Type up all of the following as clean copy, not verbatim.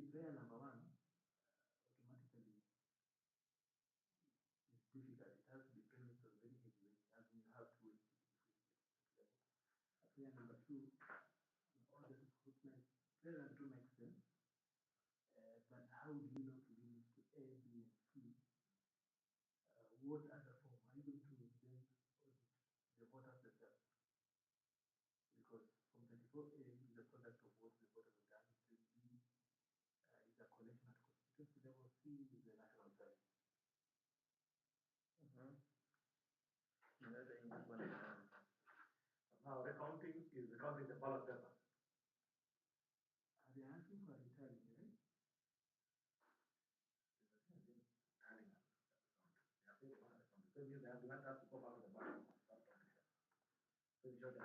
player number one automatically is difficult. It has to be premised on very heavy weight, as we have to wait level. Player number two, all the recruitment, player number two makes sense. But how do you know to limit to A, B, and C? What other form are you going to then audit the voters themselves? Because from 34A is a product of what the voters have done. B is a collection at constituency level. C is the national service. Now the counting is counting the ballot paper. They are asking for returning, right? So you have to go back to the ballot. So you have to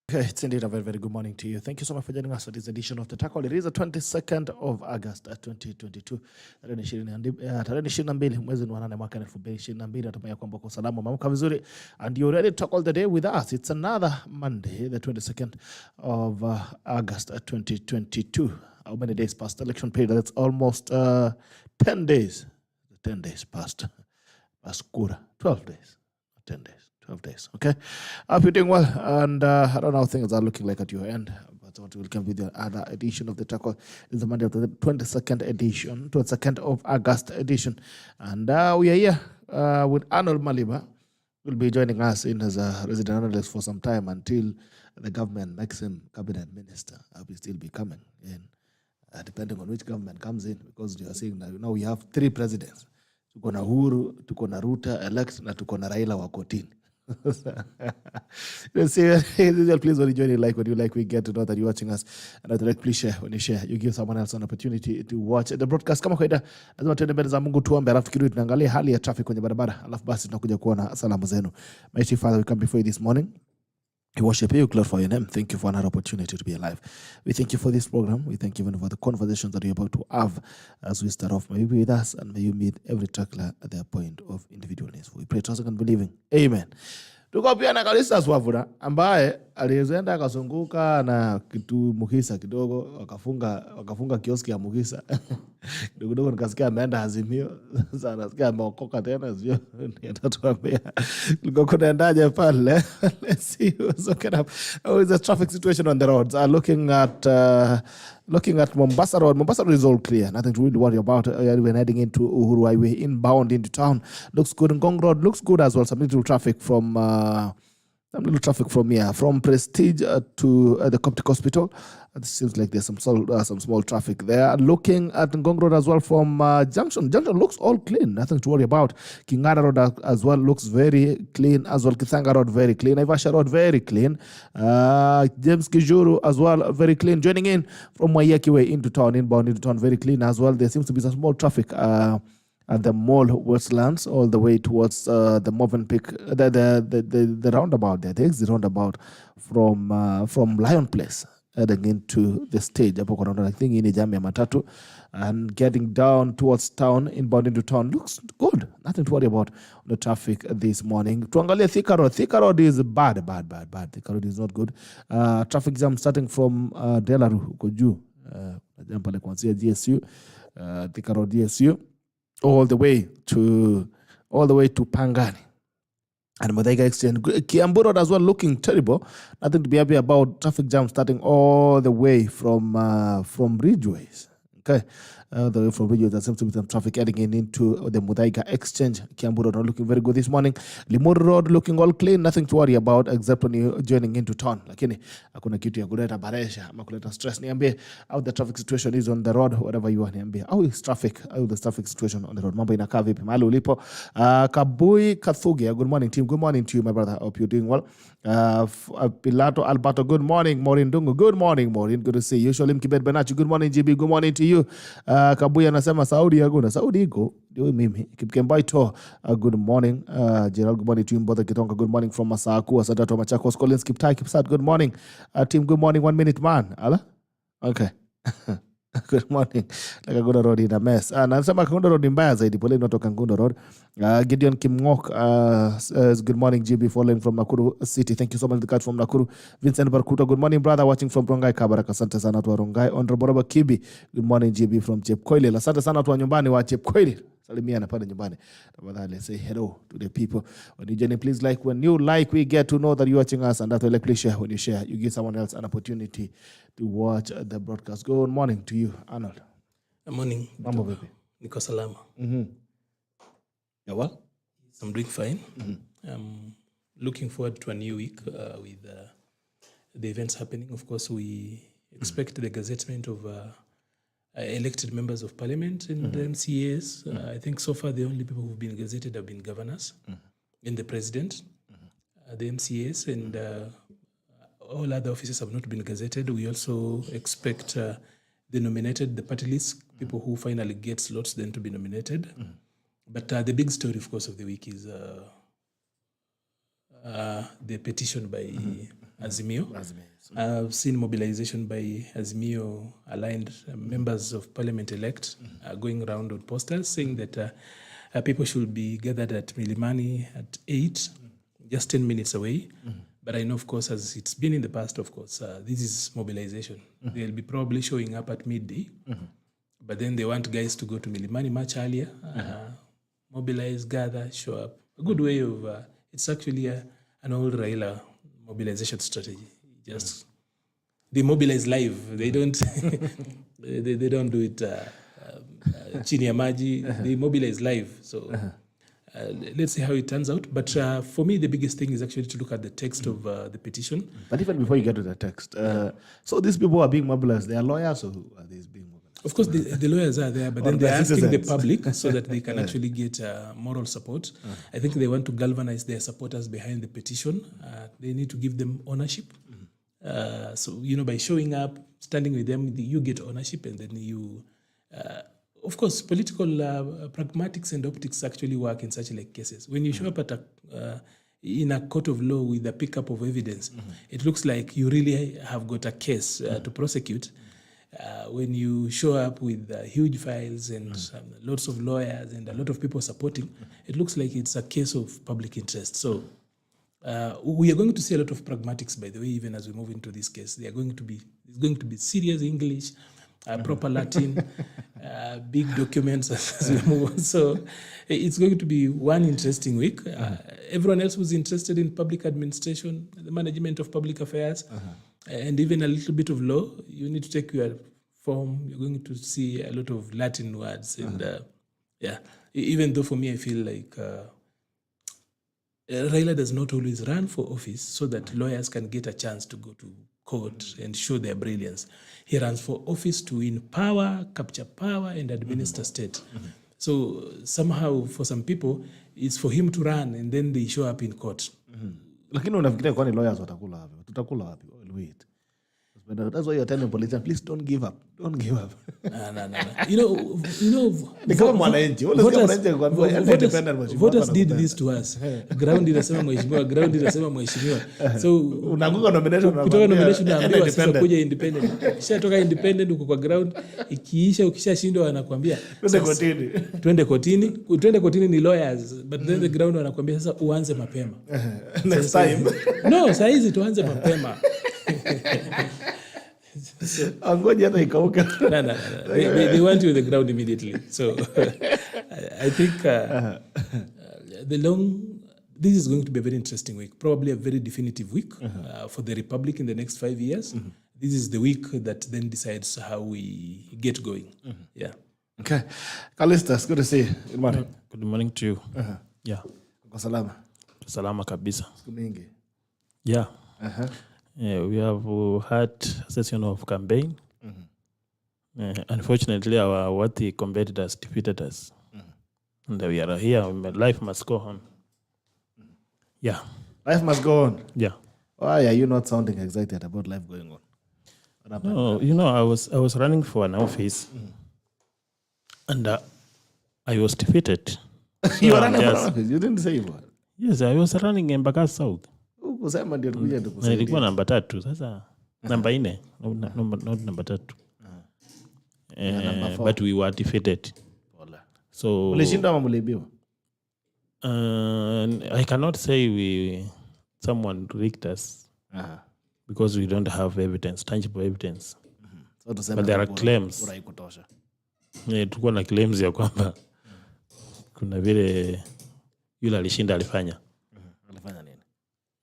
Okay, it's indeed a very, very good morning to you. Thank you so much for joining us for this edition of The Tackle. It is the 22nd of August 2022. Tarehe 22 mwezi wa 8 mwaka 2022. Natumai kwamba uko salama, umeamka vizuri, and you're ready to tackle the day with us. It's another Monday, the 22nd of August 2022. How many days past election period? That's almost 10 days. 10 days past Kura. 12 days. 10 days. 12 days, okay? I hope you're doing well, and I don't know how things are looking like at your end, but I want to welcome you to another edition of The Tackle. It's the Monday of the 22nd edition, 22nd of August edition, and we are here with ARNOLD MALIBA. Will be joining us in as a resident analyst for some time until the government makes him cabinet minister. I will still be coming in, depending on which government comes in, because you are seeing that we have 3 presidents. Tuko na Uhuru, tuko na Ruto elect, na tuko na Raila wa kotini. Please when you join it, like when you like, we get to know that you're watching us, and please share. When you share, you give someone else an opportunity to watch the broadcast. Kama kawaida, lazima tuende mbele za Mungu, tuombe, alafu tukirudi tunaangalia hali ya traffic kwenye barabara, alafu basi tunakuja kuona salamu zenu. Mighty Father, we come before you this morning. We worship you, glorify your name. Thank you for another opportunity to be alive. We thank you for this program. We thank you even for the conversations that you're about to have as we start off. May you be with us, and may you meet every tackler at their point of individual needs. We pray, trusting and believing. Amen. Tuko pia na CALYSTUS WAFULA ambaye alienda akazunguka na kitu Mukisa kidogo, wakafunga kioski ya Mukisa. Kidogo nikasikia ameenda Azimio. Sasa nasikia ameokoka tena, sio nitatuambia kulikuwa kunaendaje pale. Let's see what's okay up. How is the traffic situation on the roads? Looking at Mombasa Road. Mombasa Road is all clear. Nothing to really worry about. We're heading into Uhuru Highway, inbound into town. Looks good. Ngong Road looks good as well. Some little traffic from some little traffic from here, from Prestige to the Coptic Hospital. It seems like there's some small traffic there. Looking at Ngong Road as well from Junction. Junction looks all clean, nothing to worry about. Kingana Road as well looks very clean as well. Kisanga Road very clean. Naivasha Road very clean. James Kijuru as well very clean. Joining in from Waiyaki Way into town, inbound into town, very clean as well. There seems to be some small traffic at the Mall Westlands, all the way towards the Movenpick, the roundabout there, the exit roundabout from Lion Place, heading into the stage. I think in Jamia Matatu, and getting down towards town, inbound into town, looks good. Nothing to worry about the traffic this morning. Tuangalia Thika Road. Thika Road is bad. Thika Road is not good. Traffic jam starting from Delaru, Koju, pale kuanzia GSU, Thika Road GSU, all the way to Pangani and Muthaiga Exchange. Kiambu Road as well looking terrible. Nothing to be happy about. Traffic jam starting all the way from Ridgeways. Okay, the way from Ridgeways, there seems to be some traffic heading into the Muthaiga Exchange. Kiambu Road not looking very good this morning. Limuru Road looking all clean. Nothing to worry about except when you joining into town. Lakini hakuna kitu ya kuleta baresha ama kuleta stress. Niambie how the traffic situation is on the road, whatever you are. Niambie how is the traffic situation on the road. Mambo inakaa vipi mahali ulipo? Kabui Kathuge, good morning team. Good morning to you, my brother. Hope you're doing well. Pilato Alberto, good morning. Maureen Dungu, good morning. Maureen, good to see you. Sholim Kibet Benachi, good morning. GB, good morning to you. Kabuya anasema Saudi yaguna. Saudi iko ndio mimi. Kipkembai to good morning. Gerald, good morning to you. Mbotha Kitonga, good morning from Masaku. Asadato Machakos. Collins Kiptai Kipsat, good morning. Team, good morning. 1 minute man. Ala? Okay. Good morning. Kangundo Road in a mess. Nasema Kangundo Road mbaya zaidi. Pole not Kangundo Road. Gideon Kimngok says good morning GB, following from Nakuru City. Thank you so much, the catch from Nakuru. Vincent Barkuta, good morning brother, watching from Rongai Kabaraka. Asante sana tu Rongai. Honorable Kibi, good morning GB from Chepkoile. Asante sana tu nyumbani wa Chepkoile. Salimiana pale nyumbani. Tafadhali say hello to the people. When you join, please like. When you like, we get to know that you're watching us, and that will please share. When you share, you give someone else an opportunity to watch the broadcast. Good morning to you, Arnold. Good morning. Mambo vipi? Niko salama. Yeah, well? I'm doing fine. I'm looking forward to a new week with the events happening. Of course, we expect the gazettement of elected members of parliament and the MCAs. I think so far the only people who've been gazetted have been governors and the president, the MCAs, and all other offices have not been gazetted. We also expect the party list, people who finally get slots then to be nominated. But the big story, of course, of the week is the petition by Azimio. I've seen mobilization by Azimio aligned members of parliament elect going around on posters saying that people should be gathered at Milimani at 8, just 10 minutes away. But I know, of course, as it's been in the past, of course, this is mobilization. They'll be probably showing up at midday, but then they want guys to go to Milimani much earlier, mobilize, gather, show up. A good way of, it's actually an old Raila mobilization strategy. Just they mobilize live. They don't they don't do it chini ya maji. They mobilize live. So let's see how it turns out. But for me, the biggest thing is actually to look at the text of the petition. But even before you get to the text, so these people are being mobilized. They are lawyers, or are they being mobilized? Of course, the lawyers are there, but then they're asking the public so that they can actually get moral support. I think they want to galvanize their supporters behind the petition. They need to give them ownership. So, by showing up, standing with them, you get ownership, and then you... of course, political pragmatics and optics actually work in such like cases. When you show up at in a court of law with a pickup of evidence, it looks like you really have got a case to prosecute. When you show up with huge files and lots of lawyers and a lot of people supporting, it looks like it's a case of public interest. So we are going to see a lot of pragmatics, by the way, even as we move into this case. It's going to be serious English, proper Latin, big documents as we move on. So it's going to be one interesting week. Everyone else who's interested in public administration, the management of public affairs, and even a little bit of law, you need to take your form. You're going to see a lot of Latin words. And even though for me, I feel like Raila does not always run for office so that lawyers can get a chance to go to court and show their brilliance. He runs for office to win power, capture power, and administer state. So somehow, for some people, it's for him to run and then they show up in court. Lakini unafikiria kwani lawyers watakula wapi? Tutakula wapi? Wait. That's why you're telling politicians, please don't give up. Don't give up. No. You know. Voters did this to us. Ground inasema mheshimiwa, ground inasema mheshimiwa. So unaanguka nomination kutoka nomination naambiwa sasa kuja independent. Kisha toka independent uko kwa ground, ikiisha ukishashindwa wanakuambia twende kotini. Twende kotini ni lawyers, but then the ground wanakuambia sasa uanze mapema. Next time. No, saa hizi tuanze mapema. Angoja hata ikauka. No. They want you on the ground immediately. So I think this is going to be a very interesting week, probably a very definitive week for the Republic in the next 5 years. This is the week that then decides how we get going. Yeah. Okay. CALYSTUS, good to see you. Good morning. Good morning to you. Yeah. Uko salama? Salama kabisa. Siku mingi. Yeah. Yeah, we have had a session of campaign. Unfortunately, our worthy competitors defeated us. And we are here. Life must go on. Yeah. Life must go on. Yeah. Why are you not sounding excited about life going on? What happened? No, you know, I was running for an office, and I was defeated. You were running for an office? You didn't say you were. Yes, I was running in Embakasi South. Kusema ndio tukuja tukusaidia. Nilikuwa namba 3 sasa. Namba 4, not namba 3. But we were defeated. So ulishinda ama mliibiwa? I cannot say someone rigged us because we don't have evidence, tangible evidence. So to say, but there are claims. Tulikuwa na claims ya kwamba kuna vile yule alishinda alifanya. Alifanya nini?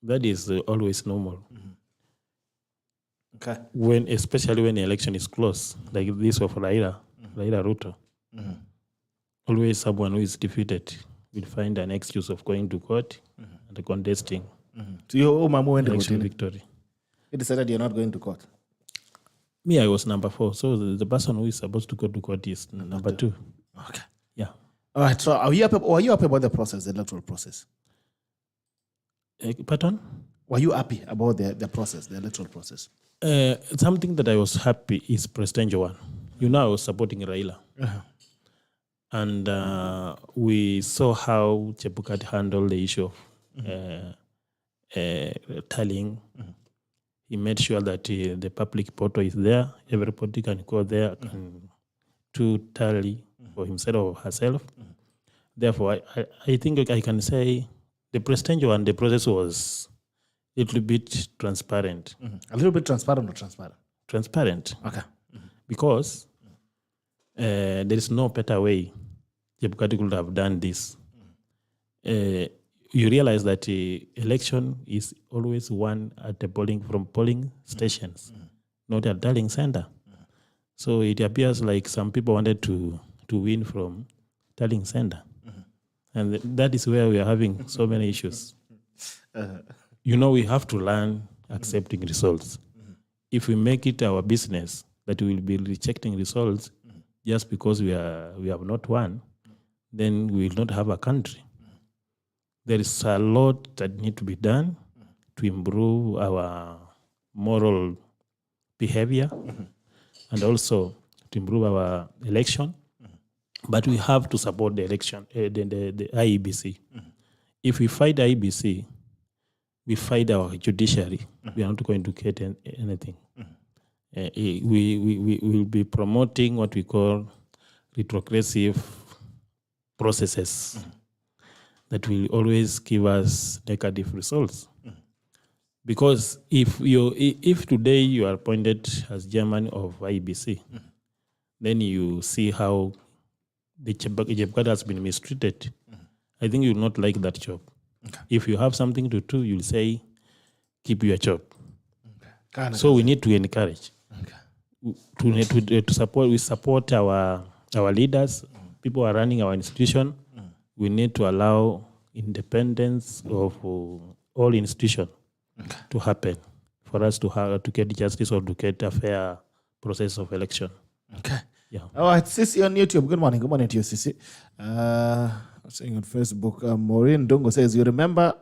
That is always normal. Okay. Especially when the election is close, like this of Raila Ruto. Always someone who is defeated will find an excuse of going to court and contesting. So you went election victory. You decided you're not going to court? Me, I was number 4. So the person who is supposed to go to court is number 2. Okay. Yeah. All right. So are you happy about the process, the electoral process? Pardon? Were you happy about the process, the electoral process? Something that I was happy is presidential one. You know, I was supporting Raila. And we saw how Chebukati handled the issue of tallying. He made sure that the public portal is there. Everybody can go there to tally for himself or herself. Therefore, I think I can say the presidential one, the process was a little bit transparent. A little bit transparent or transparent? Transparent. Okay. Because there is no better way Chebukati could have done this. You realize that election is always won at the polling stations, not at tallying center. So it appears like some people wanted to win from tallying center. And that is where we are having so many issues. You know, we have to learn accepting results. If we make it our business that we will be rejecting results just because we have not won, then we will not have a country. There is a lot that need to be done to improve our moral behavior and also to improve our election. But we have to support the election, the IEBC. If we fight the IEBC, we fight our judiciary. We are not going to get anything. We will be promoting what we call retrogressive processes that will always give us negative results. Because if today you are appointed as chairman of IEBC, then you see how the Chebukati has been mistreated. I think you will not like that job. Okay. If you have something to do, you'll say, keep your job. Okay. So we need to encourage. Okay. To support. We support our leaders. People are running our institution. We need to allow independence of all institutions to happen for us to get justice or to get a fair process of election. Okay. Yeah. All right, Sisi on YouTube. Good morning. Good morning to you, Sisi. Saying on Facebook, Maureen Dungo says, you remember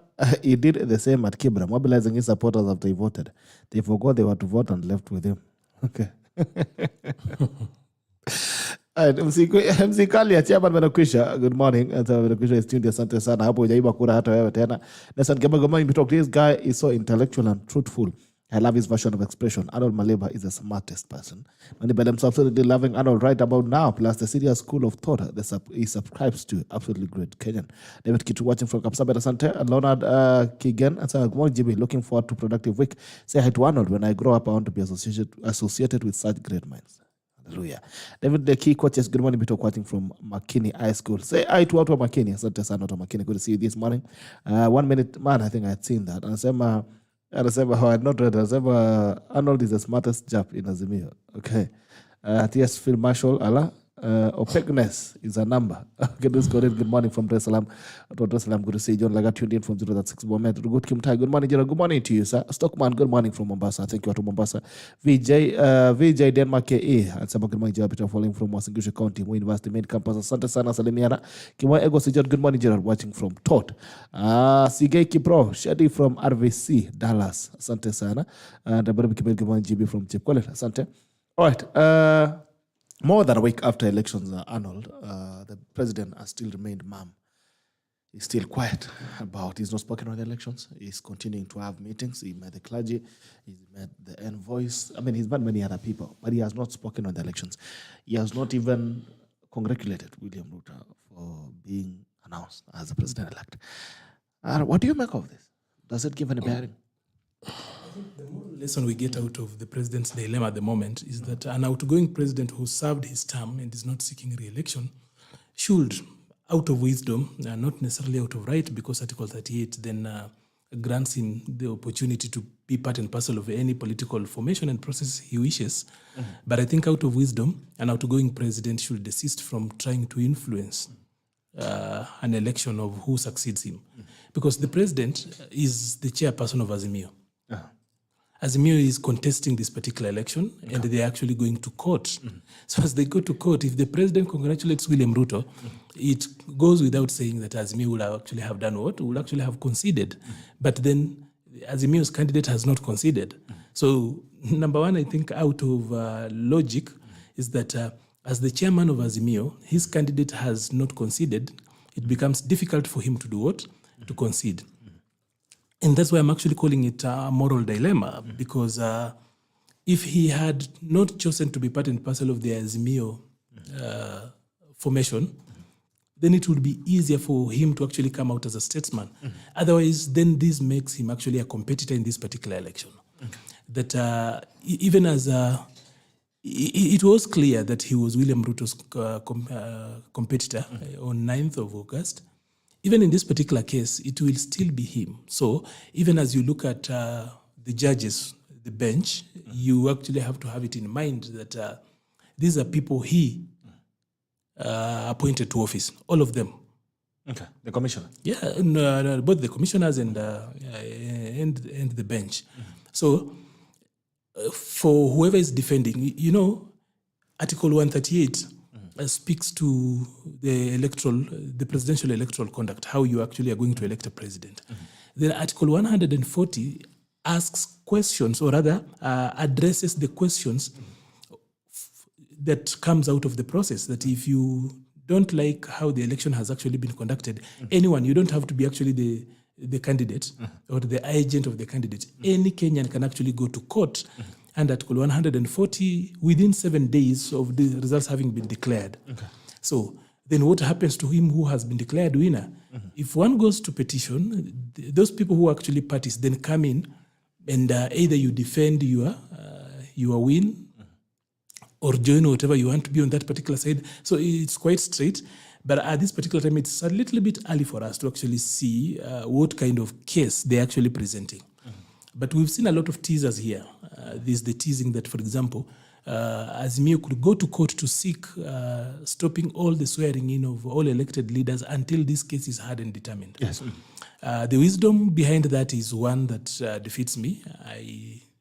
he did the same at Kibra, mobilizing his supporters after he voted. They forgot they were to vote and left with him. Okay. Alright, MC Kalia, chairman Menokwisha, good morning. Menokwisha is tuned, asante sana. Hapo hujaiba kura hata wewe tena. Nelson Kemba, good morning. This guy is so intellectual and truthful. I love his version of expression. Arnold Maliba is the smartest person. Manibel, absolutely loving Arnold right about now, plus the serious school of thought he subscribes to. Absolutely great. Kenyan. David Kitu watching from Kapsabet Asante. Leonard Kigen. And good morning, Jimmy. Looking forward to productive week. Say hi to Arnold. When I grow up, I want to be associated with such great minds. Hallelujah. David, the key coaches, good morning, Bito, watching from McKinney High School. Say hi to Auto McKinney. Asante sana, Auto McKinney. Good to see you this morning. 1 minute, man, I think I had seen that. Anasema how I had not read. Anasema Arnold is the smartest Jap in Azimio. Okay. T.S. Phil Marshall, Allah. Opaqueness is a number. Okay, this good morning from Dar es Salaam. Dar es Salaam, good to see you. John Lagat tuned in from 036 Bomet. Good Kim Tai, good morning, General. Good morning to you, sir. Stockman, good morning from Mombasa. Thank you to Mombasa. VJ Denmark KE. And some good morning, Peter, following from Wasingishu County, Moi University main campus. Asante sana, Salimiana. Kimwa Ego Sijot, good morning, General, watching from Tot. Sigei Kipro, Shadi from RVC, Dallas. Asante sana. And good morning, GB from Chepkolet. Asante. All right. More than a week after elections, Arnold, the president has still remained mum. He's still quiet about, he's not spoken on the elections. He's continuing to have meetings. He met the clergy, he's met the envoys. I mean, he's met many other people, but he has not spoken on the elections. He has not even congratulated William Ruto for being announced as the president-elect. What do you make of this? Does it give any bearing? The moral lesson we get out of the president's dilemma at the moment is that an outgoing president who served his term and is not seeking re-election should, out of wisdom, not necessarily out of right, because Article 38 then grants him the opportunity to be part and parcel of any political formation and process he wishes. But I think out of wisdom, an outgoing president should desist from trying to influence an election of who succeeds him. Because the president is the chairperson of Azimio. Azimio is contesting this particular election, and they're actually going to court. So as they go to court, if the president congratulates William Ruto, it goes without saying that Azimio will actually have done what? Will actually have conceded. But then Azimio's candidate has not conceded. So number one, I think out of logic is that as the chairman of Azimio, his candidate has not conceded. It becomes difficult for him to do what? To concede. And that's why I'm actually calling it a moral dilemma, because if he had not chosen to be part and parcel of the Azimio formation, then it would be easier for him to actually come out as a statesman. Otherwise, then this makes him actually a competitor in this particular election. That even as it was clear that he was William Ruto's competitor on 9th of August, even in this particular case, it will still be him. So even as you look at the judges, the bench, you actually have to have it in mind that these are people he appointed to office, all of them. Okay, the commissioner. Yeah, both the commissioners and the bench. So for whoever is defending, you know, Article 138 speaks to the presidential electoral conduct, how you actually are going to elect a president. Then Article 140 asks questions, or rather addresses the questions that comes out of the process, that if you don't like how the election has actually been conducted, anyone, you don't have to be actually the candidate or the agent of the candidate. Any Kenyan can actually go to court and Article 140 within 7 days of the results having been declared. So then what happens to him who has been declared winner? If one goes to petition, those people who are actually parties then come in and either you defend your win or join whatever you want to be on that particular side. So it's quite straight. But at this particular time, it's a little bit early for us to actually see what kind of case they're actually presenting. But we've seen a lot of teasers here. There's the teasing that, for example, Azimio could go to court to seek stopping all the swearing in of all elected leaders until this case is heard and determined. Yes. The wisdom behind that is one that defeats me.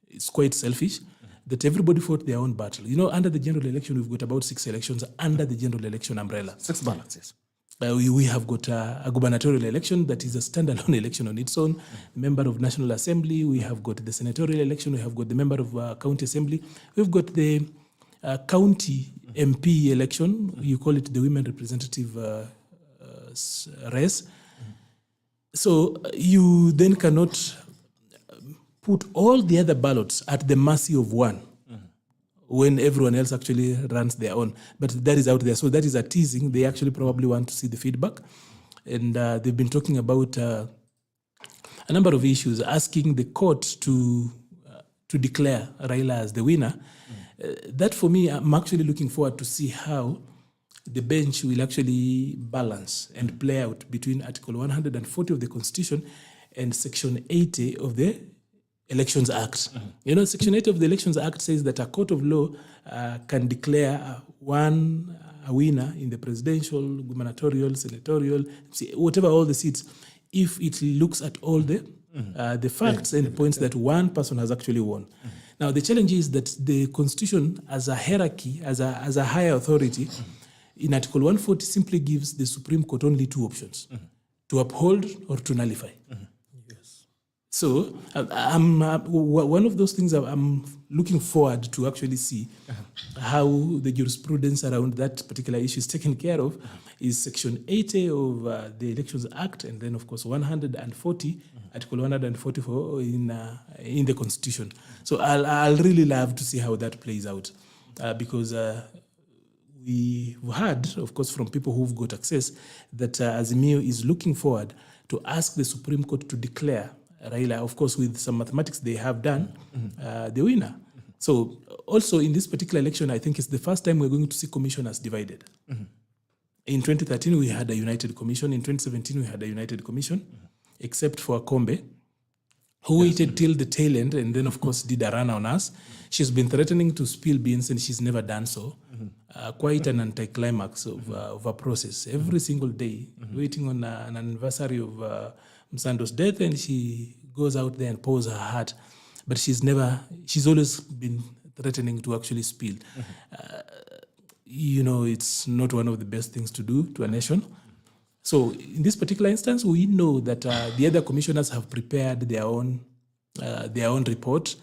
It's quite selfish that everybody fought their own battle. You know, under the general election, we've got about 6 elections under the general election umbrella. 6 balances. We have got a gubernatorial election that is a standalone election on its own, member of National Assembly. We have got the senatorial election. We have got the member of County Assembly. We've got the county MP election. You call it the women representative race. So you then cannot put all the other ballots at the mercy of one when everyone else actually runs their own. But that is out there. So that is a teasing. They actually probably want to see the feedback. And they've been talking about a number of issues, asking the court to declare Raila as the winner. That for me, I'm actually looking forward to see how the bench will actually balance and play out between Article 140 of the Constitution and Section 80 of the Elections Act. You know, Section 80 of the Elections Act says that a court of law can declare a winner in the presidential, gubernatorial, senatorial, whatever, all the seats, if it looks at all the facts and points that one person has actually won. Now, the challenge is that the Constitution, as a hierarchy, as a higher authority, in Article 140 simply gives the Supreme Court only 2 options, to uphold or to nullify. So one of those things I'm looking forward to actually see how the jurisprudence around that particular issue is taken care of is Section 80 of the Elections Act, and then of course 140, Article 144 in the Constitution. So I'll really love to see how that plays out because we've heard, of course, from people who've got access that Azimio is looking forward to ask the Supreme Court to declare Raila, of course, with some mathematics they have done, the winner. So also in this particular election, I think it's the first time we're going to see commissioners divided. In 2013, we had a united commission. In 2017, we had a united commission, except for Kombe, who waited till the tail end and then, of course, did a run on us. She's been threatening to spill beans and she's never done so. Quite an anticlimax of a process. Every single day, waiting on an anniversary of Msando's death, and she goes out there and pours her heart. But she's always been threatening to actually spill. You know, it's not one of the best things to do to a nation. So in this particular instance, we know that the other commissioners have prepared their own report.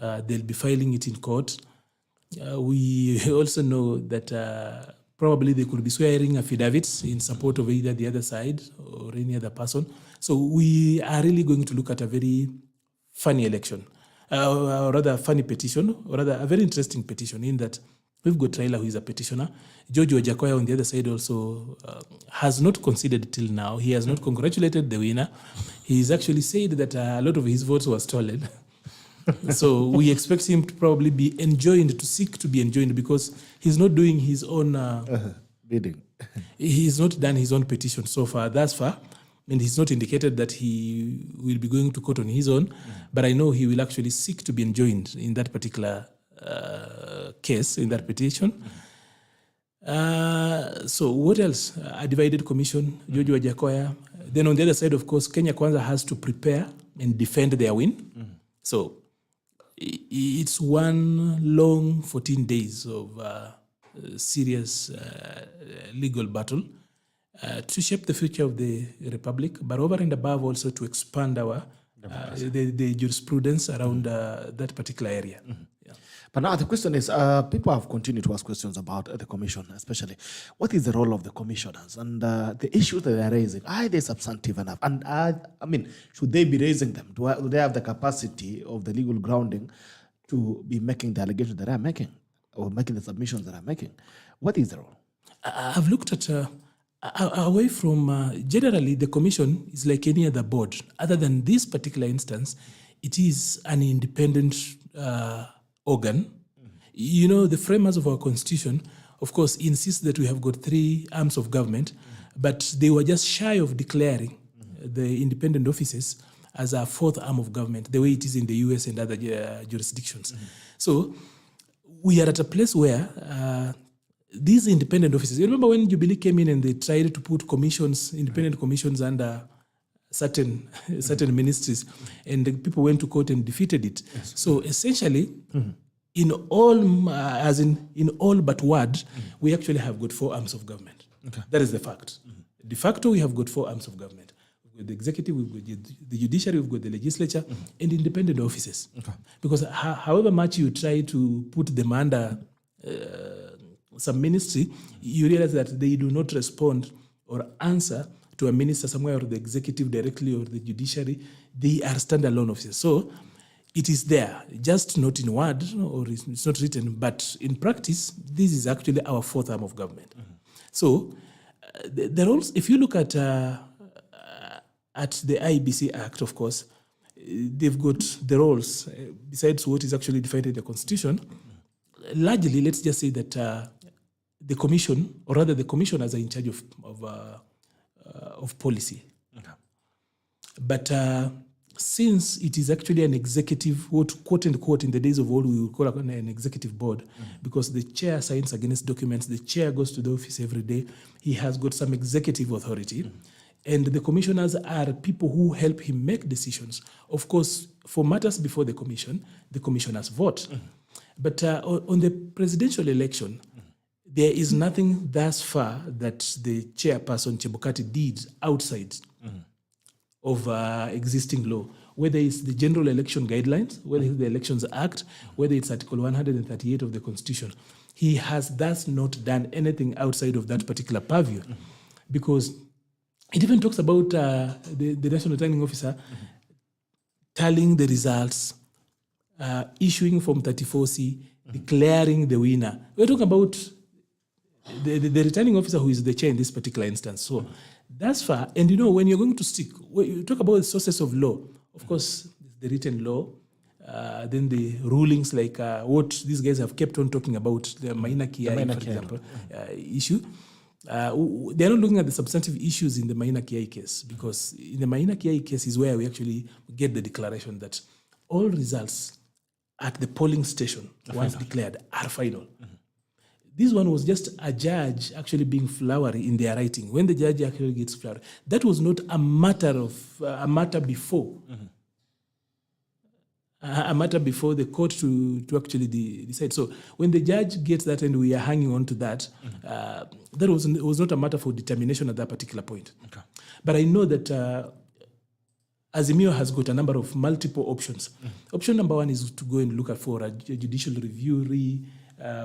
They'll be filing it in court. We also know that probably they could be swearing affidavits in support of either the other side or any other person. So we are really going to look at a very funny election, or rather a funny petition, or rather a very interesting petition in that we've got Raila, who is a petitioner. George Wajakoya on the other side also has not conceded till now. He has not congratulated the winner. He's actually said that a lot of his votes were stolen. So we expect him to probably be enjoined, to seek to be enjoined, because he's not doing his own bidding. He's not done his own petition so far, thus far. And he's not indicated that he will be going to court on his own. But I know he will actually seek to be enjoined in that particular case, in that petition. So what else? A divided commission, George Wajakoya. Then on the other side, of course, Kenya Kwanza has to prepare and defend their win. So it's one long 14 days of serious legal battle to shape the future of the Republic, but over and above also to expand our the jurisprudence around that particular area. Yeah. But now the question is, people have continued to ask questions about the commission, especially. What is the role of the commissioners? And the issues that they're raising, are they substantive enough? And I mean, should they be raising them? Do they have the capacity of the legal grounding to be making the allegations that they're making, or making the submissions that they're making? What is the role? I've looked at, away from, generally the commission is like any other board. Other than this particular instance, it is an independent organ. You know, the framers of our constitution, of course, insist that we have got 3 arms of government, but they were just shy of declaring the independent offices as a 4th arm of government, the way it is in the US and other jurisdictions. So we are at a place where these independent offices, you remember when Jubilee came in and they tried to put commissions, independent commissions under certain ministries, and the people went to court and defeated it. So essentially, in all, in all but word, we actually have got 4 arms of government. Okay. That is the fact. De facto, we have got 4 arms of government. We've got the executive, we've got the judiciary, we've got the legislature, and independent offices. Okay. Because however much you try to put them under some ministry, you realize that they do not respond or answer to a minister somewhere, or the executive directly, or the judiciary. They are standalone offices. So it is there, just not in word, or it's not written, but in practice, this is actually our 4th arm of government. So the roles, if you look at the IEBC Act, of course, they've got the roles, besides what is actually defined in the Constitution. Largely, let's just say that the commission, or rather the commissioners, are in charge of policy. Okay. But since it is actually an executive, quote unquote, in the days of old, we would call it an executive board, because the chair signs against documents, the chair goes to the office every day, he has got some executive authority, and the commissioners are people who help him make decisions. Of course, for matters before the commission, the commissioners vote. But on the presidential election, there is nothing thus far that the chairperson, Chebukati, did outside of existing law, whether it's the General Election Guidelines, whether it's the Elections Act, whether it's Article 138 of the Constitution. He has thus not done anything outside of that particular purview, because it even talks about the National Returning Officer tallying the results, issuing Form 34C, declaring the winner. We're talking about the returning officer who is the chair in this particular instance. So that's far. And when you're going to stick, when you talk about the sources of law, of course, the written law, then the rulings like what these guys have kept on talking about, the minor KI, for example, issue. They're not looking at the substantive issues in the minor KI case, because in the minor KI case is where we actually get the declaration that all results at the polling station, once declared, are final. This one was just a judge actually being flowery in their writing. When the judge actually gets flowery, that was not a matter before. A matter before the court to actually decide. So when the judge gets that and we are hanging on to that, that was not a matter for determination at that particular point. Okay. But I know that Azimio has got a number of multiple options. Option number 1 is to go and look for a judicial review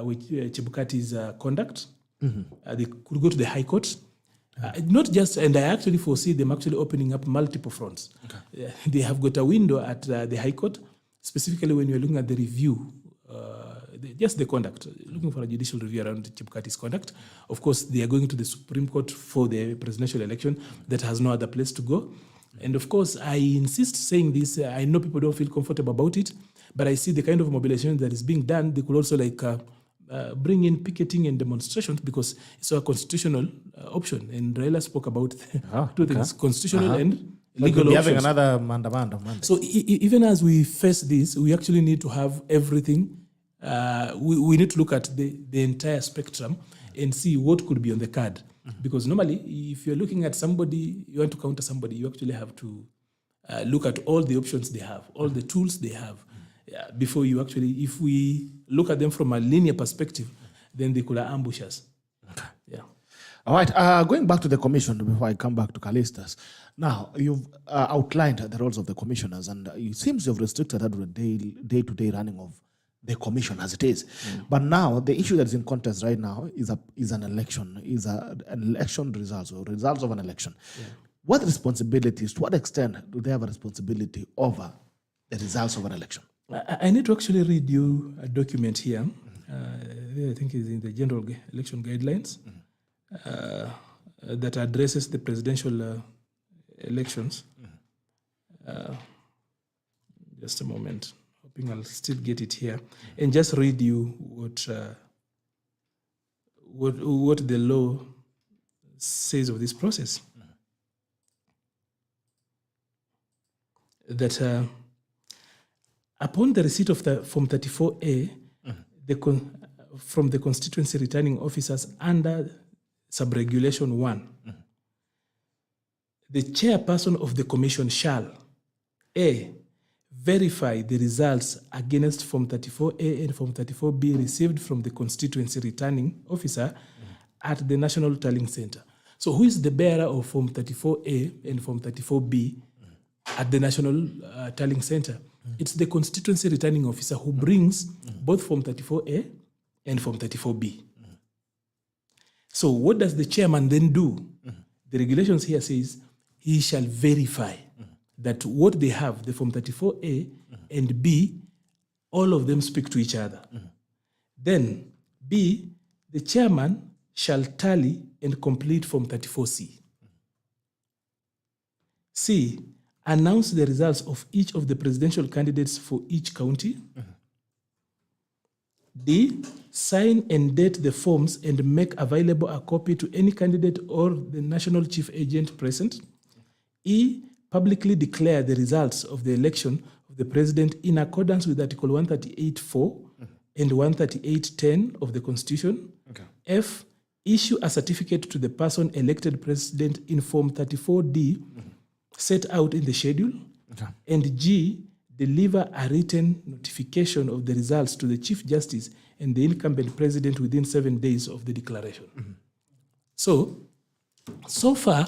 with Chebukati's conduct. They could go to the High Court. Not just, and I actually foresee them actually opening up multiple fronts. Okay. They have got a window at the High Court, specifically when you're looking at the review, just the conduct, looking for a judicial review around Chebukati's conduct. Of course, they are going to the Supreme Court for the presidential election that has no other place to go. And of course, I insist saying this, I know people don't feel comfortable about it, but I see the kind of mobilization that is being done. They could also bring in picketing and demonstrations, because it's a constitutional option. And Raila spoke about two things, constitutional and legal options. Having another mandamanda. So even as we face this, we actually need to have everything. We need to look at the entire spectrum and see what could be on the card. Because normally, if you're looking at somebody, you want to counter somebody, you actually have to look at all the options they have, all the tools they have, before you actually, if we look at them from a linear perspective, then they could ambush us. Okay. Yeah. All right. Going back to the commission before I come back to CALYSTUS. Now, you've outlined the roles of the commissioners, and it seems you've restricted that to the day-to-day running of the commission as it is. But now, the issue that's in contest right now is an election, an election results, or results of an election. Yeah. What responsibilities, to what extent do they have a responsibility over the results of an election? I need to actually read you a document here. I think it's in the General Election Guidelines that addresses the presidential elections. Just a moment. Hoping I'll still get it here. And just read you what the law says of this process. That upon the receipt of the Form 34A, from the constituency returning officers under subregulation 1. The chairperson of the commission shall A. Verify the results against Form 34A and Form 34B received from the constituency returning officer at the National Tallying Center. So who is the bearer of Form 34A and Form 34B at the National Tallying Center? It's the constituency returning officer who brings both Form 34A and Form 34B. So what does the chairman then do? The regulations here says he shall verify that what they have, the Form 34A and B, all of them speak to each other. Then B, the chairman shall tally and complete Form 34C. C, announce the results of each of the presidential candidates for each county. D, sign and date the forms and make available a copy to any candidate or the national chief agent present. E, publicly declare the results of the election of the president in accordance with Article 138.4 and 138.10 of the Constitution. Okay. F, issue a certificate to the person elected president in Form 34D set out in the schedule. Okay. And G, deliver a written notification of the results to the Chief Justice and the incumbent president within 7 days of the declaration. So far,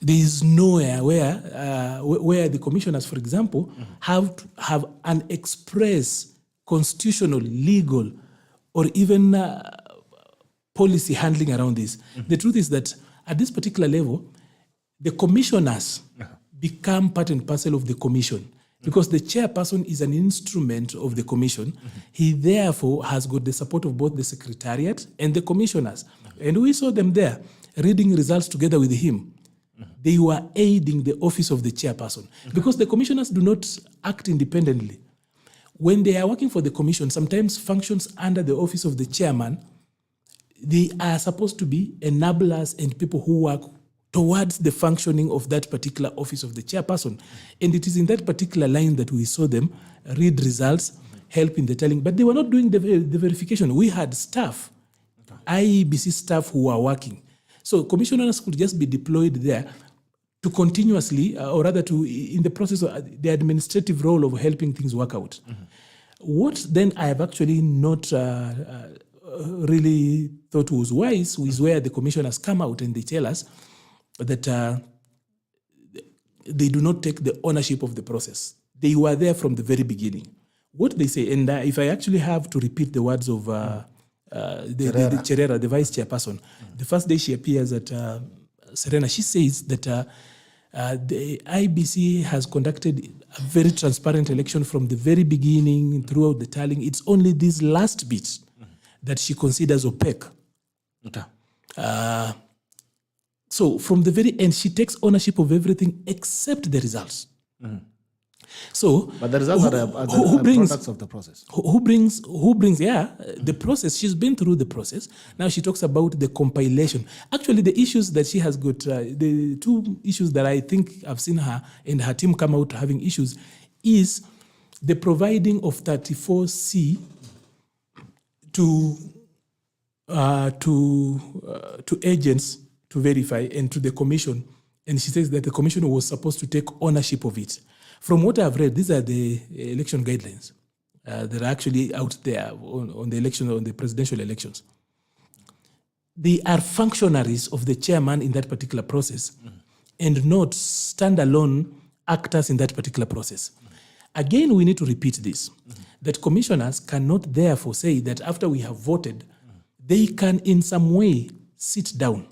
there is nowhere where the commissioners, for example, have an express constitutional, legal, or even policy handling around this. The truth is that at this particular level, the commissioners become part and parcel of the commission because the chairperson is an instrument of the commission. He therefore has got the support of both the secretariat and the commissioners. And we saw them there reading results together with him. They were aiding the office of the chairperson because the commissioners do not act independently. When they are working for the commission, sometimes functions under the office of the chairman, they are supposed to be enablers and people who work towards the functioning of that particular office of the chairperson. And it is in that particular line that we saw them read results, help in the telling, but they were not doing the verification. We had staff, IEBC staff who were working. So commissioners could just be deployed there to continuously, or rather to, in the process of the administrative role of helping things work out. What then I have actually not really thought was wise is where the commissioners come out and they tell us that they do not take the ownership of the process. They were there from the very beginning. What they say, and if I actually have to repeat the words of the Cherera, the vice chairperson, the first day she appears at Serena, she says that the IBC has conducted a very transparent election from the very beginning throughout the tallying. It's only this last bit that she considers opaque. Okay. So from the very end, she takes ownership of everything except the results. So, but the results are products of the process. Who brings the process? She's been through the process. Now she talks about the compilation. Actually, the issues that she has got, the two issues that I think I've seen her and her team come out having issues is the providing of 34C to agents to verify and to the commission. And she says that the commission was supposed to take ownership of it. From what I've read, these are the election guidelines that are actually out there on the election, on the presidential elections. They are functionaries of the chairman in that particular process and not standalone actors in that particular process. Again, we need to repeat this, that commissioners cannot therefore say that after we have voted, they can in some way sit down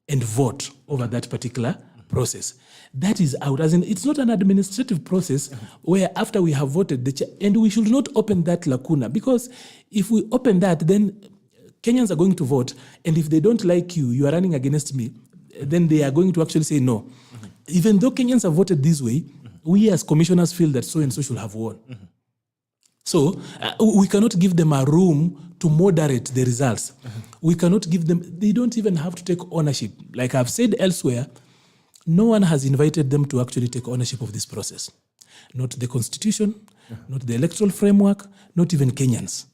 and vote over that particular process. That is out. As in, it's not an administrative process where after we have voted, and we should not open that lacuna, because if we open that, then Kenyans are going to vote, and if they don't like you, you are running against me, then they are going to actually say no. Even though Kenyans have voted this way, we as commissioners feel that so and so should have won. So we cannot give them a room to moderate the results. We cannot give them, they don't even have to take ownership. Like I've said elsewhere, no one has invited them to actually take ownership of this process. Not the constitution, not the electoral framework, not even Kenyans.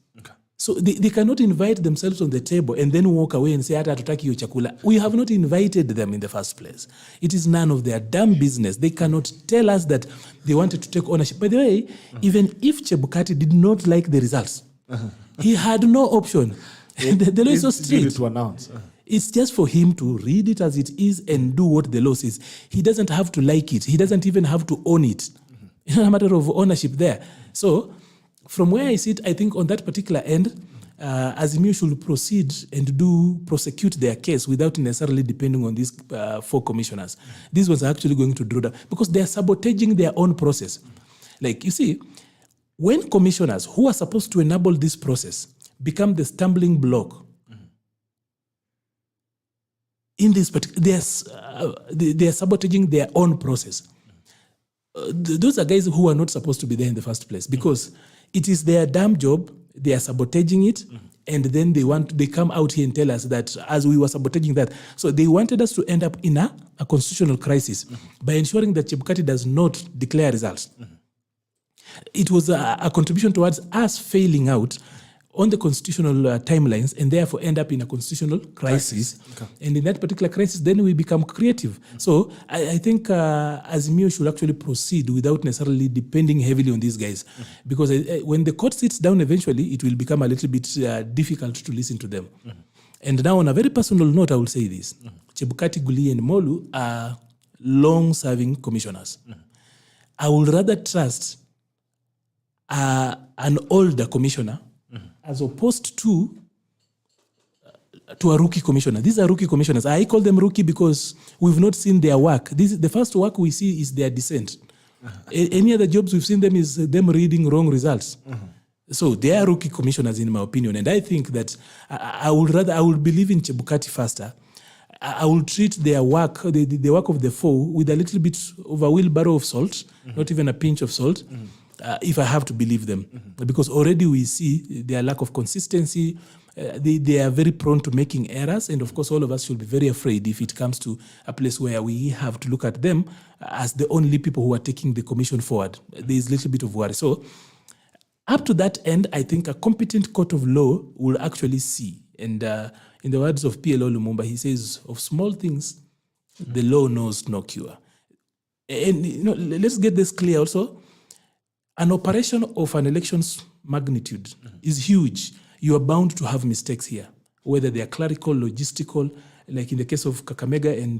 So they cannot invite themselves on the table and then walk away and say, hata hatutaki hiyo chakula. We have not invited them in the first place. It is none of their damn business. They cannot tell us that they wanted to take ownership. By the way, even if Chebukati did not like the results, he had no option. The law is so strict. To announce. It's just for him to read it as it is and do what the law says. He doesn't have to like it. He doesn't even have to own it. It's not a matter of ownership there. So from where I sit, I think on that particular end, Azimio should proceed and prosecute their case without necessarily depending on these 4 commissioners. These ones are actually going to draw down because they are sabotaging their own process. Like, you see, when commissioners who are supposed to enable this process become the stumbling block in this particular, they are sabotaging their own process. Those are guys who are not supposed to be there in the first place because it is their damn job. They are sabotaging it, and then they come out here and tell us that as we were sabotaging that. So they wanted us to end up in a constitutional crisis by ensuring that Chebukati does not declare results. It was a contribution towards us failing out on the constitutional timelines and therefore end up in a constitutional crisis. Okay. And in that particular crisis, then we become creative. So I think Azimio should actually proceed without necessarily depending heavily on these guys. Because when the court sits down eventually, it will become a little bit difficult to listen to them. And now on a very personal note, I will say this. Chebukati, Guli and Molu are long-serving commissioners. I would rather trust an older commissioner as opposed to a rookie commissioner. These are rookie commissioners. I call them rookie because we've not seen their work. The first work we see is their dissent. Any other jobs we've seen them is them reading wrong results. So they are rookie commissioners in my opinion. And I think that I would believe in Chebukati faster. I will treat their work, the work of the 4, with a little bit of a wheelbarrow of salt, not even a pinch of salt. If I have to believe them. Because already we see their lack of consistency. They are very prone to making errors. And of course, all of us should be very afraid if it comes to a place where we have to look at them as the only people who are taking the commission forward. There is a little bit of worry. So up to that end, I think a competent court of law will actually see. And in the words of PLO Lumumba, he says, of small things, the law knows no cure. And let's get this clear also. An operation of an election's magnitude is huge. You are bound to have mistakes here, whether they are clerical, logistical, like in the case of Kakamega and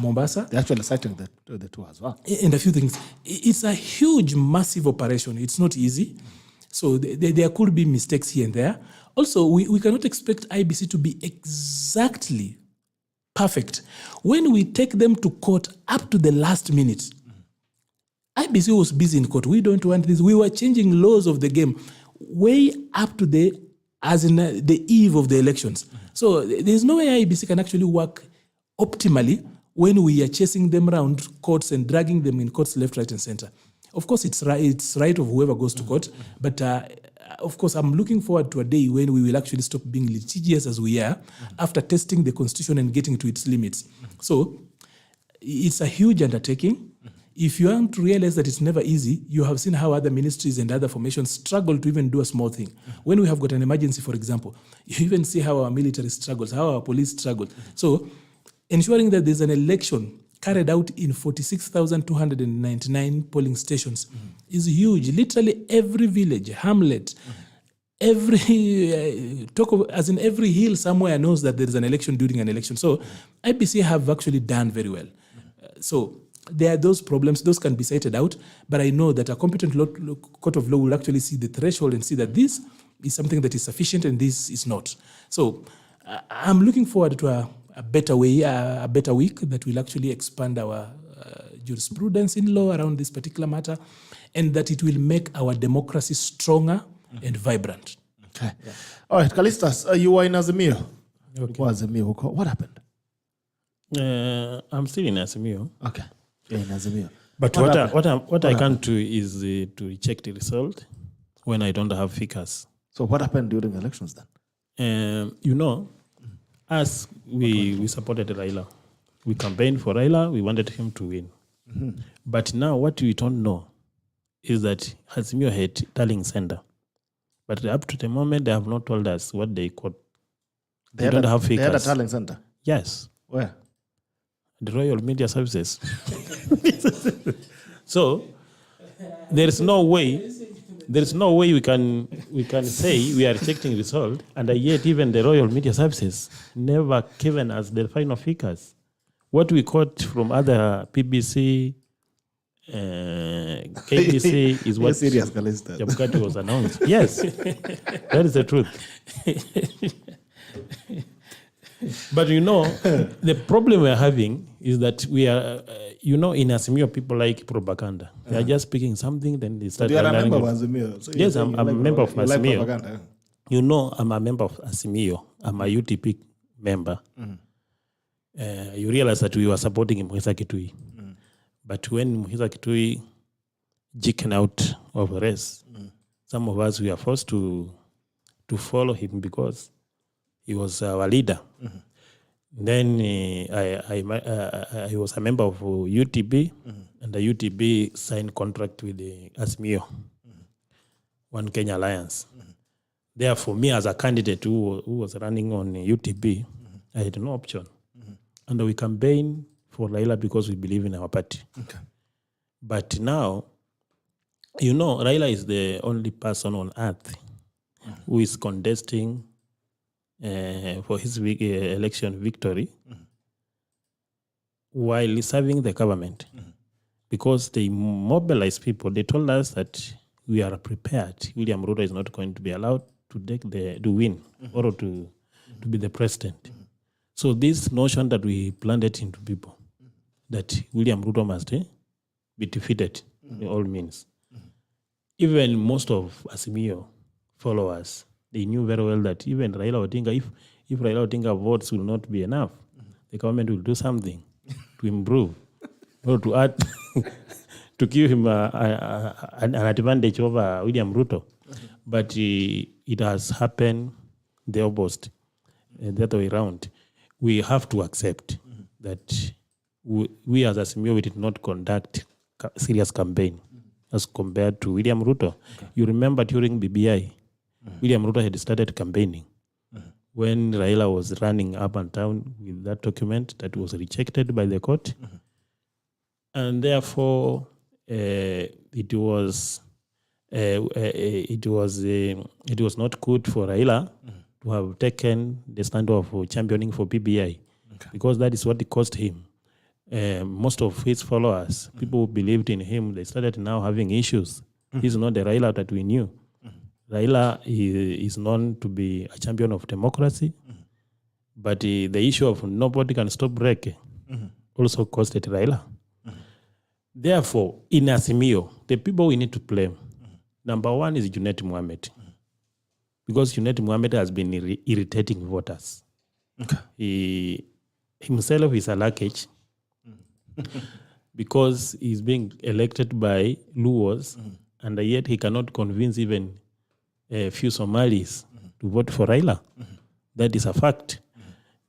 Mombasa. They're actually citing the 2 as well. And a few things. It's a huge, massive operation. It's not easy. So there could be mistakes here and there. Also, we cannot expect IBC to be exactly perfect. When we take them to court up to the last minute, IBC was busy in court. We don't want this. We were changing laws of the game way up to the eve of the elections. So there's no way IBC can actually work optimally when we are chasing them around courts and dragging them in courts left, right, and center. Of course, it's right of whoever goes to court. But of course, I'm looking forward to a day when we will actually stop being litigious as we are after testing the constitution and getting to its limits. So it's a huge undertaking. If you want to realize that it's never easy, you have seen how other ministries and other formations struggle to even do a small thing. When we have got an emergency, for example, you even see how our military struggles, how our police struggle. So ensuring that there's an election carried out in 46,299 polling stations is huge. Literally every village, hamlet, every every hill somewhere knows that there is an election during an election. So IBC have actually done very well. So there are those problems, those can be cited out, but I know that a competent court of law will actually see the threshold and see that this is something that is sufficient and this is not. So I'm looking forward to a better way, a better week that will actually expand our jurisprudence in law around this particular matter, and that it will make our democracy stronger and vibrant. Okay. Yeah. All right, Calystus, you were in Azimio. Okay. What happened? I'm still in Azimio. Okay. You're in Azimio. But what I can't do is to check the result when I don't have figures. So what happened during the elections then? As we supported Raila. We campaigned for Raila. We wanted him to win. But now what we don't know is that Azimio had Darling Center. But up to the moment, they have not told us what they caught. They had don't a- have They had a figures. talent center. Yes, Where? the Royal Media Services. So there is no way we can say we are rejecting result, and yet even the Royal Media Services never given us the final figures. What we caught from other PBC, KBC is You're what serious, CALYSTUS. Chebukati was announced. Yes, that is the truth. But the problem we are having is that we are, in Azimio, people like propaganda. They are just speaking something, then they start. You are a member of analyzing it. Azimio. So Yes, I'm a member of you like Azimio. propaganda. I'm a member of Azimio. I'm a UTP member. You realize that we were supporting Muhisa Kitui. But when Muhisa Kitui jicken out of the race, some of us, we are forced to follow him because he was our leader. Then I was a member of UTB, and the UTB signed contract with the Azimio, One Kenya Alliance. Therefore, me as a candidate who was running on UTB, I had no option. And we campaigned for Raila because we believe in our party. Okay. But now, Raila is the only person on earth who is contesting for his election victory while serving the government. Because they mobilized people. They told us that we are prepared. William Ruto is not going to be allowed to win or to be the president. So this notion that we planted into people, that William Ruto must be defeated by all means. Even most of Azimio followers, they knew very well that even Raila Odinga, if Raila Odinga votes will not be enough, the government will do something to improve or to add, to give him an advantage over William Ruto. But it has happened the opposite, the other way around. We have to accept that we as Azimio, we did not conduct serious campaign as compared to William Ruto. Okay. You remember during BBI, William Ruto had started campaigning when Raila was running up and down with that document that was rejected by the court. And therefore, it was not good for Raila to have taken the stand of championing for BBI, because that is what it cost him. Most of his followers, people who believed in him, they started now having issues. He's not the Raila that we knew. Raila is known to be a champion of democracy, but the issue of nobody can stop Reke also costed Raila. Therefore, in Azimio, the people we need to blame, number one is Junet Mohammed, because Junet Mohammed has been irritating voters. He himself is a luggage because he's being elected by Luos, and yet he cannot convince even a few Somalis to vote for Raila. That is a fact.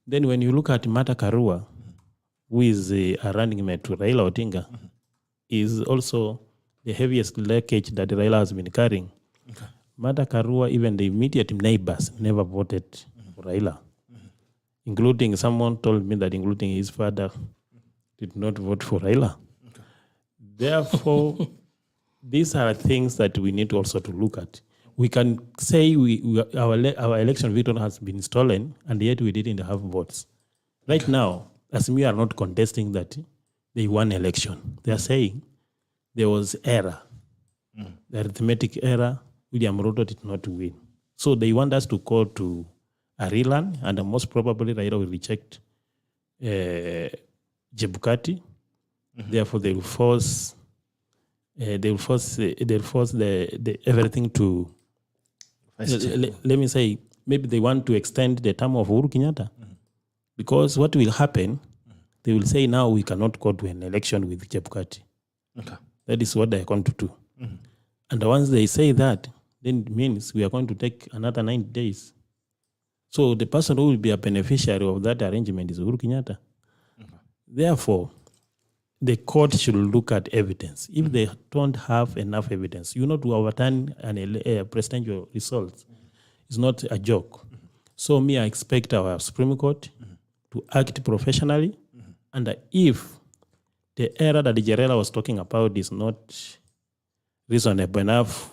Then when you look at Martha Karua, who is a running mate to Raila Odinga, is also the heaviest luggage that Raila has been carrying. Martha Karua, even the immediate neighbors, never voted for Raila. Including, someone told me that including his father did not vote for Raila. Therefore, these are things that we need also to look at. We can say our election victory has been stolen, and yet we didn't have votes. Right now, as we are not contesting that they won election, they are saying there was error. The arithmetic error, William Ruto did not win. So they want us to call to a rerun, and most probably Raila will reject Chebukati. Therefore, they will force the everything to. Let me say, maybe they want to extend the term of Uhuru Kenyatta, because what will happen? They will say now we cannot go to an election with Chebukati. That is what they are going to do. And once they say that, then it means we are going to take another 90 days. So the person who will be a beneficiary of that arrangement is Uhuru Kenyatta. Therefore, the court should look at evidence. If they don't have enough evidence, to overturn a presidential result is not a joke. So I expect our Supreme Court to act professionally, and if the error that Gerela was talking about is not reasonable enough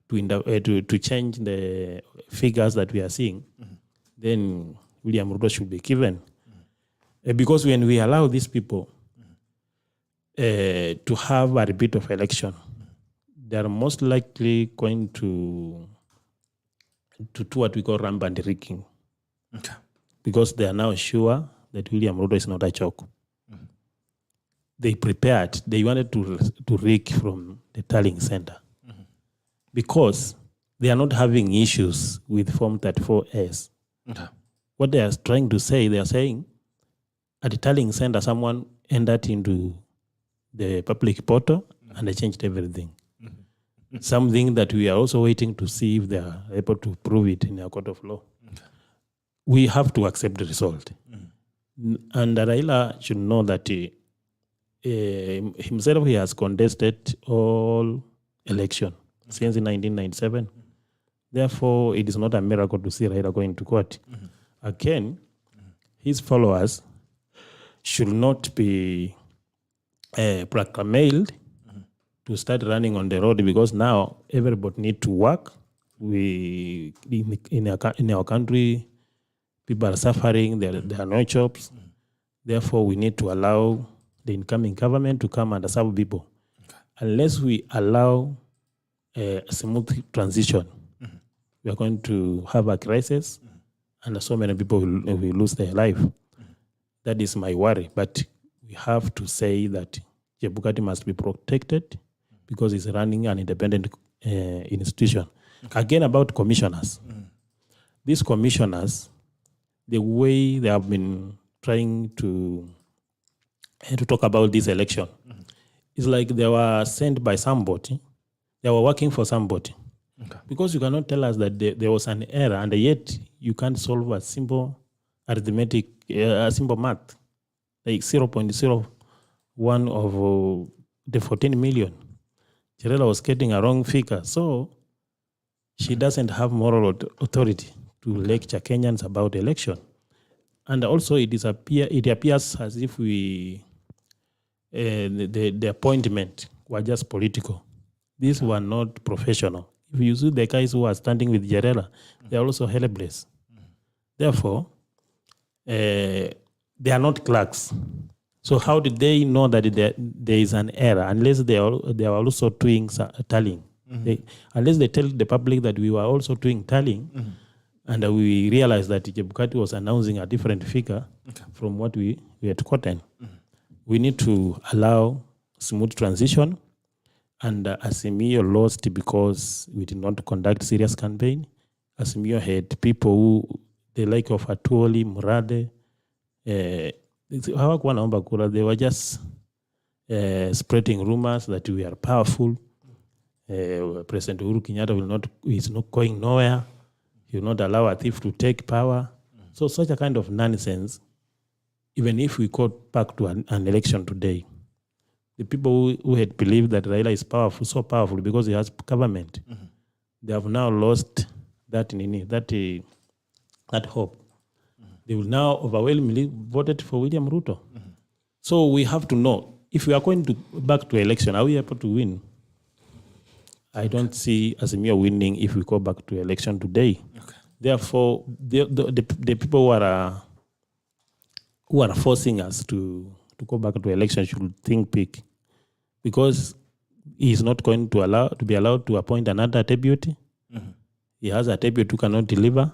to change the figures that we are seeing, then William Ruto should be given. Because when we allow these people to have a repeat of election, they are most likely going to do what we call rampant rigging. Okay. Because they are now sure that William Ruto is not a joke. They prepared, they wanted to rig from the tallying center. Because they are not having issues with Form 34S. Okay. What they are trying to say, they are saying, at the tallying center, someone entered into the public portal and they changed everything. Something that we are also waiting to see if they are able to prove it in a court of law. Okay. We have to accept the result. And Raila should know that himself, he has contested all election since 1997. Therefore, it is not a miracle to see Raila going to court. Again, his followers should not be proclaimed to start running on the road, because now everybody need to work. In our country, people are suffering. There are no jobs. Therefore, we need to allow the incoming government to come and serve people. Okay. Unless we allow a smooth transition, we are going to have a crisis, and so many people will lose their life. That is my worry. But we have to say that Chebukati must be protected because it's running an independent institution. Okay. Again, about commissioners. These commissioners, the way they have been trying to talk about this election, it's like they were sent by somebody. They were working for somebody. Okay. Because you cannot tell us that there was an error, and yet you can't solve a simple arithmetic, a simple math, like 0.01 of the 14 million. Gerela was getting a wrong figure. So she doesn't have moral authority to lecture Kenyans about election. And also it appears as if the appointment were just political. These were not professional. If you see the guys who are standing with Gerela, they are also helpless. Therefore, they are not clerks. So how did they know that there is an error unless they are also doing tallying? Unless they tell the public that we were also doing tallying, and we realized that Chebukati was announcing a different figure from what we had gotten. We need to allow smooth transition. And Azimio lost because we did not conduct serious campaign. Azimio had people who, the like of Atuoli, Murade, they were just spreading rumors that we are powerful. President Uhuru Kenyatta is not going nowhere. He will not allow a thief to take power. So such a kind of nonsense, even if we go back to an election today, the people who had believed that Raila is powerful, so powerful because he has government, they have now lost that hope. They will now overwhelmingly voted for William Ruto. So we have to know, if we are going back to election, are we able to win? I don't see Azimio winning if we go back to election today. Okay. Therefore, the people who are forcing us to go back to election should think big, because he is not going to be allowed to appoint another deputy. He has a deputy who cannot deliver.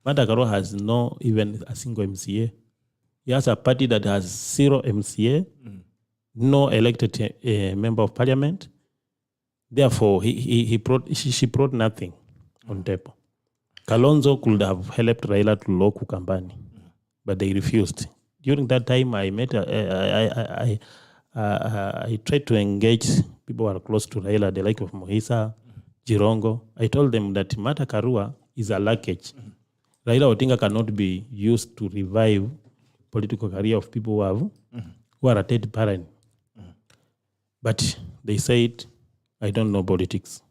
Martha Karua has no even a single MCA. He has a party that has 0 MCA, no elected member of parliament. Therefore, she brought nothing on table. Kalonzo could have helped Raila to lock Ukambani, but they refused. During that time, I tried to engage people who are close to Raila, the like of Mohisa, Jirongo. I told them that Martha Karua is a luggage. Raila Odinga cannot be used to revive political career of people who are a third parent. But they said, I don't know politics.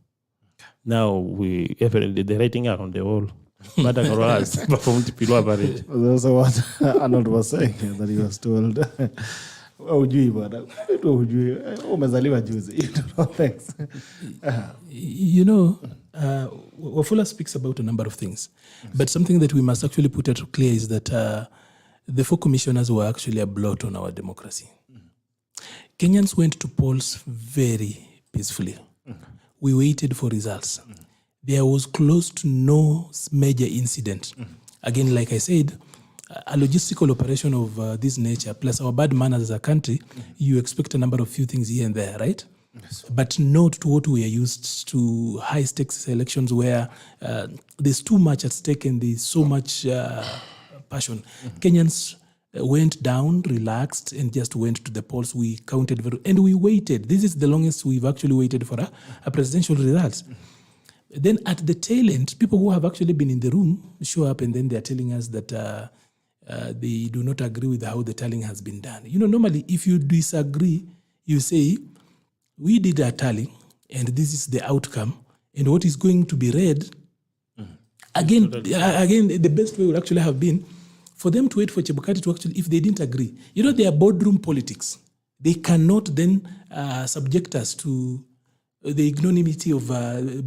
Now the writing are on the wall. Madam has performed below average. That's what Arnold was saying, that he was told. Hujui bwana. Hujui. Umezaliwa juzi. Thanks. You know, Wafula speaks about a number of things. But something that we must actually put it clear is that the 4 commissioners were actually a blot on our democracy. Kenyans went to polls very peacefully. We waited for results. There was close to no major incident. Again, like I said, a logistical operation of this nature, plus our bad manners as a country, you expect a number of few things here and there, right? Yes. But not to what we are used to, high stakes elections where there's too much at stake and there's so much passion. Kenyans went down, relaxed, and just went to the polls. We counted and we waited. This is the longest we've actually waited for a presidential result. Then at the tail end, people who have actually been in the room show up, and then they're telling us that they do not agree with how the tallying has been done. You know, normally if you disagree, you say, we did a tally, and this is the outcome, and what is going to be read. Again, the best way would actually have been for them to wait for Chebukati to actually, if they didn't agree. You know, they are boardroom politics. They cannot then subject us to the ignominy of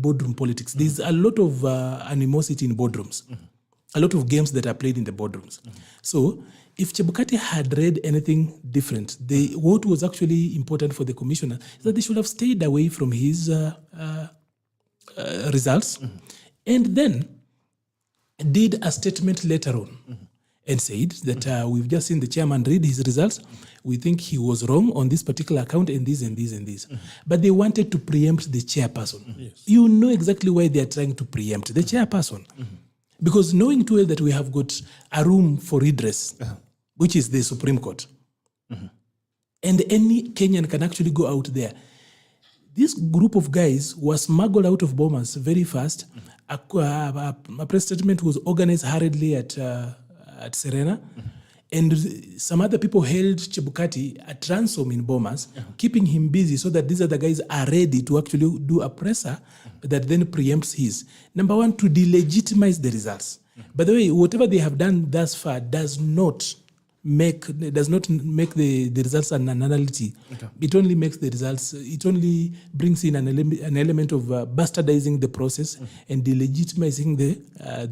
boardroom politics. There's a lot of animosity in boardrooms, a lot of games that are played in the boardrooms. So if Chebukati had read anything different, what was actually important for the commissioner is that they should have stayed away from his results and then did a statement later on and said that we've just seen the chairman read his results. We think he was wrong on this particular account and this and this and this. But they wanted to preempt the chairperson. Yes. You know exactly why they are trying to preempt the chairperson. Because knowing too well that we have got a room for redress, which is the Supreme Court, and any Kenyan can actually go out there. This group of guys was smuggled out of Bomas very fast. A press statement was organized hurriedly at Serena. And some other people held Chebukati at ransom in Bomas, keeping him busy so that these other guys are ready to actually do a presser that then preempts his. Number one, to delegitimize the results. By the way, whatever they have done thus far does not make the results an analysis. It only makes the results, it only brings in an element of bastardizing the process and delegitimizing the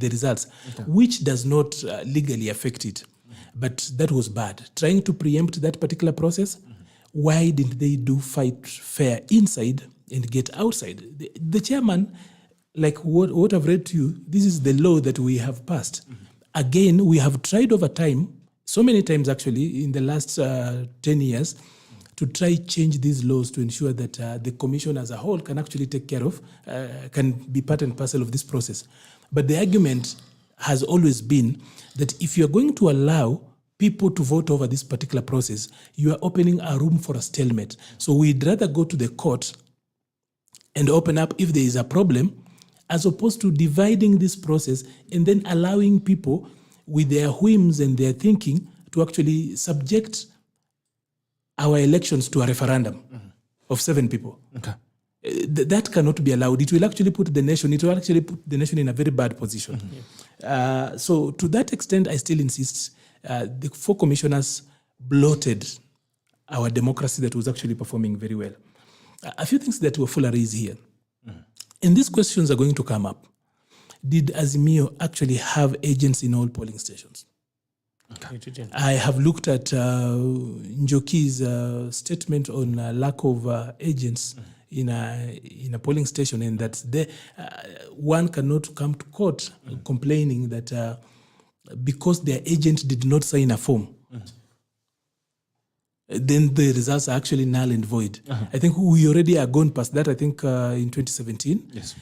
results, which does not legally affect it. But that was bad. Trying to preempt that particular process, why didn't they do fight fair inside and get outside? The chairman, like what I've read to you, this is the law that we have passed. Again, we have tried over time, so many times actually in the last 10 years, to try change these laws to ensure that the commission as a whole can actually take care of, can be part and parcel of this process. But the argument has always been that if you're going to allow people to vote over this particular process, you are opening a room for a stalemate. So we'd rather go to the court and open up if there is a problem, as opposed to dividing this process and then allowing people with their whims and their thinking to actually subject our elections to a referendum of 7 people. That cannot be allowed. It will actually put the nation in a very bad position. So to that extent, I still insist, the 4 commissioners bloated our democracy that was actually performing very well. A few things that were full raised here. And these questions are going to come up. Did Azimio actually have agents in all polling stations? I have looked at Njoki's statement on lack of agents in a polling station, and that one cannot come to court complaining that because their agent did not sign a form, then the results are actually null and void. I think we already are gone past that, I think in 2017. Yes.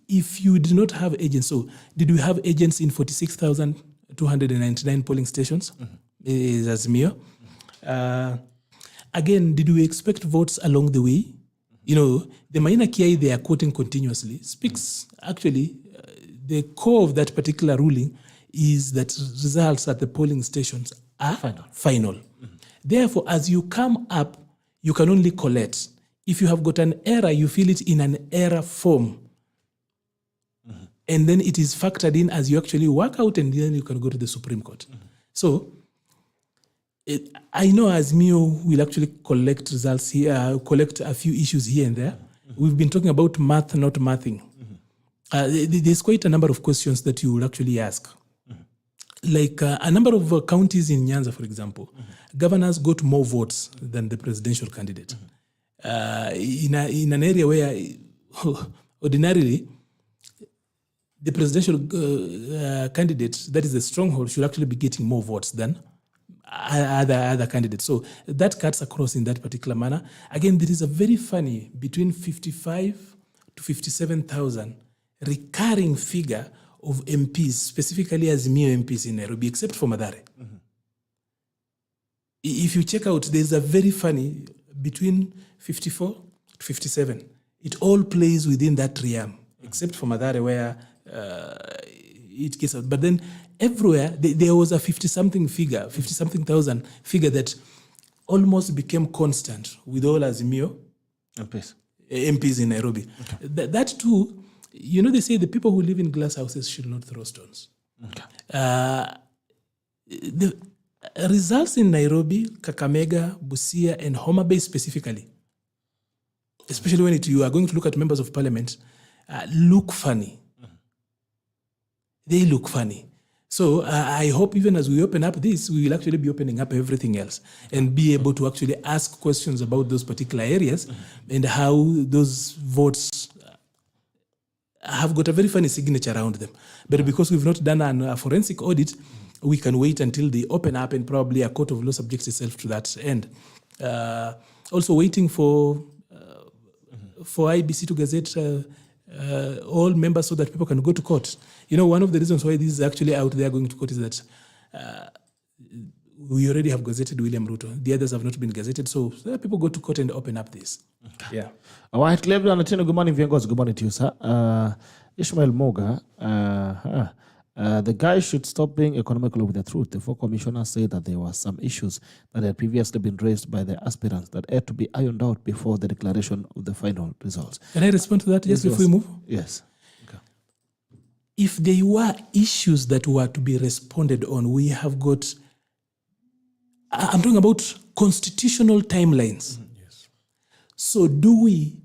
If you did not have agents, so did we have agents in 46,299 polling stations? Is Azimio. Again, did we expect votes along the way? You know, the Maina Kiai they are quoting continuously speaks, actually, the core of that particular ruling is that results at the polling stations are final. Therefore, as you come up, you can only collect. If you have got an error, you fill it in an error form. And then it is factored in as you actually work out, and then you can go to the Supreme Court. So I know as Mio will actually collect results here, collect a few issues here and there. We've been talking about math, not mathing. There's quite a number of questions that you will actually ask. Like a number of counties in Nyanza, for example, governors got more votes than the presidential candidate. In an area where ordinarily the presidential candidate, that is the stronghold, should actually be getting more votes than other candidates. So that cuts across in that particular manner. Again, there is a very funny between 55 to 57,000 recurring figure of MPs, specifically as Azimio MPs in Nairobi, except for Mathare. If you check out, there's a very funny between 54 to 57. It all plays within that realm, except for Mathare where it gets out. But then everywhere, there was a 50-something thousand figure that almost became constant with all Azimio MPs in Nairobi. That too, you know, they say the people who live in glass houses should not throw stones. The results in Nairobi, Kakamega, Busia, and Homa Bay specifically, especially when you are going to look at members of parliament, look funny. They look funny. So I hope even as we open up this, we will actually be opening up everything else and be able to actually ask questions about those particular areas and how those votes have got a very funny signature around them. But because we've not done a forensic audit, we can wait until they open up and probably a court of law subjects itself to that end. Also waiting for IBC to gazette all members so that people can go to court. You know, one of the reasons why this is actually out there going to court is that we already have gazetted William Ruto. The others have not been gazetted, so let people go to court and open up this. Yeah. All right, Cleveland and Latino, good morning, Viengos. Good morning to you, sir. Ishmael Moga, the guy should stop being economical with the truth. The four commissioners say that there were some issues that had previously been raised by the aspirants that had to be ironed out before the declaration of the final results. Can I respond to that just before we move? Yes. Okay. If there were issues that were to be responded on, we have got, I'm talking about constitutional timelines. Yes. So do we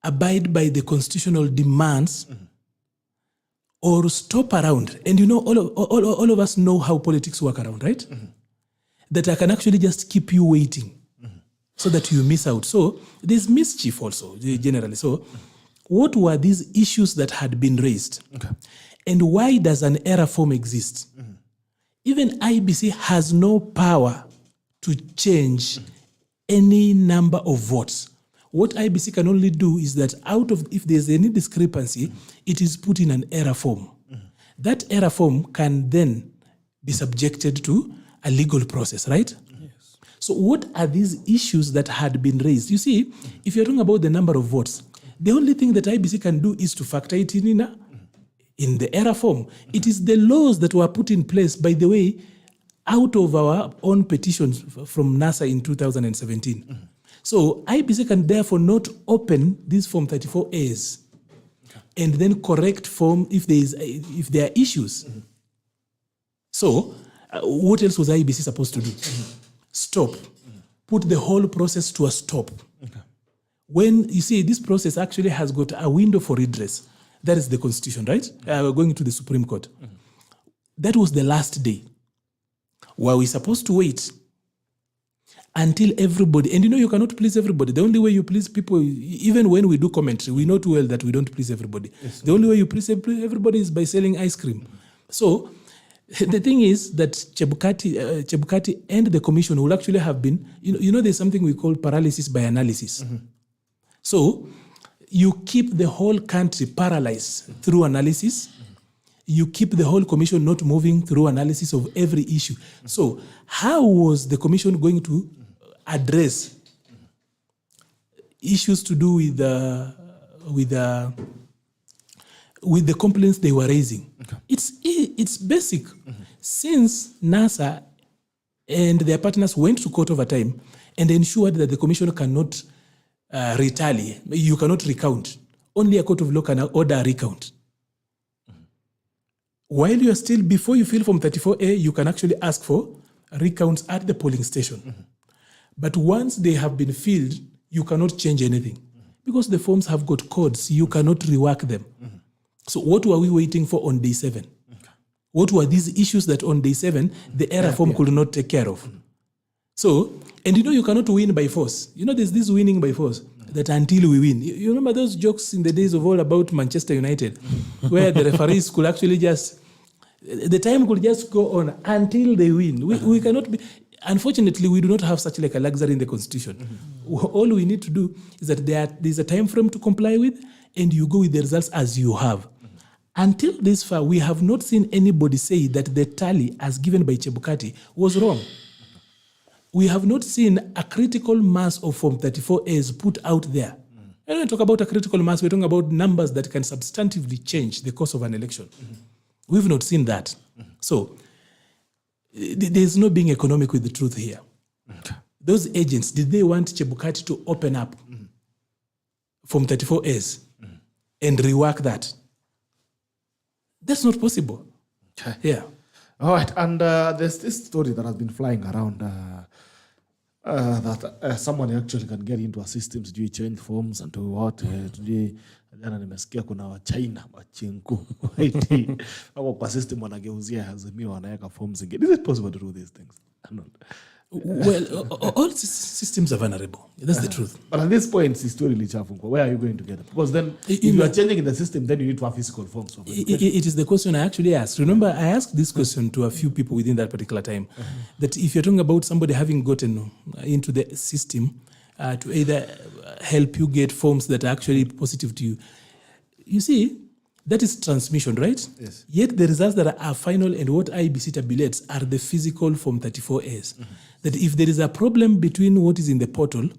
abide by the constitutional demands or stop around? And you know, all of us know how politics work around, right? That I can actually just keep you waiting so that you miss out. So there's mischief also, generally. So what were these issues that had been raised? Okay. And why does an error form exist? Even IBC has no power to change any number of votes. What IBC can only do is that if there's any discrepancy, it is put in an error form. That error form can then be subjected to a legal process, right? Yes. So what are these issues that had been raised? You see, if you're talking about the number of votes, the only thing that IBC can do is to factor it in the error form. It is the laws that were put in place, by the way, out of our own petitions from NASA in 2017. So IBC can therefore not open these Form 34As and then correct form if there are issues. So what else was IBC supposed to do? Stop. Put the whole process to a stop. When you see this process actually has got a window for redress, that is the Constitution, right? We're going to the Supreme Court. That was the last day. Were we supposed to wait until everybody, and you know you cannot please everybody. The only way you please people, even when we do commentary, we know too well that we don't please everybody. Yes. The only way you please everybody is by selling ice cream. So the thing is that Chebukati and the commission will actually have been, you know there's something we call paralysis by analysis. So you keep the whole country paralyzed through analysis. You keep the whole commission not moving through analysis of every issue. So how was the commission going to address issues to do with the complaints they were raising? Okay. It's basic. Since NASA and their partners went to court over time and ensured that the commission cannot retaliate. You cannot recount. Only a court of law can order a recount. While you are still, before you fill Form 34A, you can actually ask for recounts at the polling station. But once they have been filled, you cannot change anything. Because the forms have got codes, you cannot rework them. So what were we waiting for on day 7? What were these issues that on day 7, the error form could not take care of? So, and you cannot win by force. There's this winning by force, that until we win. You remember those jokes in the days of old about Manchester United, where the referees could actually the time could just go on until they win. We cannot be, unfortunately, we do not have such like a luxury in the Constitution. All we need to do is that there's a time frame to comply with, and you go with the results as you have. Until this far, we have not seen anybody say that the tally as given by Chebukati was wrong. We have not seen a critical mass of Form 34As put out there. And when we talk about a critical mass, we're talking about numbers that can substantively change the course of an election. We've not seen that. So there's no being economic with the truth here. Those agents, did they want Chebukati to open up Form 34As and rework that? That's not possible. Okay. Yeah. All right. And there's this story that has been flying around that someone actually can get into a system to change forms and to what. Jana nimesikia kuna wa China wachinku wako kwa system wanageuzia Azimio wanaweka forms zingine. Is it possible to do these things? Well, all systems are vulnerable. That's the truth. But at this point, it's still really chafu. Where are you going to get it? Because then, if you are changing in the system, then you need to have physical forms. It is the question I actually asked. Remember, I asked this question to a few people within that particular time. That if you're talking about somebody having gotten into the system to either help you get forms that are actually positive to you, you see, that is transmission, right? Yes. Yet the results that are final and what IBC tabulates are the physical Form 34As. That if there is a problem between what is in the portal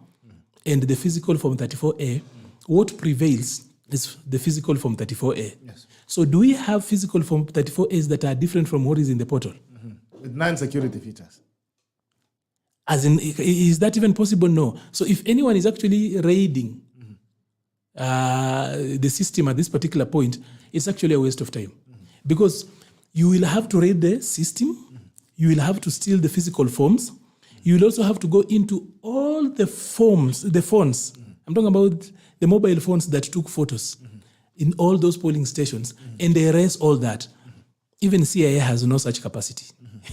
and the physical Form 34A, what prevails is the physical Form 34A. Yes. So do we have physical Form 34As that are different from what is in the portal? With 9 security features. As in, is that even possible? No. So if anyone is actually raiding the system at this particular point, it's actually a waste of time. Because you will have to raid the system, you will have to steal the physical forms, you will also have to go into all the forms, the phones. I'm talking about the mobile phones that took photos in all those polling stations and they erase all that. Even CIA has no such capacity.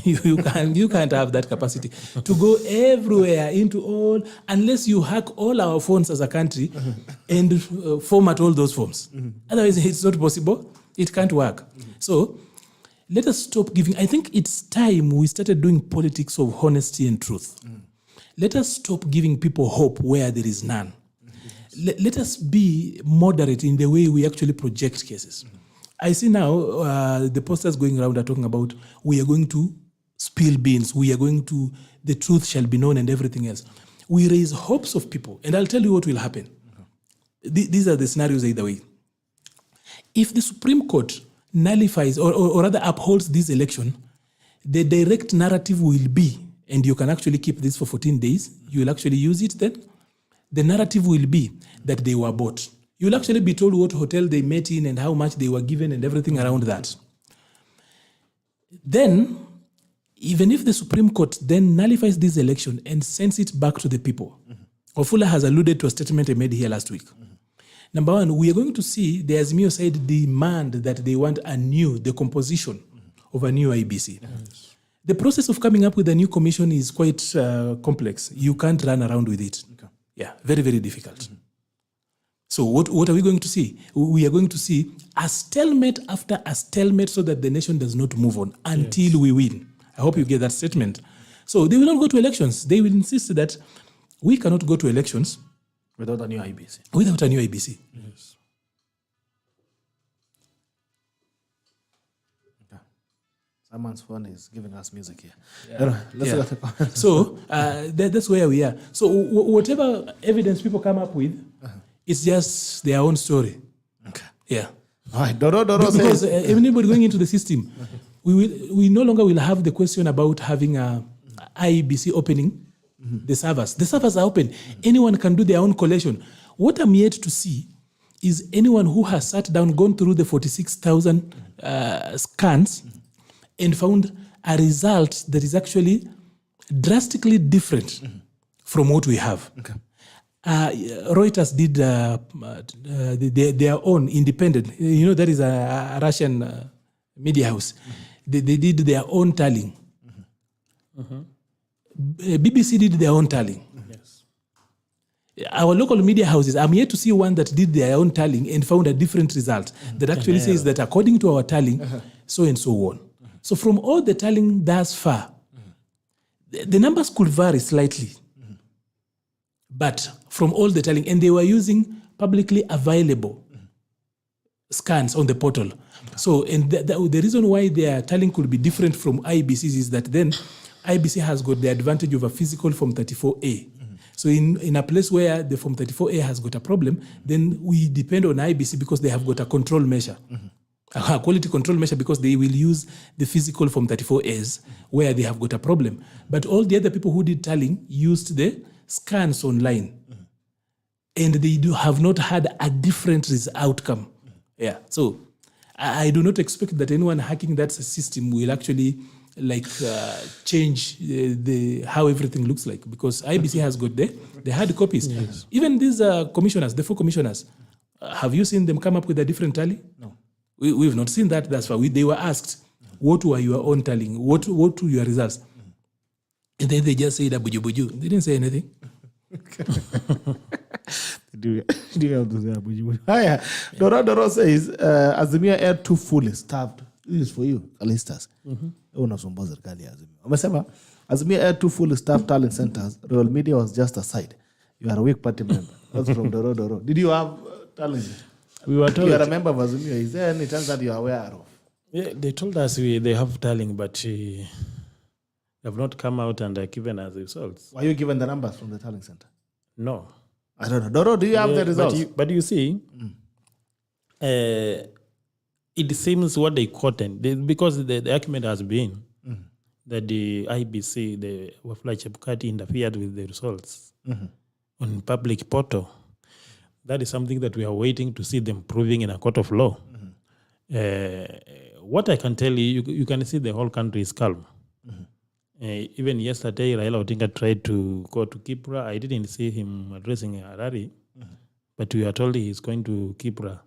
You can't have that capacity to go everywhere into all, unless you hack all our phones as a country and format all those forms. Otherwise, it's not possible. It can't work. So let us stop giving. I think it's time we started doing politics of honesty and truth. Let us stop giving people hope where there is none. Let us be moderate in the way we actually project cases. I see now the posters going around are talking about we are going to spill beans, we are going to, the truth shall be known and everything else. We raise hopes of people, and I'll tell you what will happen. These are the scenarios either way. If the Supreme Court nullifies or rather upholds this election, the direct narrative will be, and you can actually keep this for 14 days, you will actually use it then, the narrative will be that they were bought. You'll actually be told what hotel they met in and how much they were given and everything around that. Then, even if the Supreme Court then nullifies this election and sends it back to the people, Wafula has alluded to a statement I made here last week. Number one, we are going to see the Azimio side demand that they want the composition of a new IBC. Yes. The process of coming up with a new commission is quite complex. You can't run around with it. Okay. Yeah, very, very difficult. So what are we going to see? We are going to see a stalemate after a stalemate so that the nation does not move on until we win. I hope you get that statement. So they will not go to elections. They will insist that we cannot go to elections without a new IBC. Without a new IBC. Yes. Okay. Someone's phone is giving us music here. Yeah. Let's look at the comments. So that's where we are. So whatever evidence people come up with, it's just their own story. Okay. Yeah. All right. Doro because anybody going into the system, we no longer will have the question about having a IBC opening The servers are open. Anyone can do their own collation. What I'm yet to see is anyone who has sat down, gone through the 46,000 scans and found a result that is actually drastically different from what we have. Okay. Reuters did their own independent, that is a Russian media house. They did their own tallying. BBC did their own tallying. Yes. Our local media houses, I'm yet to see one that did their own tallying and found a different result that actually says that according to our tallying, so and so on. So from all the tallying thus far, the numbers could vary slightly. But from all the tallying, and they were using publicly available scans on the portal. So, and the reason why their tallying could be different from IBC's is that then IBC has got the advantage of a physical Form 34A. So in a place where the Form 34A has got a problem, then we depend on IBC because they have got a control measure, a quality control measure, because they will use the physical Form 34As where they have got a problem. But all the other people who did tallying used the scans online, and they have not had a different outcome. Yeah, so I do not expect that anyone hacking that system will actually change the how everything looks like, because IBC has got the hard copies. Yes. Even these commissioners, the 4 commissioners, have you seen them come up with a different tally? No. We've not seen that thus far. They were asked, what were your own tallying? What were your results? And then they just said, buju buju. They didn't say anything. Do you have to say buju buju? Haya, Doro says, Azimio Air too fully staffed. This is for you, CALYSTUS. Unasumbua serikali ya Azimio. Wamesema, Azimio Air too fully staffed talent centers. Real media was just a side. You are a weak party member. That's from Doro. Did you have talent? We were told. You are a member of Azimio. Is there any chance that you are aware of? Yeah, they told us they have tallying, but they have not come out and given us results. Were you given the numbers from the talent center? No. I don't know. Doro, do you have the results? But you see, it seems what they quoted, because the argument has been that the IBC, the Wafula Chebukati, interfered with the results on public portal. That is something that we are waiting to see them proving in a court of law. What I can tell you, you can see the whole country is calm. Even yesterday, Raila Odinga tried to go to Kipra. I didn't see him addressing Harare, but we are told he is going to Kipra.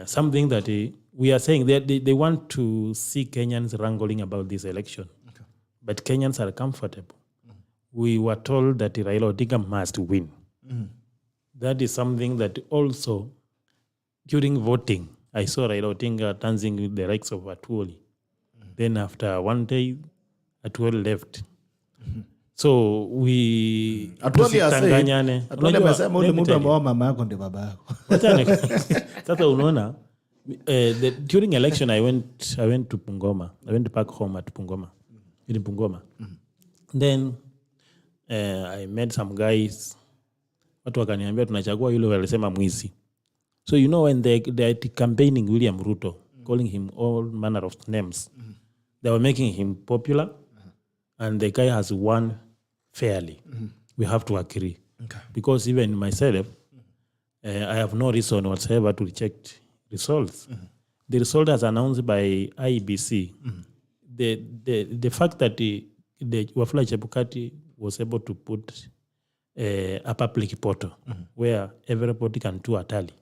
Something that we are saying, they want to see Kenyans wrangling about this election. Okay. But Kenyans are comfortable. We were told that Raila Odinga must win. That is something that also, during voting, I saw Raila Odinga dancing with the likes of Atuoli. Then after one day, Atuoli left. So we Atuoli amesema ule mtu ambao mama yako ndiye baba yako. Sasa unaona, during election I went to Pungoma. I went back home at Pungoma. In Pungoma. Then I met some guys. Watu wakaniambia tunachagua yule walisema mwizi. So you know when they are campaigning William Ruto, calling him all manner of names, they were making him popular, and the guy has won fairly. We have to agree. Okay. Because even myself, I have no reason whatsoever to reject results. The result as announced by IBC, the fact that the Wafula Chebukati was able to put a public portal where everybody can do a tally.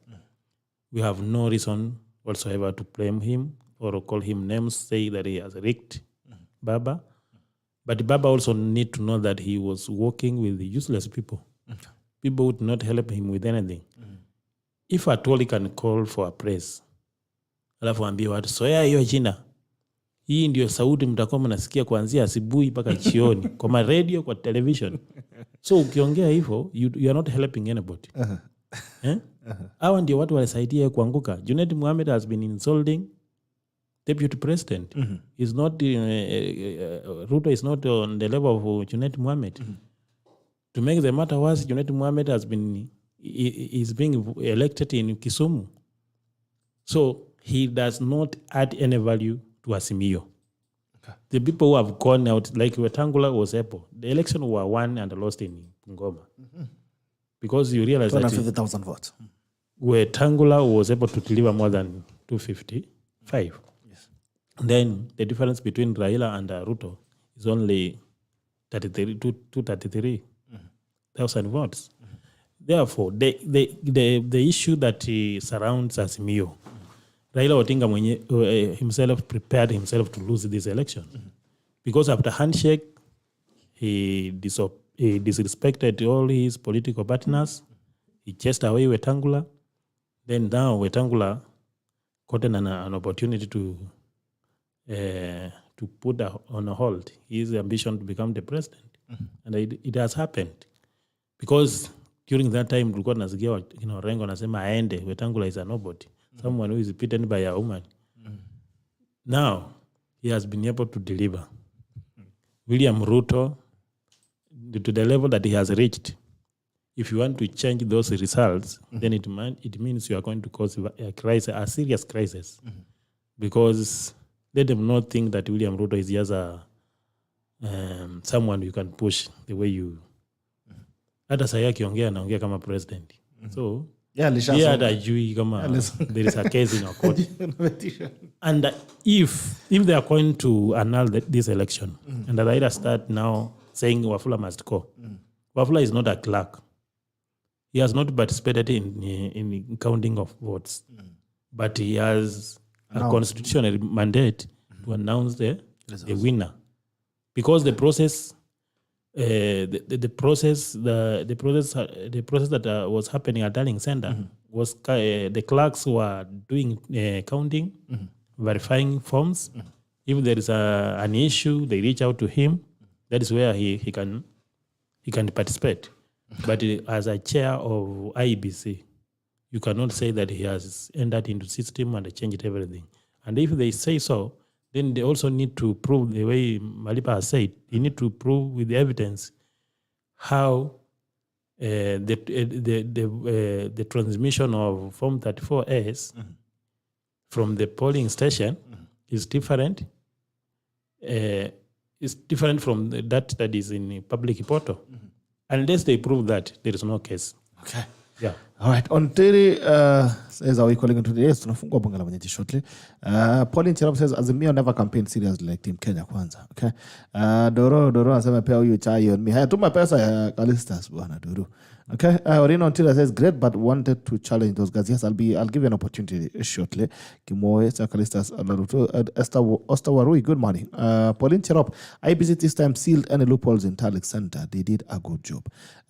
We have no reason whatsoever to blame him or call him names, say that he has rigged Baba. But Baba also need to know that he was working with useless people. Okay. People would not help him with anything. If Atuoli can call for a praise, alafu ambie watu, soya hiyo jina. Hii ndio sauti mtakuwa mnasikia kuanzia asubuhi mpaka jioni kwa radio, kwa television. So ukiongea hivyo, you are not helping anybody. Hawa ndio watu walisaidia kuanguka. Junet Mohammed has been insulting deputy president. Is not Ruto is not on the level of Junet Mohammed. To make the matter worse, Junet Mohammed is being elected in Kisumu. So he does not add any value to Azimio. The people who have gone out, like Wetangula was able. The election were won and lost in Ngoma. Because you realize that 250,000 votes. Wetangula was able to deliver more than 255. Yes. Then the difference between Raila and Ruto is only 233,000 votes. Therefore, the issue that surrounds Azimio, Raila Odinga himself prepared himself to lose this election. Because after handshake, he disrespected all his political partners. He chased away Wetangula. Then now Wetangula got an opportunity to put on a hold his ambition to become the president. And it has happened. Because during that time, Rengo nasema aende, Wetangula is a nobody. Someone who is beaten by a woman. Now, he has been able to deliver. William Ruto, to the level that he has reached, if you want to change those results, then it means you are going to cause a crisis, a serious crisis. Because let them not think that William Ruto is just someone you can push the way you... Hata saya akiongea anaongea kama president. So, hata ajui kama there is a case in our court. And if they are going to annul this election, and the Raila start now saying Wafula must go, Wafula is not a clerk. He has not participated in counting of votes, but he has a constitutional mandate to announce the winner, because the process, the process that was happening at Darling Center was the clerks were doing counting, verifying forms. If there is an issue, they reach out to him. That is where he can participate. But as a chair of IEBC, you cannot say that he has entered into system and changed everything. And if they say so, then they also need to prove the way Maliba has said. They need to prove with the evidence how the transmission of Form 34S from the polling station is different. Is different from that is in public portal. Unless they prove that, there is no case. Okay. Yeah. All right. On Terry says, are we calling into the yes? Tunafungua bunga la mwenyeji shortly. Pauline Cherop says, Azimio never campaigned seriously like Team Kenya Kwanza. Okay. Doro anasema pia huyu chai on me. Haya, tuma pesa ya CALYSTUS bwana Doro. Okay. Orino Ontila says, great, but wanted to challenge those guys. Yes, I'll give you an opportunity shortly. Kimoe, CALYSTUS, Esther Warui, good morning. Pauline Cherop, IBC this time sealed any loopholes in Darling Center. They did a good job.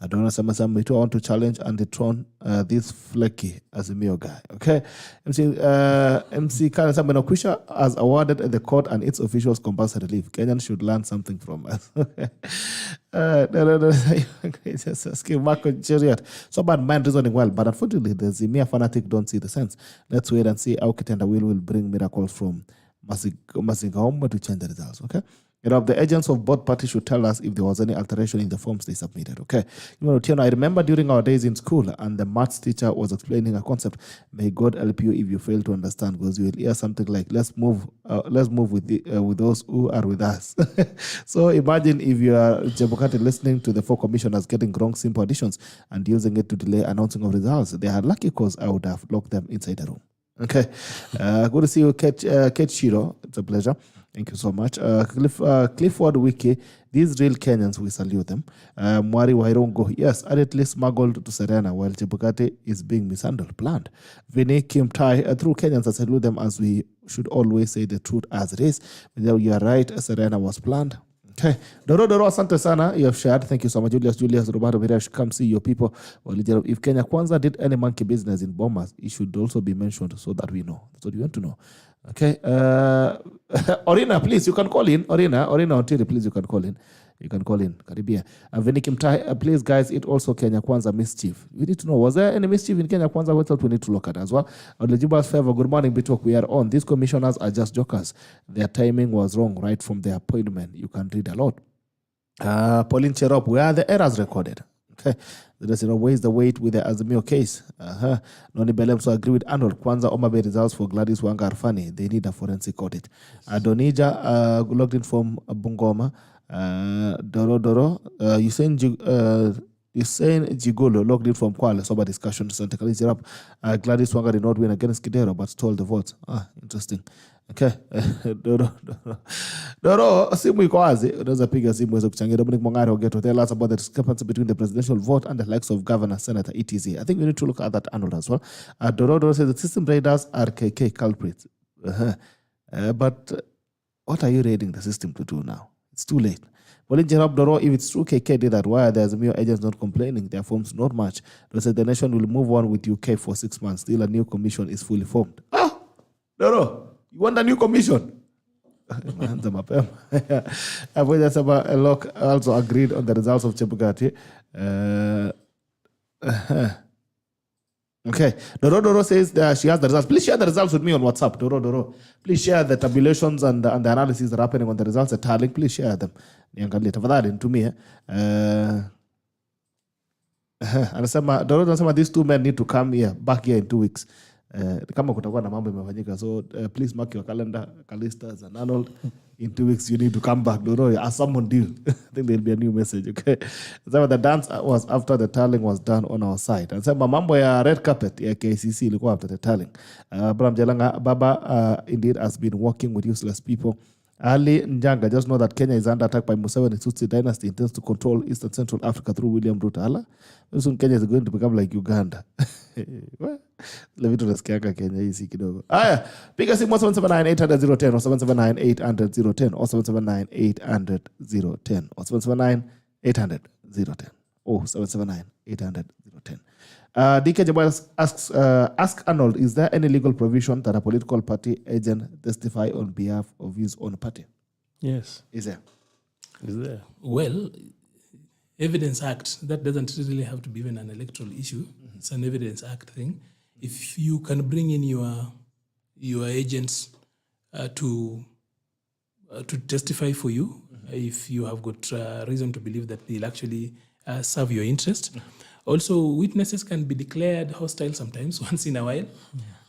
Donna Samasam, I want to challenge and dethrone this flaky Azimio guy. Okay. MC Karen Sambenokwisha has awarded the court and its officials compulsory leave. Kenyans should learn something from us. Marco Chariot. So bad mind reasoning well, but unfortunately the Zimia fanatic don't see the sense. Let's wait and see how Kitenda will bring miracles from Masingaomba to change the results. Okay. The agents of both parties should tell us if there was any alteration in the forms they submitted. Okay. I remember during our days in school and the maths teacher was explaining a concept. May God help you if you fail to understand, because you will hear something like, let's move with those who are with us. So imagine if you are Chebukati listening to the four commissioners getting wrong simple additions and using it to delay announcing of results. They are lucky, because I would have locked them inside the room. Okay. Good to see you, Kate Shiro. It's a pleasure. Thank you so much. Clifford Wiki, these real Kenyans, we salute them. Mwari Wairongo, yes, adequately smuggled to Serena while Chebukati is being mishandled, planned. Vinny Kim Tai, through Kenyans, I salute them, as we should always say the truth as it is. You are right, Serena was planned. Okay. Doro, asante sana, you have shared. Thank you so much. Julius, Roberto Vera should come see your people. If Kenya Kwanza did any monkey business in Bomas, it should also be mentioned so that we know. That's what we want to know. Okay. Orina, please, you can call in. Orina, Ontiri, please, you can call in. You can call in. Karibia. Vinikim Tai, please, guys, it also Kenya Kwanza mischief. We need to know, was there any mischief in Kenya Kwanza? What else we need to look at as well? Legiba's favor, good morning, Bitok. We are on. These commissioners are just jokers. Their timing was wrong right from their appointment. You can read a lot. Pauline Cherop, where are the errors recorded? Okay. There's weighs the weight with the Azimio case. Noni Belem so agree with Arnold. Kwanza Omabe results for Gladys Wanga are funny. They need a forensic audit. Donija logged in from Bungoma. Doro. You saying Gigolo logged in from Kwale. Sober discussion. Santa Kalisi up. Gladys Wanga did not win against Kidero but stole the votes. Interesting. Okay. Doro simu iko wazi. Unaweza piga simu uweze kuchangia. Dominic Mongare will get to tell us about the discrepancy between the presidential vote and the likes of governor, senator, etc. I think we need to look at that Arnold as well. Doro says the system raiders are KK culprits. But what are you raiding the system to do now? It's too late. Well, in general, Doro, if it's true KK did that, why are the Azimio agents not complaining? Their forms not much. They said the nation will move on with UK for 6 months. Still a new commission is fully formed. Doro, you want a new commission? Locke also agreed on the results of Chebukati. Okay. Doro says that she has the results. Please share the results with me on WhatsApp. Doro. Please share the tabulations and the analysis that are happening on the results at Tarling. Please share them. To me. Doro anasema these two men need to come here, back here in 2 weeks. Kama kutakuwa na mambo imefanyika. So please mark your calendar, CALYSTUS and ARNOLD. In 2 weeks, you need to come back. Doro, as someone deal. I think there'll be a new message, okay? So the dance was after the tallying was done on our side. And so mambo ya red carpet ya KCC ilikuwa after the tallying. Abraham Jalanga Baba indeed has been working with useless people. Ali Njanga, just know that Kenya is under attack by Museveni Tutsi dynasty, intends to control East and Central Africa through William Ruto. Allah, soon Kenya is going to become like Uganda. Levitu nasikianga Kenya hii kidogo. Aya, piga simu 779-800-010 or 779-800-010 or 779-800-010 or 779-800-010 or 779-800-010. DK Jabal asks, ask Arnold, is there any legal provision that a political party agent testify on behalf of his own party? Yes. Is there? Is there? Well, Evidence Act, that doesn't really have to be even an electoral issue. Mm-hmm. It's an Evidence Act thing. If you can bring in your agents to testify for you, mm-hmm. If you have got reason to believe that they'll actually serve your interest. Mm-hmm. Also, witnesses can be declared hostile sometimes, once in a while.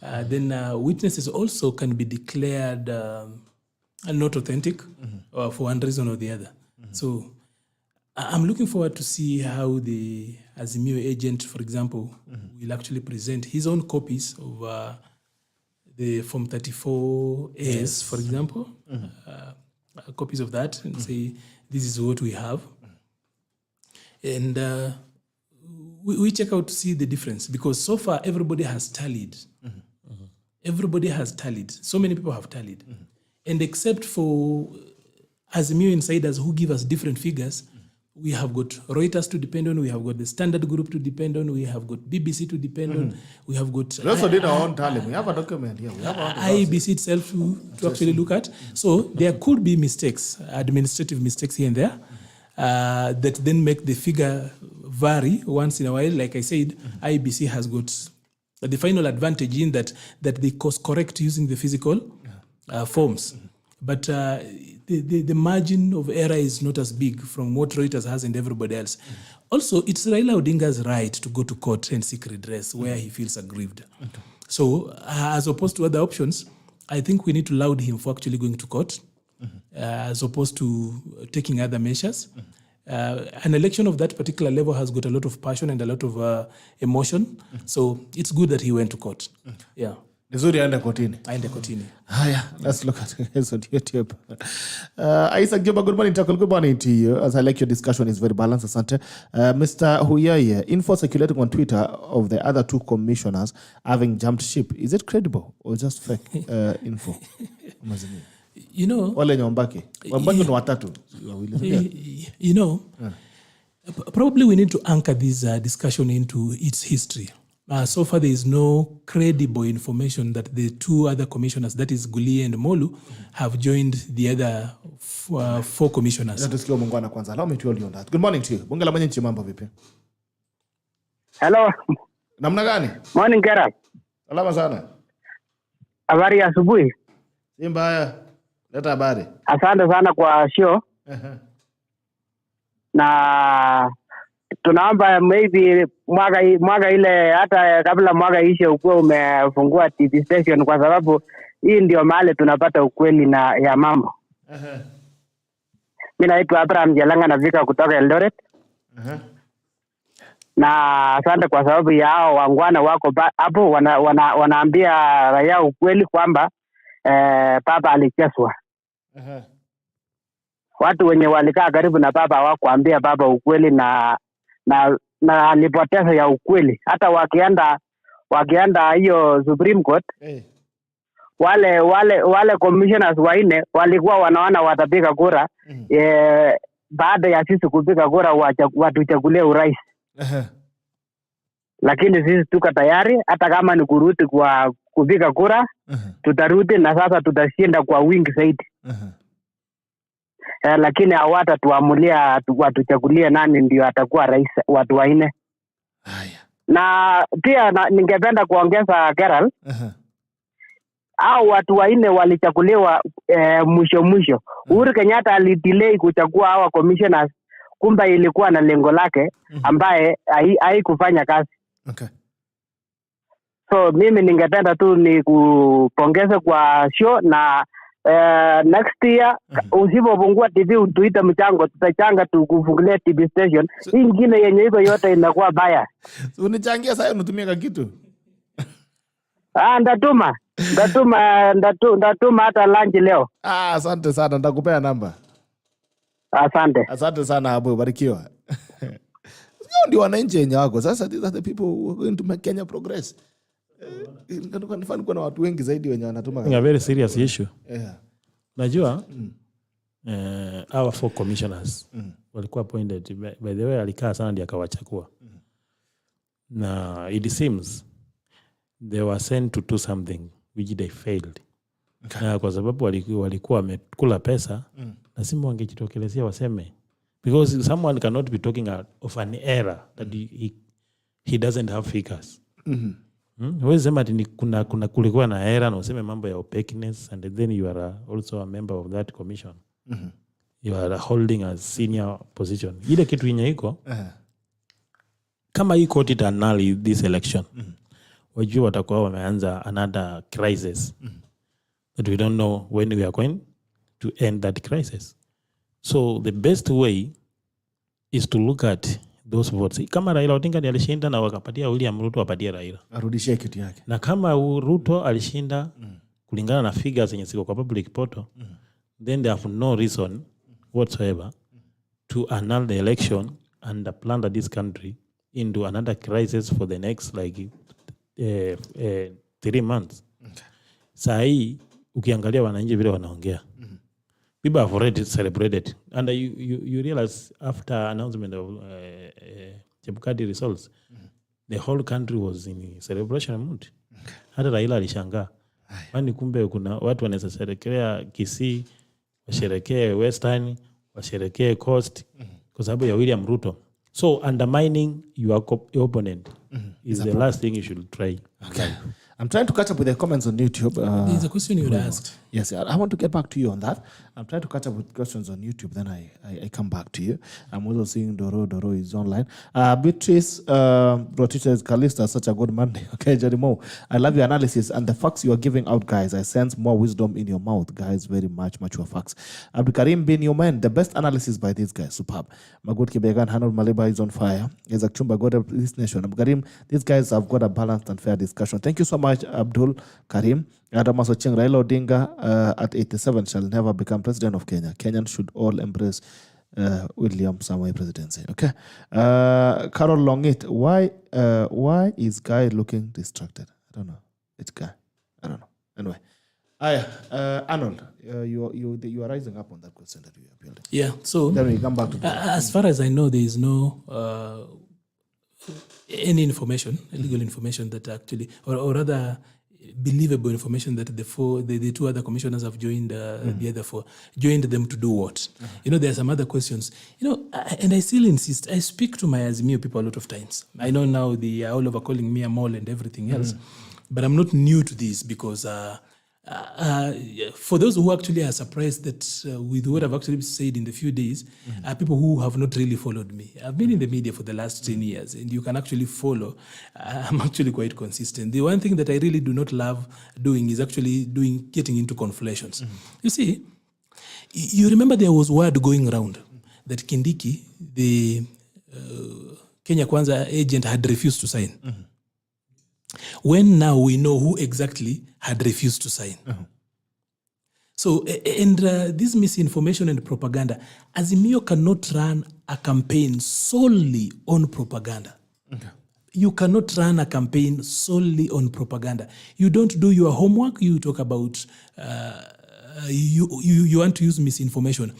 Yeah. Then witnesses also can be declared not authentic, mm-hmm. For one reason or the other. Mm-hmm. So I'm looking forward to see how the Azimio agent, for example, mm-hmm. will actually present his own copies of the Form 34As, yes. For example, mm-hmm. Copies of that, and mm-hmm. say, this is what we have. Mm-hmm. And we check out to see the difference, because so far everybody has tallied. Mm-hmm. Mm-hmm. Everybody has tallied. So many people have tallied. Mm-hmm. And except for Azimio insiders who give us different figures, mm-hmm. we have got Reuters to depend on, we have got the Standard Group to depend on, we have got BBC to depend mm-hmm. on, we have got... We also did our own tallying. We have a document here. We have IEBC itself to actually look at. So there could be mistakes, administrative mistakes here and there, that then make the figure vary once in a while. Like I said, mm-hmm. IBC has got the final advantage in that they course correct using the physical forms. Mm-hmm. But the margin of error is not as big from what Reuters has and everybody else. Mm-hmm. Also, it's Raila Odinga's right to go to court and seek redress where he feels aggrieved. Okay. So as opposed to other options, I think we need to laud him for actually going to court, mm-hmm. As opposed to taking other measures. Mm-hmm. An election of that particular level has got a lot of passion and a lot of emotion. Mm-hmm. So it's good that he went to court. Mm-hmm. Yeah. Nizuri aende kotini. Aende kotini. Haya, let's look at this on YouTube. Isaac Juba, good morning, Tackle. Good morning to you. As I like your discussion, is very balanced, asante. Mr. Huyaye, info circulating on Twitter of the other two commissioners having jumped ship. Is it credible or just fake info? You know, wale Wambaki ni watatu. You know, probably we need to anchor this discussion into its history. So far, there is no credible information that the two other commissioners, that is Gulie and Molu, have joined the other four commissioners. Allow me to hold you on that. Good morning to you. Bunga la mwenye nchi mambo vipi? Hello. Namna gani? Morning, Kera. Salama sana. Habari ya asubuhi. Si mbaya. Leta habari. Asante sana kwa show. Na tunaomba maybe mwaka ile hata kabla mwaka ishe ukuwe umefungua TV station, kwa sababu hii ndio mahali tunapata ukweli na ya mambo. Mimi naitwa Abraham Jalanga na vika kutoka Eldoret. Na asante kwa sababu ya hao wangwana wako hapo wanaambia raia ukweli kwamba baba alichezwa. Watu wenye walikaa karibu na baba hawakuambia baba ukweli na alipoteza ya ukweli. Hata wakienda hiyo Supreme Court, wale commissioners waine walikuwa wanaona watapiga kura baada ya sisi kupiga kura watuchagulie urais. Lakini sisi tuko tayari, hata kama ni kurudi kwa kupiga kura, tutarudi na sasa tutashinda kwa wingi zaidi. Lakini hawatatuamulia watuchagulie nani ndio atakuwa rais, watu waine. Na pia ningependa kuongeza Gerald, au watu waine walichaguliwa mwisho. Uhuru Kenyatta alidelay kuchagua hawa commissioners, kumba ilikuwa na lengo lake ambaye haikufanya kazi. So mimi ningependa tu ni kupongeza kwa show na next year usipofungua TV utuite mchango, tutachanga tukufungulia TV station. Hii nyingine yenye hivyo yote inakuwa baya. Unichangia sasa unatumia kitu. Ndatuma hata lunch leo. Asante sana, nitakupea namba. Asante sana Abu, barikiwa. Ndio wananchi wenye wako. Sasa these are the people who are going to make Kenya progress. Nifanye kuna watu wengi zaidi wenye wanatuma. It's a very serious issue. Najua our 4 commissioners walikuwa appointed. By the way, alikaa sana ndiye akawachakua. Na it seems they were sent to do something which they failed. Na kwa sababu walikuwa wamekula pesa, lazima wangejitokelezea waseme. Because someone cannot be talking of an error that he doesn't have figures. Wewe sema ati kuna kulikuwa na error na useme mambo ya opaqueness, and then you are also a member of that commission. You are holding a senior position. Ile kitu yenye iko kama hii court annul this election, wajua watakuwa wameanza another crisis that we don't know when we are going to end that crisis. So the best way is to look at those votes. Kama Raila Odinga ndiye alishinda na wakapatia William Ruto apatie Raila, arudishie kitu yake. Na kama Ruto alishinda kulingana na figures zenye ziko kwa public portal, then they have no reason whatsoever to annul the election and plunder this country into another crisis for the next 3 months. Saa hii ukiangalia wananchi vile wanaongea, people have already celebrated, and you realize after announcement of Chebukati results, the whole country was in celebration mood. Hata Raila alishangaa, kwani kumbe kuna watu wanaweza sherekea Kisii, washerekee Western, washerekee Coast kwa sababu ya William Ruto. So undermining your opponent is the last thing you should try. Okay. I'm trying to catch up with the comments on YouTube. There's a question you asked. Yes, I want to get back to you on that. I'm trying to catch up with questions on YouTube, then I come back to you. I'm also seeing Doro is online. Beatrice Rotita CALYSTUS, such a good Monday. Okay, Jerimo, I love your analysis and the facts you are giving out, guys. I sense more wisdom in your mouth, guys. Very much mature facts. Abdul Karim bin Yoman, the best analysis by these guys. Superb. Magud Kibegan, ARNOLD MALIBA is on fire. Isaac Chumba, God of this nation. Abdul Karim, these guys have got a balanced and fair discussion. Thank you so much, Abdul Karim. Adamas Ocheng, Raila Odinga at 87 shall never become president of Kenya. Kenyans should all embrace William Samoei presidency. Okay. Carol Longit, why is Guy looking distracted? I don't know. It's Guy. I don't know. Anyway. Arnold, you are rising up on that question that we are building. Yeah. So then we come back to as far as I know, there is no any information, legal information that actually, or rather believable information that the 2 other commissioners have joined the other 4. Joined them to do what? There are some other questions. And I still insist. I speak to my Azimio people a lot of times. I know now they are all over calling me a mole and everything else, but I'm not new to this because For those who actually are surprised that with what I've actually said in the few days, people who have not really followed me. I've been in the media for the last 10 years, and you can actually follow. I'm actually quite consistent. The one thing that I really do not love doing is actually getting into conflations. You see, you remember there was word going around that Kindiki, the Kenya Kwanza agent, had refused to sign. When now we know who exactly had refused to sign. So, and this misinformation and propaganda, Azimio cannot run a campaign solely on propaganda. You cannot run a campaign solely on propaganda. You don't do your homework, you talk about, you want to use misinformation.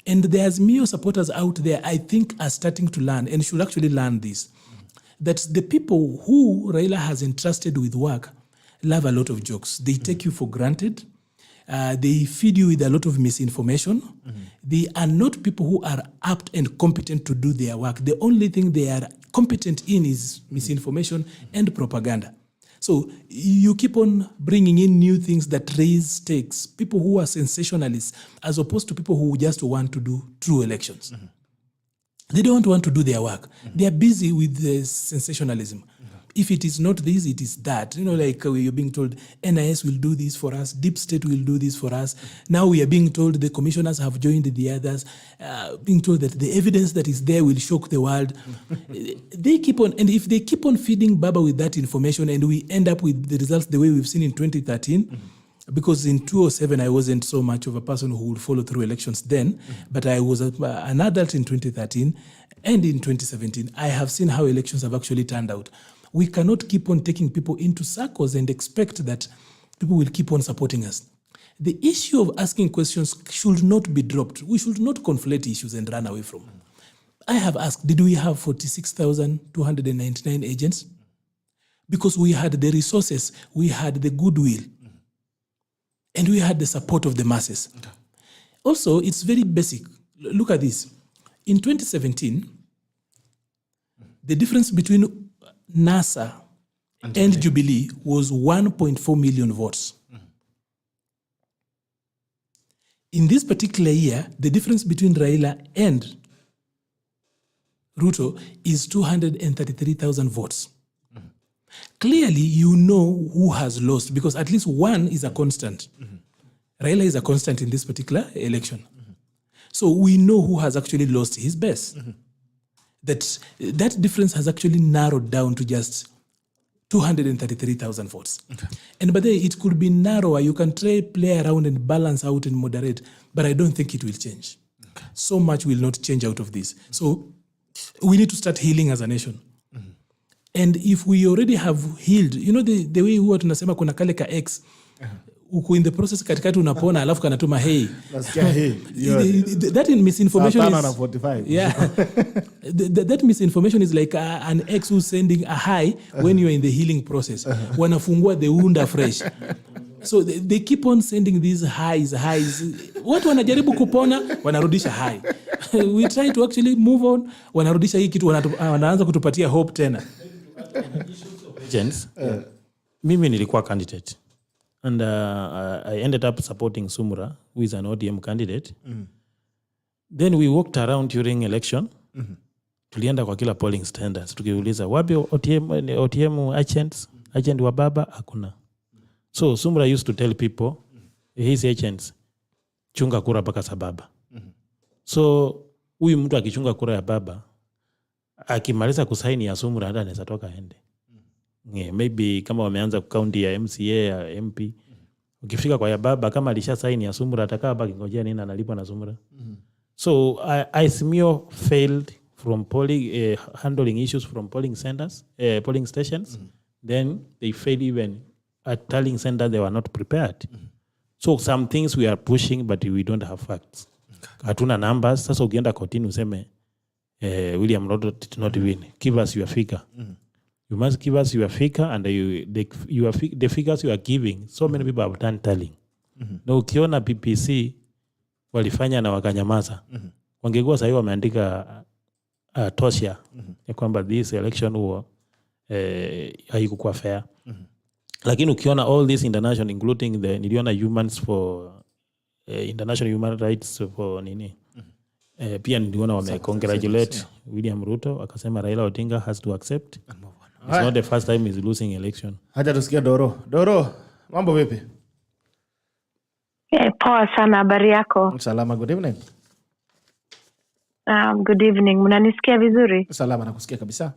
And the Azimio supporters out there, I think, are starting to learn, and should actually learn this, that the people who Raila has entrusted with work love a lot of jokes. They take you for granted. They feed you with a lot of misinformation. They are not people who are apt and competent to do their work. The only thing they are competent in is misinformation and propaganda. So you keep on bringing in new things that raise stakes, people who are sensationalists, as opposed to people who just want to do true elections. They don't want to do their work. They are busy with the sensationalism. If it is not this, it is that. You know, like you're being told NIS will do this for us, Deep State will do this for us. Now we are being told the commissioners have joined the others, being told that the evidence that is there will shock the world. They keep on, and if they keep on feeding Baba with that information, and we end up with the results the way we've seen in 2013, because in 2007, I wasn't so much of a person who would follow through elections then, but I was an adult in 2013 and in 2017. I have seen how elections have actually turned out. We cannot keep on taking people into circles and expect that people will keep on supporting us. The issue of asking questions should not be dropped. We should not conflate issues and run away from them. I have asked, did we have 46,299 agents? Because we had the resources, we had the goodwill, and we had the support of the masses. Also, it's very basic. Look at this. In 2017, the difference between NASA and Jubilee was 1.4 million votes. In this particular year, the difference between Raila and Ruto is 233,000 votes. Clearly, you know who has lost, because at least one is a constant. Raila is a constant in this particular election. So we know who has actually lost his base. That difference has actually narrowed down to just 233,000 votes. And by the way, it could be narrower. You can play around and balance out and moderate, but I don't think it will change. So much will not change out of this. So we need to start healing as a nation. And if we already have healed, you know, the way huwa tunasema kuna kale ka X, uko in the process katikati unapona alafu kanatuma hey. That misinformation is... Yeah. That misinformation is like an X who's sending a hi when you're in the healing process. Wanafungua the wound afresh. So they keep on sending these highs. Watu wanajaribu kupona, wanarudisha high. We try to actually move on, wanarudisha hii kitu, wanaanza kutupatia hope tena. Agents, mimi nilikuwa candidate. And I ended up supporting Sumra, who is an ODM candidate. Then we walked around during election. Tulienda kwa kila polling standards. Tukiuliza, wapi OTM agents? Agent wa baba? Hakuna. So Sumra used to tell people, his agents, chunga kura baka sa baba. So huyu mtu akichunga kura ya baba, akimaliza kusaini ya Sumra hata anaweza toka ende. Yeah, maybe kama wameanza county ya MCA ya MP, ukifika kwa ya baba kama alisha saini ya Sumra atakaa baki ngojea nini analipwa na Sumra. So Azimio failed from handling issues from polling centers, polling stations. Then they failed even at telling center they were not prepared. So some things we are pushing but we don't have facts. Hatuna numbers. Sasa ukienda kotini useme William Ruto did not win. Give us your figure. You must give us your figure, and the figures you are giving, so many people have done telling. Na ukiona PPC walifanya na wakanyamaza. Wangekuwa sahihi wameandika tosha ya kwamba this election haikuwa fair. Lakini ukiona all this international including niliona humans for international human rights for nini. Pia niliona wame-congratulate William Ruto, akasema Raila Odinga has to accept. It's not the first time he's losing election. Haja tusikia Doro. Doro, mambo vipi? Poa sana, habari yako? Salama, good evening. Good evening. Mnanisikia vizuri? Salama, nakusikia kabisa.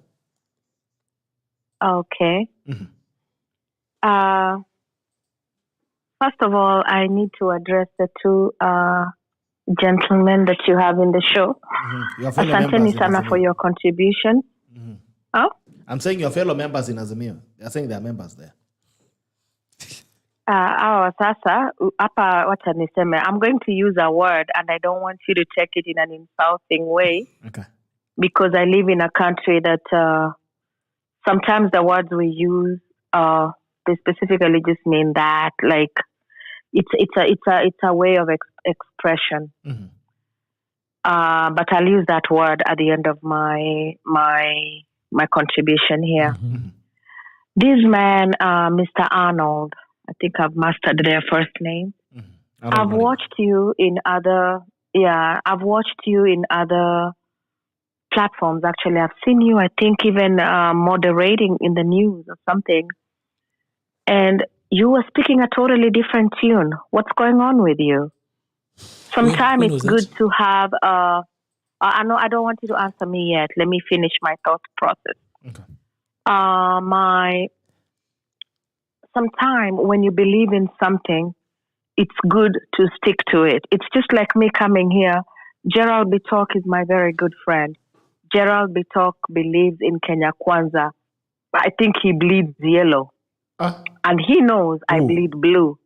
Okay. First of all, I need to address the two gentlemen that you have in the show. Asanteni sana for your contribution. I'm saying your fellow members in Azimio. They're saying they're members there. Sasa, hapa wacha niseme, I'm going to use a word and I don't want you to take it in an insulting way. Okay. Because I live in a country that sometimes the words we use, they specifically just mean that, like, it's a way of expression. But I'll use that word at the end of my contribution here. This man, Mr. Arnold, I think I've mastered their first name. I've watched you in other platforms. Actually, I've seen you, I think, even moderating in the news or something. And you were speaking a totally different tune. What's going on with you? Sometimes it's good to have I don't want you to answer me yet. Let me finish my thought process. Okay. Sometime when you believe in something, it's good to stick to it. It's just like me coming here. Gerald Bitok is my very good friend. Gerald Bitok believes in Kenya Kwanza. I think he bleeds yellow. And he knows I bleed blue.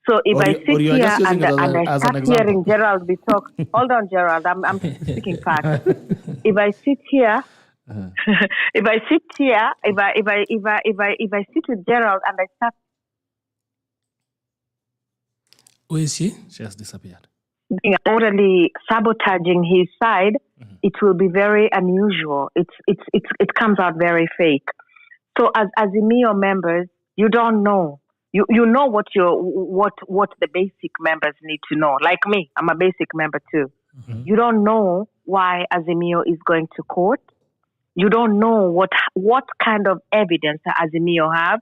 So if I sit here and I start hearing Gerald Bitok, hold on, Gerald, I'm speaking fast. If I sit here, if I sit with Gerald and I start, where is she? She has disappeared. Totally sabotaging his side, it will be very unusual. It comes out very fake. So as Azimio members, you don't know. You know what the basic members need to know. Like me, I'm a basic member too. You don't know why Azimio is going to court. You don't know what kind of evidence Azimio have.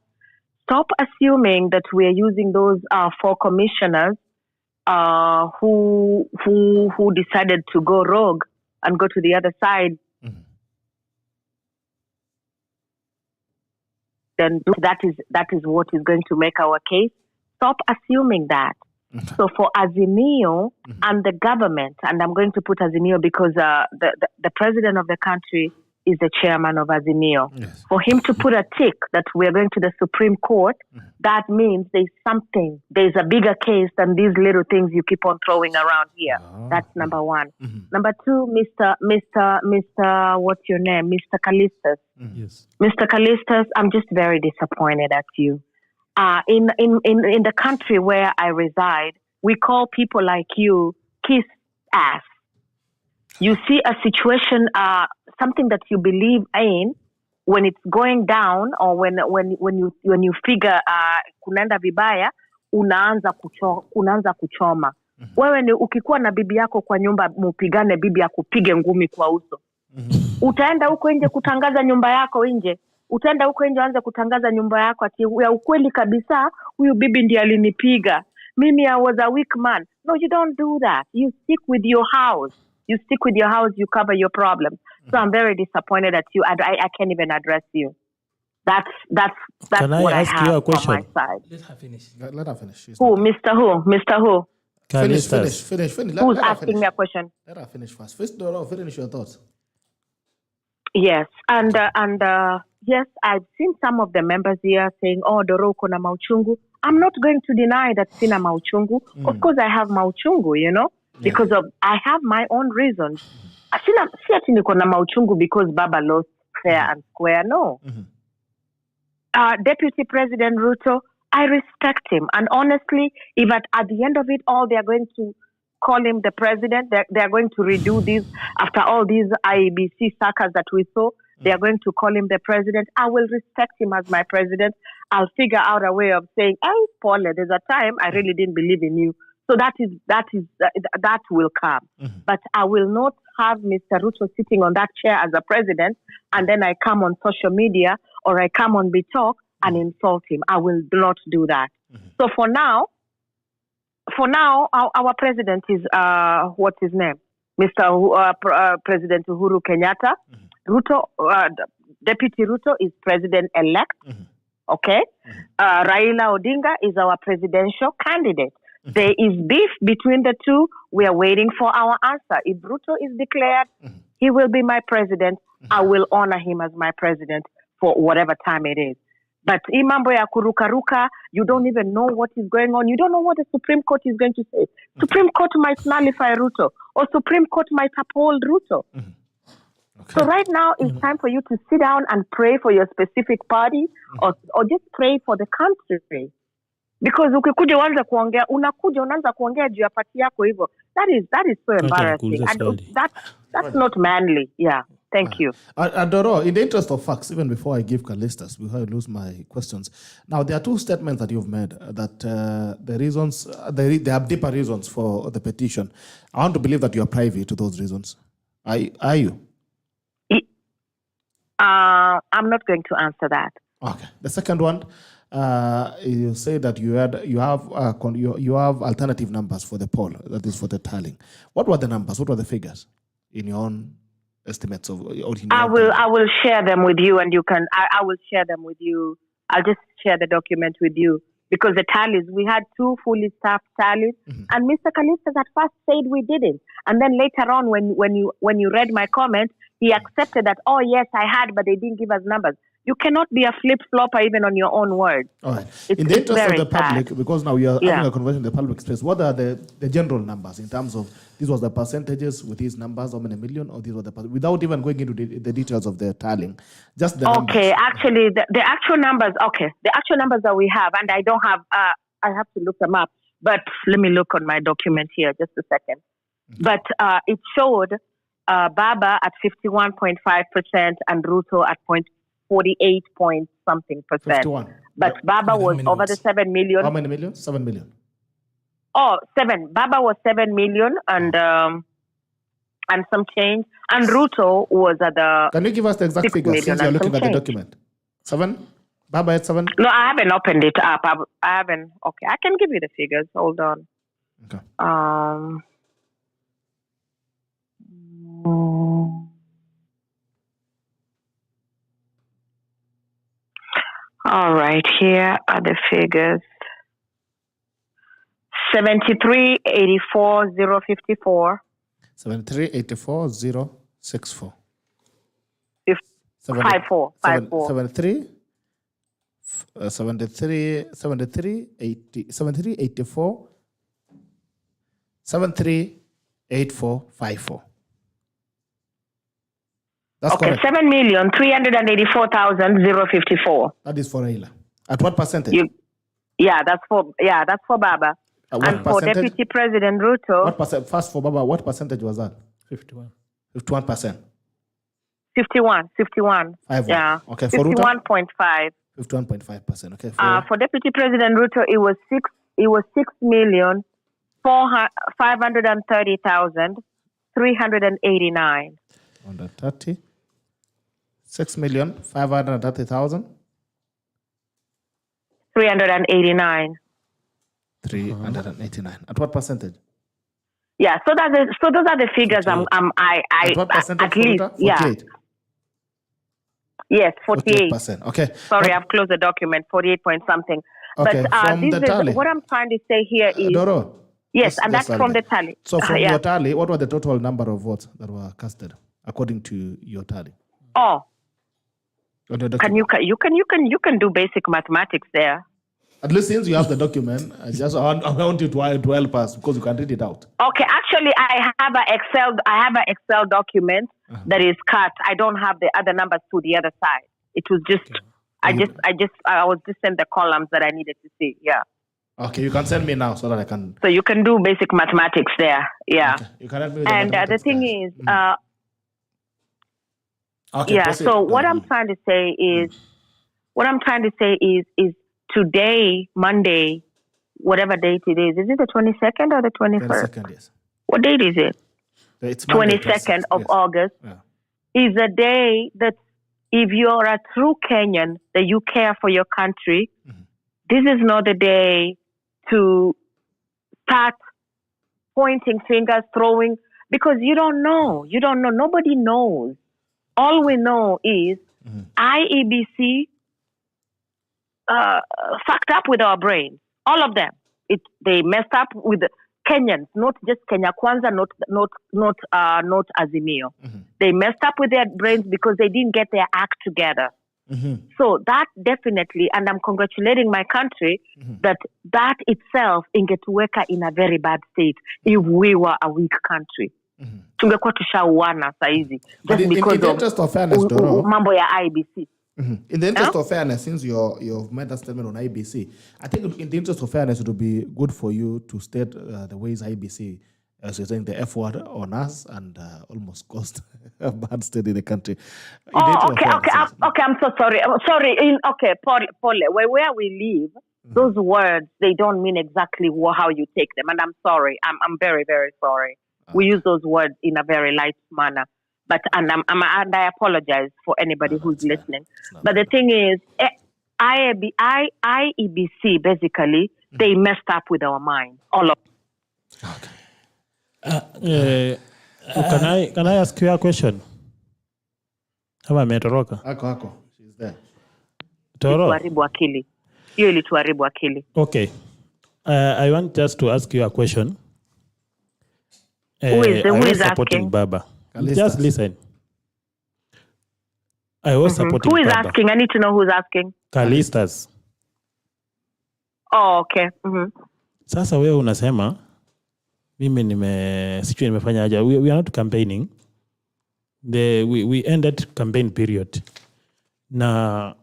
Stop assuming that we are using those 4 commissioners who decided to go rogue and go to the other side. Then that is what is going to make our case. Stop assuming that. So for Azimio and the government, and I'm going to put Azimio because the president of the country is the chairman of Azimio. Yes. For him to put a tick that we're going to the Supreme Court, that means there's a bigger case than these little things you keep on throwing around here. That's number one. Number two, Mr. What's your name? Mr. CALYSTUS. Yes. Mr. CALYSTUS, I'm just very disappointed at you. In the country where I reside, we call people like you kiss ass. You see a situation, something that you believe in, when it's going down or when you figure kunaenda vibaya, unaanza kuchoma. Wewe ni ukikuwa na bibi yako kwa nyumba, mupigane, bibi akupige ngumi kwa uso. Utaenda huko nje kutangaza nyumba yako nje. Utaenda huko nje anze kutangaza nyumba yako ati ya ukweli kabisa, huyu bibi ndiye alinipiga. Mimi, I was a weak man. No, you don't do that. You stick with your house. You stick with your house, you cover your problems. So I'm very disappointed at you. I can't even address you. That's Can what I ask I have you a question? on my side. Let her finish. Let her finish. She's Who? not- Mr. Who? CALYSTUS. Finish. Who's Let her asking finish. me a question? Let her finish first. First, Doro, finish your thoughts. Yes, and yes, I've seen some of the members here saying, "Oh, Doro kuna mauchungu." I'm not going to deny that sina mauchungu. Of course, I have mauchungu, because I have my own reasons. Si ati niko na mauchungu because Baba lost fair and square. No. Deputy President Ruto, I respect him, and honestly, if at the end of it all they are going to call him the president, they are going to redo this after all these IEBC suckers that we saw. They are going to call him the president. I will respect him as my president. I'll figure out a way of saying, "Hey, Paul, there's a time I really didn't believe in you." So that will come. But I will not have Mr. Ruto sitting on that chair as a president, and then I come on social media or I come on BTalk and insult him. I will not do that. So for now, our president is what's his name, Mr. President Uhuru Kenyatta. Ruto, Deputy Ruto is president-elect. Okay, Raila Odinga is our presidential candidate. There is beef between the two. We are waiting for our answer. If Ruto is declared, he will be my president. I will honor him as my president for whatever time it is. But imambo ya kurukaruka, you don't even know what is going on. You don't know what the Supreme Court is going to say. Supreme Court might nullify Ruto, or Supreme Court might uphold Ruto. Okay. So right now, it's time for you to sit down and pray for your specific party, or just pray for the country. Because ukikuja uanze kuongea, unaanza kuongea juu ya party yako hivyo. That is so embarrassing. And that's not manly. Yeah. Thank you. Adoro, in the interest of facts, even before I give CALYSTUS, before I lose my questions, now there are two statements that you've made that the reasons, there are deeper reasons for the petition. I want to believe that you are privy to those reasons. Are you? I'm not going to answer that. Okay. The second one, you say that you have alternative numbers for the poll, that is for the tallying. What were the numbers? What were the figures in your own estimates of? I will share them with you, and you can. I will share them with you. I'll just share the document with you, because the tallies, we had 2 fully staffed tallies, and Mr. CALYSTUS at first said we didn't, and then later on, when you read my comment, he accepted that. Oh yes, I had, but they didn't give us numbers. You cannot be a flip-flopper even on your own word. All right. In the interest of the public, because now we are having a conversation in the public space, what are the general numbers in terms of, this was the percentages with these numbers, how many million, or these were the, without even going into the details of the tallying, just the numbers. Okay, actually, the actual numbers, the actual numbers that we have, and I don't have, I have to look them up, but let me look on my document here, just a second. But it showed Baba at 51.5% and Ruto at 48 point something percent. 51. But Baba was over the 7 million. How many million? 7 million. Oh, 7. Baba was 7 million and some change. And Ruto was at the. Can you give us the exact figures since you're looking at the document? 7? Baba at 7? No, I haven't opened it up. I haven't. Okay, I can give you the figures. Hold on. Okay. All right, here are the figures. 73,84,054. 73,84,064. 54. 73,84,54. That's okay, correct. 7,384,054. That is for Raila. At what percentage? That's for Baba. And for Deputy President Ruto. What percent? First for Baba, what percentage was that? 51%. 51%. 51. 5. Yeah. Okay. For 51.5. 51.5%. Okay. For Deputy President Ruto, it was 6,530,389. 130. 6,530,000. 389. 389. At what percentage? Yeah, so those are the figures. At what percentage? At least, 48? yeah. Yes, 48%. Okay. Sorry, I've closed the document. 48 point something. Okay. But what I'm trying to say here is. Doro. Yes, and that's from the tally. So from your tally, what was the total number of votes that were casted according to your tally? Oh. You can do basic mathematics there. At least since you have the document, I want you to help us because you can read it out. Okay, actually, I have an Excel document that is cut. I don't have the other numbers to the other side. It was just I was just sent the columns that I needed to see. Yeah. Okay, you can send me now so that I can. So you can do basic mathematics there. Yeah. Okay. You can help me with the thing is, Okay, Yeah. proceed. So what I'm trying to say is today, Monday, whatever date it is it the 22nd or the 21st? 22nd, yes. What date is it? It's Monday, 22nd of yes. August is a day that if you're a true Kenyan, that you care for your country, this is not the day to start pointing fingers, throwing, because you don't know. Nobody knows. All we know is IEBC fucked up with our brains. All of them. They messed up with the Kenyans, not just Kenya Kwanza, not Azimio. They messed up with their brains because they didn't get their act together. So that definitely, and I'm congratulating my country that itself ingetuweka in a very bad state if we were a weak country. Tungekuwa tushauana saizi just because in the interest of fairness, Doro, mambo ya IBC. In the interest of fairness, since you've made that statement on IBC, I think in the interest of fairness, it would be good for you to state the ways IBC, as you're saying, the F word on us and almost caused a bad state in the country. Okay. I'm so sorry. Paul, where we live, those words, they don't mean exactly how you take them, and I'm sorry. I'm very, very sorry. We use those words in a very light manner. And I apologize for anybody who's listening. But the thing is, IEBC basically they messed up with our minds, all of. Okay. Can I ask you a question? How am I Toroka? Ako. She's there. Toro. Ilituharibu akili. Okay. I want just to ask you a question. Who is supporting asking? Baba. CALYSTUS. Just listen. I was supporting Who is Baba. asking? I need to know who's asking. CALYSTUS. Oh, okay. Sasa wewe unasema mimi nimefanya aja. We are not campaigning. We ended campaign period. Now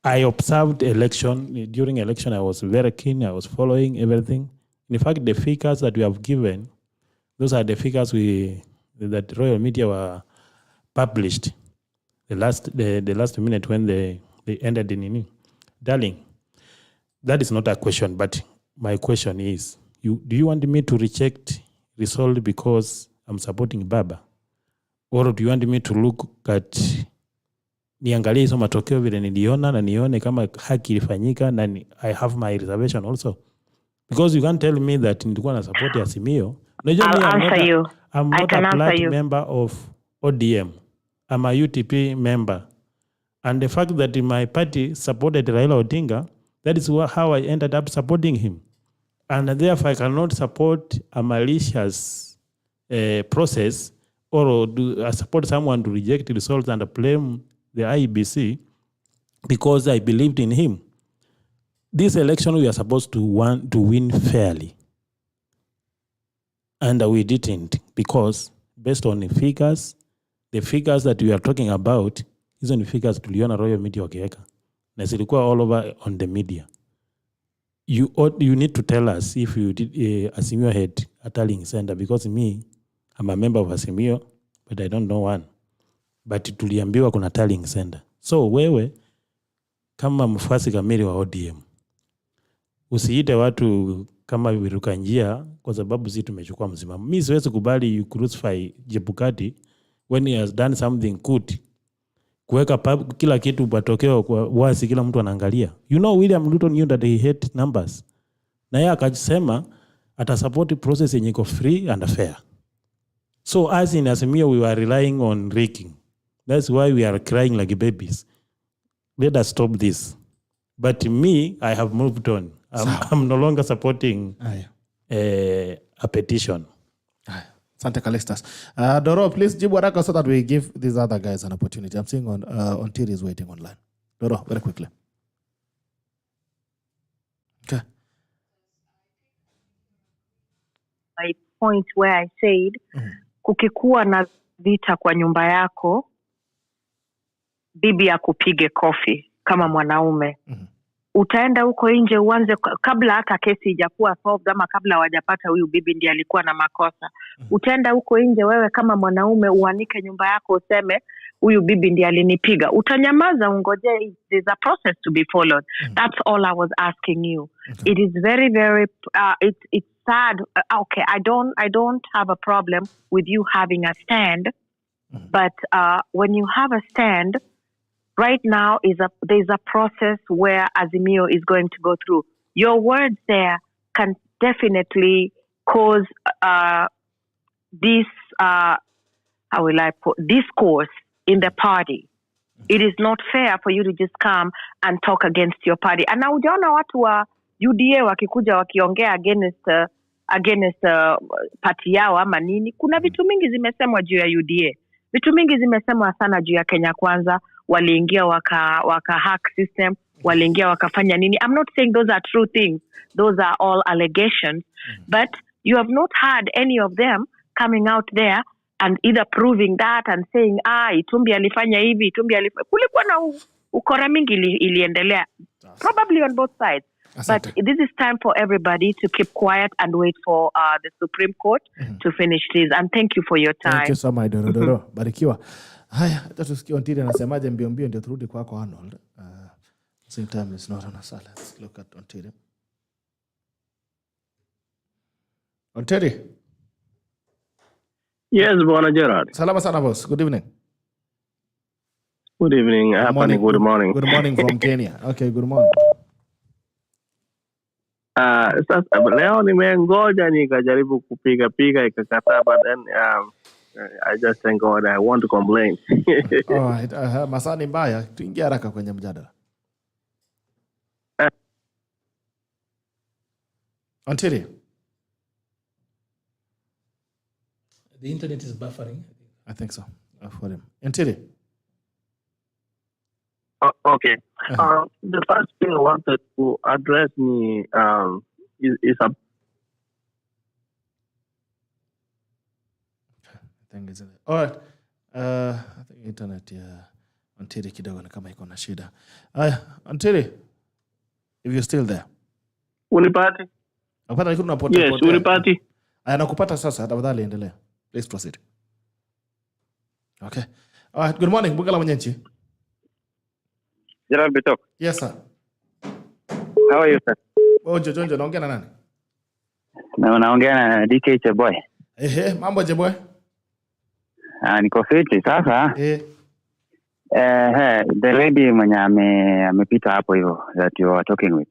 I observed election. During election I was very keen. I was following everything. In fact, the figures that we have given, those are the figures that Royal Media were published the last minute when they ended in Darling. That is not a question, but my question is, do you want me to reject result because I'm supporting Baba? Or do you want me to look at niangalie hizo matokeo vile niliona na nione kama haki ilifanyika na I have my reservation also? Because you can't tell me that nilikuwa na support ya Simio. I'll answer you. I'm not a plat member of ODM. I'm a UTP member. And the fact that my party supported Raila Odinga, that is how I ended up supporting him. And therefore I cannot support a malicious process or support someone to reject the results and blame the IEBC because I believed in him. This election we are supposed to win fairly. And we didn't, because based on the figures that we are talking about, hizo ni figures tuliona Royal Media wakiweka. Na zilikuwa all over on the media. You need to tell us if you did Azimio had a tallying center, because me, I'm a member of Azimio, but I don't know one. But tuliambiwa kuna tallying center. So wewe, kama mfuasi kamili wa ODM, usiite watu kama viruka njia kwa sababu sisi tumechukua msimamo. Mimi siwezi kubali you crucify Jebukati when he has done something good. Kuweka kila kitu patokeo kwa wazi, kila mtu anaangalia. You know, William Ruto knew that he hate numbers. Na yeye akasema atasupport process yenye iko free and fair. So as in Azimio, we were relying on rigging. That's why we are crying like babies. Let us stop this. But me, I have moved on. I'm no longer supporting a petition. Sante CALYSTUS. Doro, please jibu haraka so that we give these other guys an opportunity. I'm seeing on Tiri is waiting online. Doro, very quickly. Okay. My point where I said, kukikuwa na vita kwa nyumba yako, bibi akupige kofi kama mwanaume. utaenda huko nje uanze kabla hata kesi ijakuwa solved ama kabla hawajapata huyu bibi ndiye alikuwa na makosa. Utaenda huko nje wewe kama mwanaume uanike nyumba yako useme huyu bibi ndiye alinipiga. Utanyamaza ungoje, there's a process to be followed. That's all I was asking you. It is very very it's sad. Okay, I don't have a problem with you having a stand. But when you have a stand, right now there's a process where Azimio is going to go through. Your words there can definitely cause this how will I put discourse in the party. It is not fair for you to just come and talk against your party. And now ujaona watu wa UDA wakikuja wakiongea against party yao ama nini. Kuna vitu mingi zimesemwa juu ya UDA. Vitu mingi zimesemwa sana juu ya Kenya Kwanza. Waliingia waka hack system, waliingia wakafanya nini. I'm not saying those are true things. Those are all allegations. But you have not had any of them coming out there and either proving that and saying, Itumbi alifanya hivi, Itumbi alifanya. Kulikuwa na ukora mingi iliendelea. Probably on both sides. But this is time for everybody to keep quiet and wait for the Supreme Court to finish this. And thank you for your time. Thank you so much, Doro. Barikiwa. Haya, hata tusikie Ontiri anasemaje mbio ndio turudi kwako Arnold. Same time is not on a sala. Let's look at Ontiri. Ontiri. Yes, Bwana Gerard. Salama sana boss. Good evening. Good evening. Good morning. Good morning from Kenya. Okay, good morning. Sasa leo nimengoja nikajaribu kupiga ikakataa, but then I just thank God, I want to complain. Alright, masani mbaya, tuingia haraka kwenye mjadala. Ontiri. The internet is buffering. I think so. For him. Ontiri. Okay. The first thing I wanted to address is a. I think it's all right. I think internet Ontiri kidogo na kama iko na shida. Ontiri, if you're still there. Unipati? Napata niko unapota. Yes, unipati. Nakupata sasa, tafadhali endelea. Please proceed. Okay. All right, good morning. Bugala Mwenyenchi. Gerald Bitok. Yes, sir. How are you, sir? Jonjo, naongea na nani? Naongea na DK Cheboy. Mambo Cheboy? Niko fiti sasa. The lady mwenye amepita hapo hivyo that you are talking with.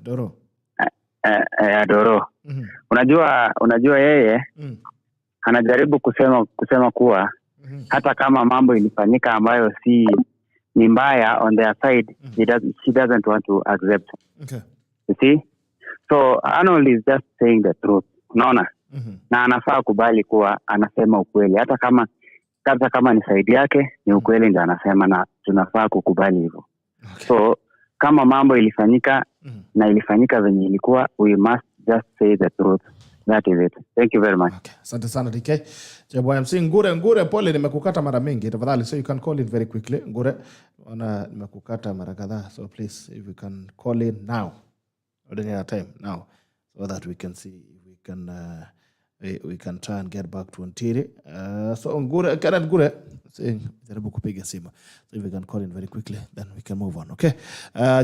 Doro. Doro. Unajua yeye anajaribu kusema kuwa hata kama mambo ilifanyika ambayo ni mbaya on their side, she doesn't want to accept. Okay. You see? So Arnold is just saying the truth. Unaona? Na anafaa kubali kuwa anasema ukweli. Hata kama ni side yake, ni ukweli ndio anasema na tunafaa kukubali hivyo. Okay. So kama mambo ilifanyika na ilifanyika venye ilikuwa, we must just say the truth. That is it. Thank you very much. Okay. Asante sana DK. Cheboy, I'm seeing Ngure pole nimekukata mara mingi. Tafadhali, so you can call in very quickly. Ngure, nimekukata mara kadhaa. So please, if you can call in now. Or any other time now. So that we can see if we can try and get back to Ontiri. So Ngure saying jaribu kupiga simu. So if we can call in very quickly, then we can move on. Okay.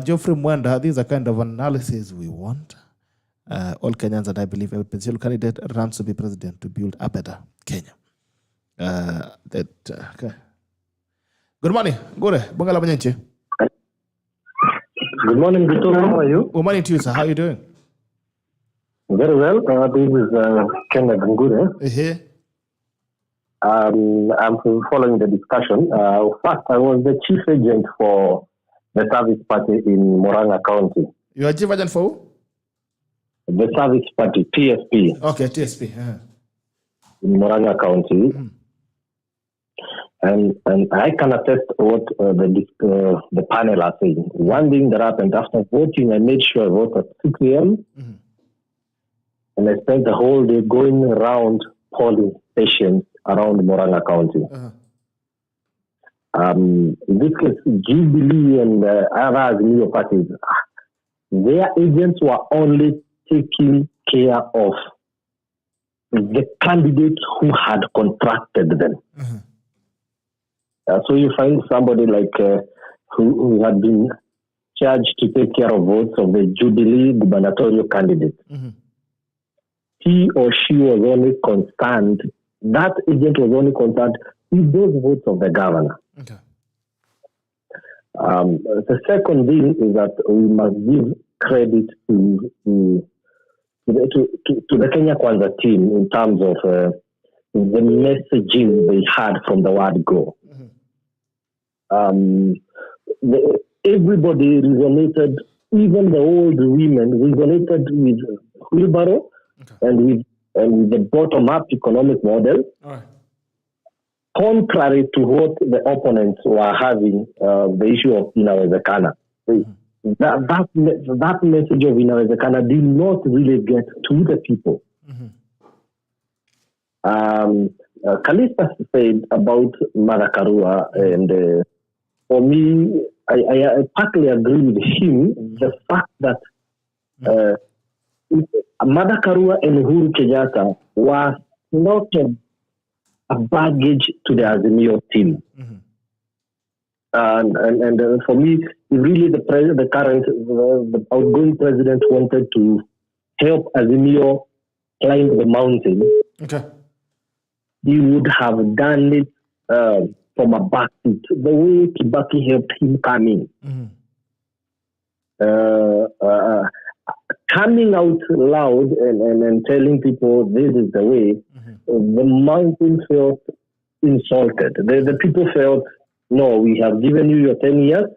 Geoffrey Mwenda, these are kind of analysis we want. All Kenyans, and I believe every potential candidate runs to be president to build a better Kenya. Okay. Good morning, Gore. Bungala Banyanchi. Good morning, Bitok. How are you? Good morning to you, sir. How are you doing? Very well. This is Kenneth Ngure. I'm following the discussion. First, I was the chief agent for the service party in Murang'a County. You are chief agent for who? The service party, TSP. Okay, TSP. In Murang'a County. And I can attest what the panel are saying. One thing that happened after voting, I made sure I voted at 6 a.m. And I spent the whole day going around polling stations around Murang'a County. In this case, Jubilee and other Azimio parties, their agents were only taking care of the candidates who had contracted them. So you find somebody like who had been charged to take care of votes of the Jubilee gubernatorial candidate. He or she was only concerned, that agent was only concerned with those votes of the governor. Okay. The second thing is that we must give credit to the Kenya Kwanza team in terms of the messaging they had from the word go. Everybody resonated, even the old women resonated with wheelbarrow and with the bottom-up economic model. All right. Contrary to what the opponents were having, the issue of inawezekana. That message of inawezekana did not really get to the people. CALYSTUS said about Martha Karua, and for me, I partly agree with him. The fact that Martha Karua and Uhuru Kenyatta were not a baggage to the Azimio team. And for me, really the outgoing president wanted to help Azimio climb the mountain. Okay. He would have done it from a backseat, the way Kibaki helped him come in. Coming out loud and telling people this is the way, the mountain felt insulted. The people felt, no, we have given you your 10 years,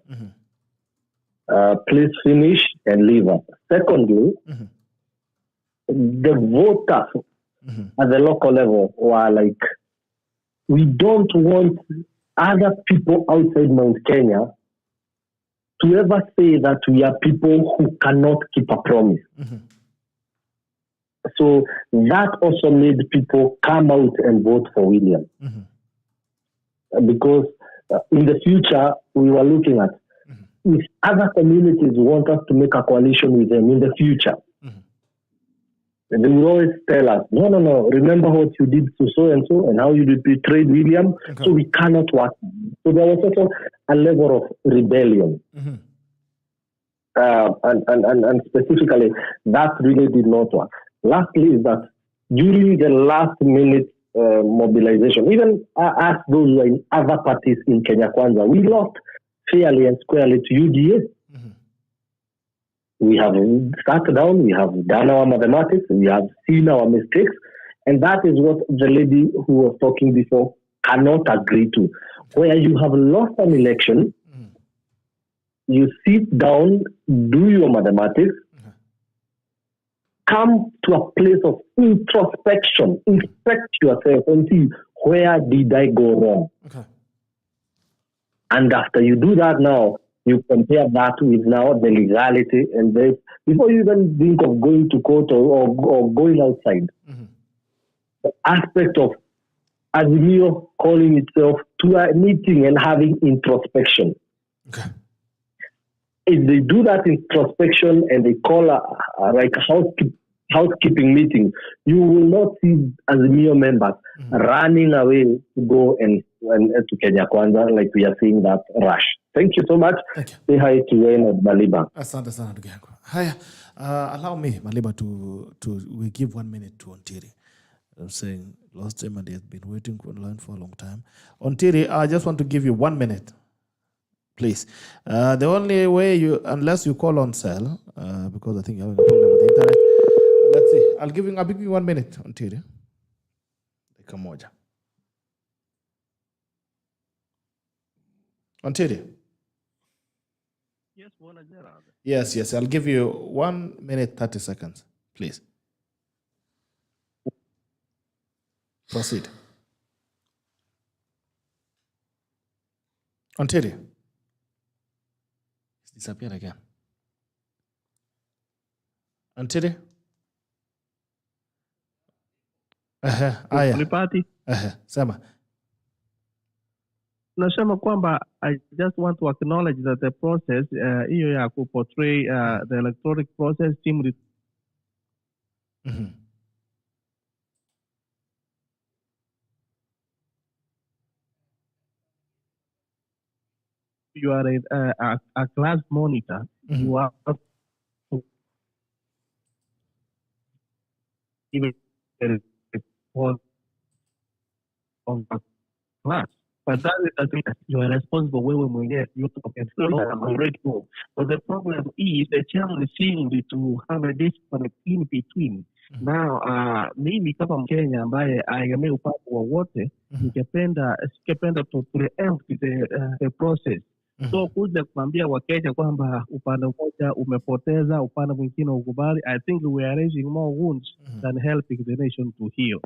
please finish and leave us. Secondly, the voters at the local level were like, we don't want other people outside Mount Kenya to ever say that we are people who cannot keep a promise. So that also made people come out and vote for William. Because in the future, we were looking at if other communities want us to make a coalition with them in the future, they will always tell us, no, remember what you did to so-and-so and how you betrayed William, so we cannot work. So there was also a level of rebellion. And specifically, that really did not work. Lastly is that during the last minute mobilization, even us those who are in other parties in Kenya Kwanza, we lost fairly and squarely to UDA. We have sat down, we have done our mathematics, we have seen our mistakes, and that is what the lady who was talking before cannot agree to. Where you have lost an election, you sit down, do your mathematics, come to a place of introspection, inspect yourself and see, where did I go wrong? And after you do that now, you compare that with now the legality and this, before you even think of going to court or going outside. The aspect of Azimio calling itself to a meeting and having introspection. If they do that introspection and they call like a housekeeping meeting, you will not see Azimio members running away to go and to Kenya Kwanza like we are seeing that rush. Thank you so much. Say hi to ARNOLD MALIBA. Asante sana ndugu yangu. Haya, allow me Maliba we give 1 minute to Ontiri. I'm saying last time and he has been waiting online for a long time. Ontiri, I just want to give you 1 minute. Please. The only way unless you call on cell, because I think you're having a problem with the internet. Let's see. I'll give you 1 minute, Ontiri. Dakika moja. Ontiri. Yes, Bwana Gerard. Yes. I'll give you 1 minute, 30 seconds, please. Proceed. Ontiri. It's disappeared again. Ontiri. Aya. Unipati? Sema. nasema kwamba I just want to acknowledge that the process hiyo ya portray the electronic process team you are a class monitor, you are even report on the class. But that is you are responsible wewe mwenyewe. But the problem is the challenge seemed to have a disconnect in between. Now, mimi kama Mkenya ambaye aegemea upande wowote, ningependa to preempt the process. So kuja kuambia Wakenya kwamba upande mmoja umepoteza, upande mwingine ukubali, I think we are raising more wounds than helping the nation to heal.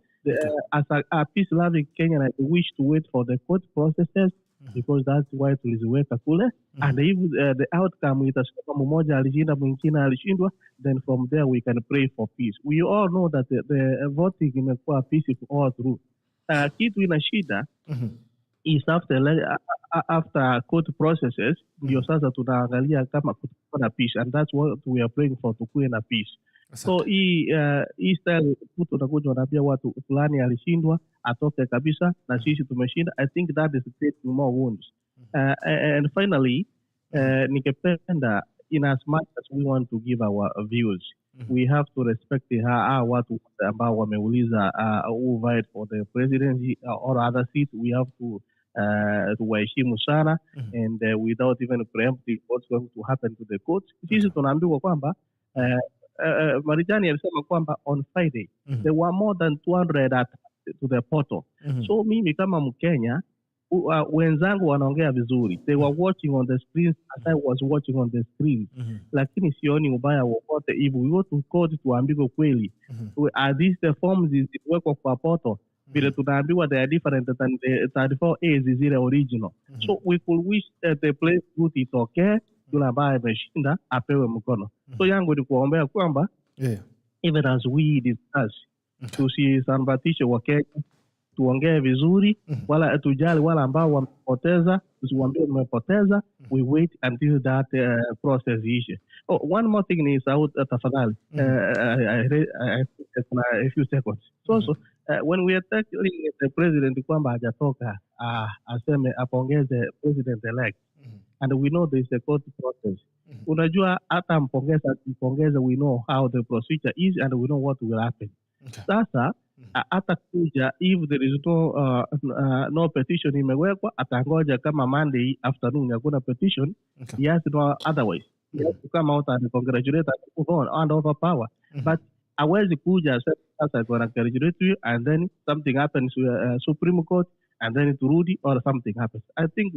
As a peace-loving Kenyan, I wish to wait for the court processes because that's why tuliziweka kule. And if the outcome itasema mmoja alishinda mwingine alishindwa, then from there we can pray for peace. We all know that the voting imekuwa peaceful all through. Kitu ina shida is after court processes ndio sasa tunaangalia kama kutakuwa na peace, and that's what we are praying for, tukuwe na peace. So hii style mtu anakuja anaambia watu fulani alishindwa atoke kabisa na sisi tumeshinda. I think that is creating more wounds. And finally, ningependa in as much as we want to give our views, we have to respect watu ambao wameuliza who fight for the presidency or other seats. We have to waheshimu sana and without even preempting what's going to happen to the court. Sisi tunaambiwa kwamba Marijani alisema kwamba on Friday there were more than 200 to the portal. So mimi kama Mkenya wenzangu wanaongea vizuri. They were watching on the screens as I was watching on the screen. Lakini sioni ubaya wowote if we go to court tuambiwe kweli. Are these the forms ziliwekwa kwa portal? Vile tunaambiwa they are different than the 34A zile original. So we could wish that the place good is okay. Yule ambaye ameshinda apewe mkono. So yangu ni kuombea kwamba even as we discuss tusisambatishe Wakenya, tuongee vizuri, wala tujali wala ambao wamepoteza, tusiwaambie mmepoteza. We wait until that process ishe. One more thing is tafadhali. I a few seconds. So when we are telling the president kwamba hajatoka aseme apongeze president elect, and we know there is a court process. Unajua hata mpongeza, we know how the procedure is and we know what will happen. Sasa hata kuja if there is no petition imewekwa, atangoja kama Monday afternoon hakuna petition. He has to know otherwise. He has to come out and congratulate and move on and overpower. But hawezi kuja sasa congratulate you and then something happens to Supreme Court and then turudi or something happens. I think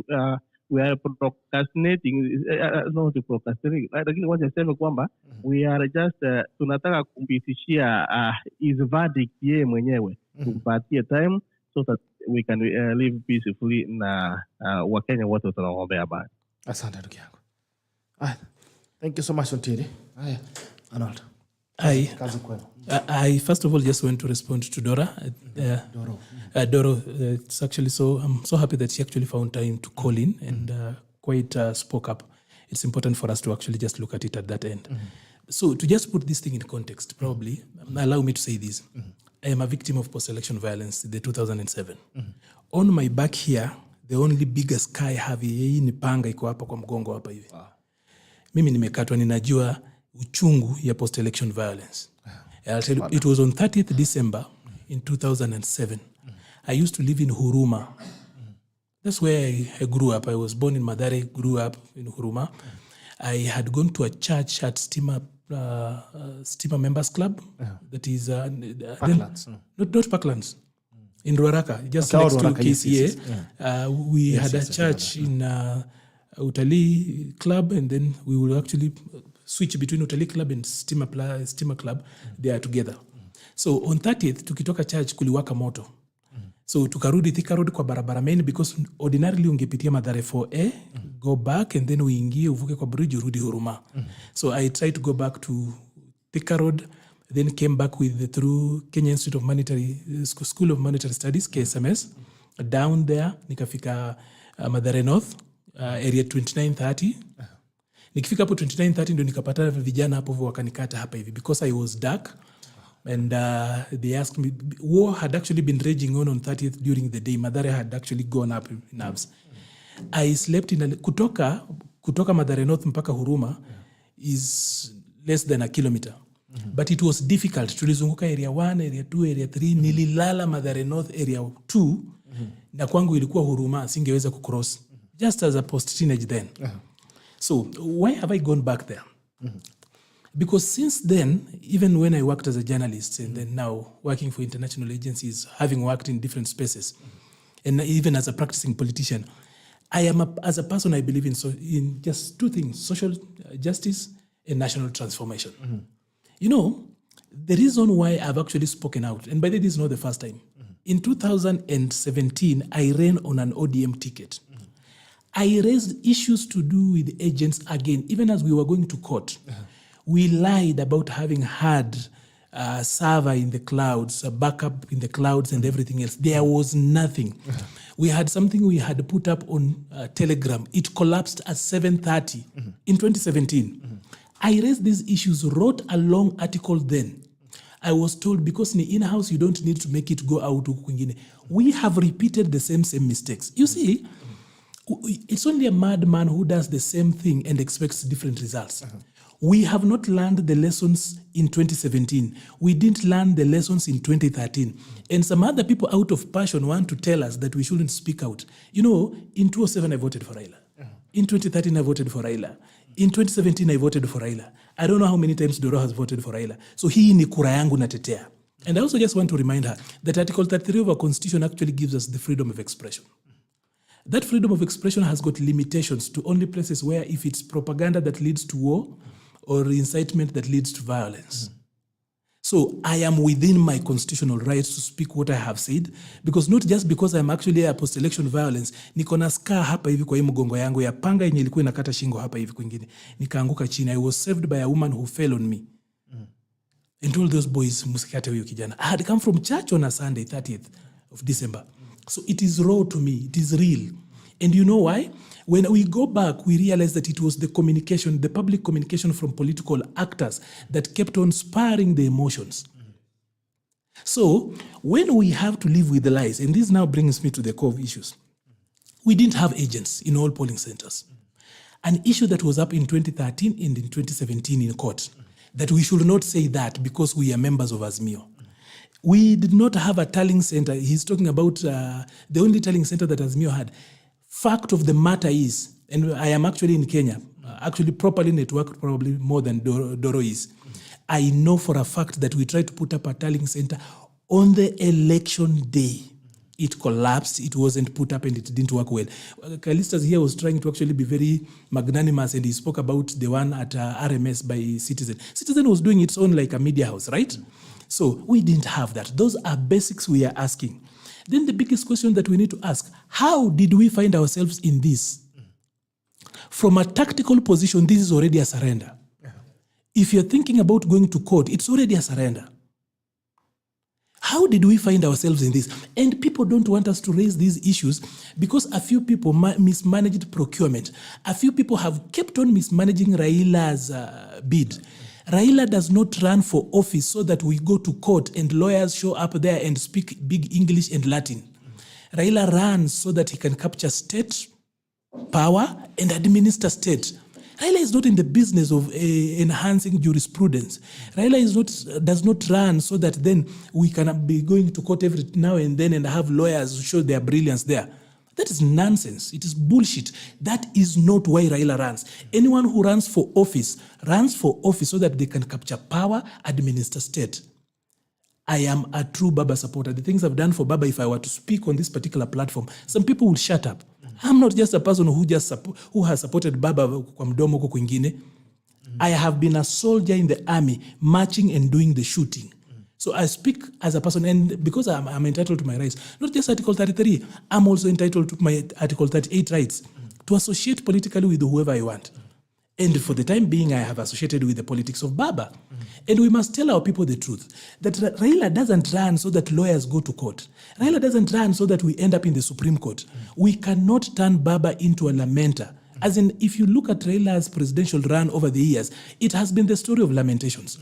we are procrastinating, not procrastinating. Lakini wacha niseme kwamba we are just tunataka kumpitishia his verdict yeye mwenyewe, tumpatie time so that we can live peacefully na Wakenya wote tunaombea amani. Asante ndugu yangu. Thank you so much Ontiri. Arnold. I first of all just want to respond to Dora. Doro, it's actually I'm so happy that she actually found time to call in and quite spoke up. It's important for us to actually just look at it at that end. So to just put this thing in context, probably, allow me to say this. I am a victim of post-election violence in the 2007. On my back here, the only biggest scar I have hii ni panga iko hapa kwa mgongo hapa hivi. Mimi nimekatwa, ninajua uchungu ya post-election violence. I'll tell you, it was on 30th December in 2007. I used to live in Huruma. That's where I grew up. I was born in Mathare, grew up in Huruma. I had gone to a church at Stima Members Club. That is Parklands. Not Parklands. In Ruaraka, just next to KCA. We had a church in Utalii Club, and then we will actually switch between Utalii Club and Stima Club. They are together. So on 30th, tukitoka church kuliwaka moto. So tukarudi Thika Road kwa barabara main, because ordinarily ungepitia Mathare 4A, go back and then uingie uvuke kwa bridge urudi Huruma. So I tried to go back to Thika Road, then came back through Kenya Institute of School of Monetary Studies, KSMS. Down there, nikafika Mathare North, area 2930. Nikifika hapo 2930 ndio nikapata vijana hapo wakanikata hapa hivi because I was dark. And they asked me, war had actually been raging on 30th during the day. Mathare had actually gone up in nerves. I slept in kutoka Mathare North mpaka Huruma is less than a kilometer. But it was difficult. Tulizunguka area 1, area 2, area 3. Nililala Mathare North area 2. Na kwangu ilikuwa Huruma, singeweza kucross. Just as a post-teenage then. So why have I gone back there? Because since then, even when I worked as a journalist and then now working for international agencies, having worked in different spaces, and even as a practicing politician, I am, as a person, I believe in just two things, social justice and national transformation. You know, the reason why I've actually spoken out, and by the way, this is not the first time. In 2017, I ran on an ODM ticket. I raised issues to do with agents again, even as we were going to court. We lied about having had a server in the clouds, a backup in the clouds and everything else. There was nothing. We had something we had put up on Telegram. It collapsed at 7:30 in 2017. I raised these issues, wrote a long article then. I was told because in-house you don't need to make it go out. We have repeated the same mistakes. You see, it's only a madman who does the same thing and expects different results. We have not learned the lessons in 2017. We didn't learn the lessons in 2013. And some other people out of passion want to tell us that we shouldn't speak out. You know, in 2007 I voted for Raila. In 2013 I voted for Raila. In 2017 I voted for Raila. I don't know how many times Doro has voted for Raila. So hii ni kura yangu natetea. And I also just want to remind her that Article 33 of our Constitution actually gives us the freedom of expression. That freedom of expression has got limitations to only places where if it's propaganda that leads to war or incitement that leads to violence. So I am within my constitutional rights to speak what I have said, because not just because I'm actually a post-election violence, niko na scar hapa hivi kwa hii mgongo yangu ya panga yenye ilikuwa inakata shingo hapa hivi kwingine. Nikaanguka chini. I was saved by a woman who fell on me. And told those boys, musikate huyo kijana. I had come from church on a Sunday, 30th of December. So it is raw to me. It is real. And you know why? When we go back, we realize that it was the communication, the public communication from political actors that kept on spurring the emotions. So when we have to live with the lies, and this now brings me to the core of issues, we didn't have agents in all polling centers. An issue that was up in 2013 and in 2017 in court, that we should not say that because we are members of Azmio. We did not have a tallying center. He's talking about the only tallying center that Azmio had. Fact of the matter is, and I am actually in Kenya, actually properly networked probably more than Doro is. I know for a fact that we tried to put up a tallying center on the election day. It collapsed, it wasn't put up and it didn't work well. CALYSTUS here was trying to actually be very magnanimous and he spoke about the one at RMS by Citizen. Citizen was doing its own like a media house, right? So we didn't have that. Those are basics we are asking. Then the biggest question that we need to ask, how did we find ourselves in this? From a tactical position, this is already a surrender. If you're thinking about going to court, it's already a surrender. How did we find ourselves in this? And people don't want us to raise these issues because a few people mismanaged procurement. A few people have kept on mismanaging Raila's bid. Raila does not run for office so that we go to court and lawyers show up there and speak big English and Latin. Raila runs so that he can capture state power and administer state. Raila is not in the business of enhancing jurisprudence. Raila does not run so that then we can be going to court every now and then and have lawyers show their brilliance there. That is nonsense. It is bullshit. That is not why Raila runs. Anyone who runs for office so that they can capture power, administer state. I am a true Baba supporter. The things I've done for Baba, if I were to speak on this particular platform, some people will shut up. I'm not just a person who has supported Baba kwa mdomo huko kwingine. I have been a soldier in the army, marching and doing the shooting. So I speak as a person, and because I'm entitled to my rights, not just Article 33, I'm also entitled to my Article 38 rights to associate politically with whoever I want. And for the time being, I have associated with the politics of Baba. And we must tell our people the truth, that Raila doesn't run so that lawyers go to court. Raila doesn't run so that we end up in the Supreme Court. We cannot turn Baba into a lamenter. As in, if you look at Raila's presidential run over the years, it has been the story of lamentations.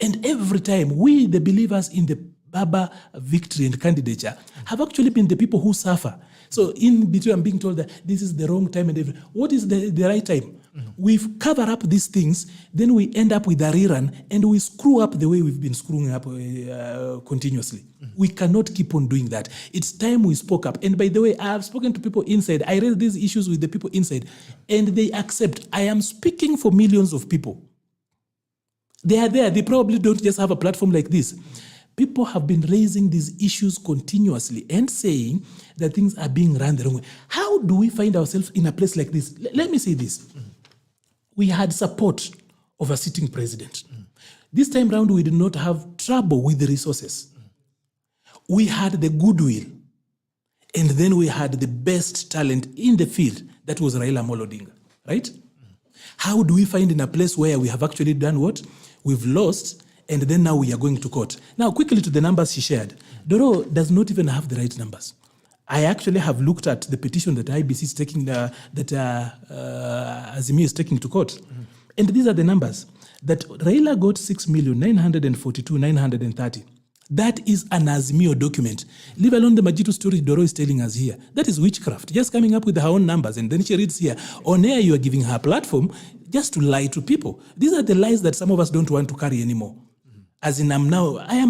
And every time, we, the believers in the Baba victory and candidature, have actually been the people who suffer. So in between, I'm being told that this is the wrong time and everything. What is the right time? We cover up these things, then we end up with a rerun, and we screw up the way we've been screwing up continuously. We cannot keep on doing that. It's time we spoke up. And by the way, I have spoken to people inside. I raised these issues with the people inside, and they accept. I am speaking for millions of people. They are there. They probably don't just have a platform like this. People have been raising these issues continuously and saying that things are being run the wrong way. How do we find ourselves in a place like this? Let me say this. We had support of a sitting president. This time round, we did not have trouble with the resources. We had the goodwill, and then we had the best talent in the field. That was Raila Amolo Odinga, right? How do we find in a place where we have actually done what? We've lost, and then now we are going to court. Now, quickly to the numbers she shared. Doro does not even have the right numbers. I actually have looked at the petition that IBC is taking, that Azimio is taking to court. And these are the numbers. That Raila got 6,942,930. That is an Azimio document. Leave alone the Majitu story Doro is telling us here. That is witchcraft, just coming up with her own numbers. And then she reads here, on air you are giving her a platform just to lie to people. These are the lies that some of us don't want to carry anymore. As in, I am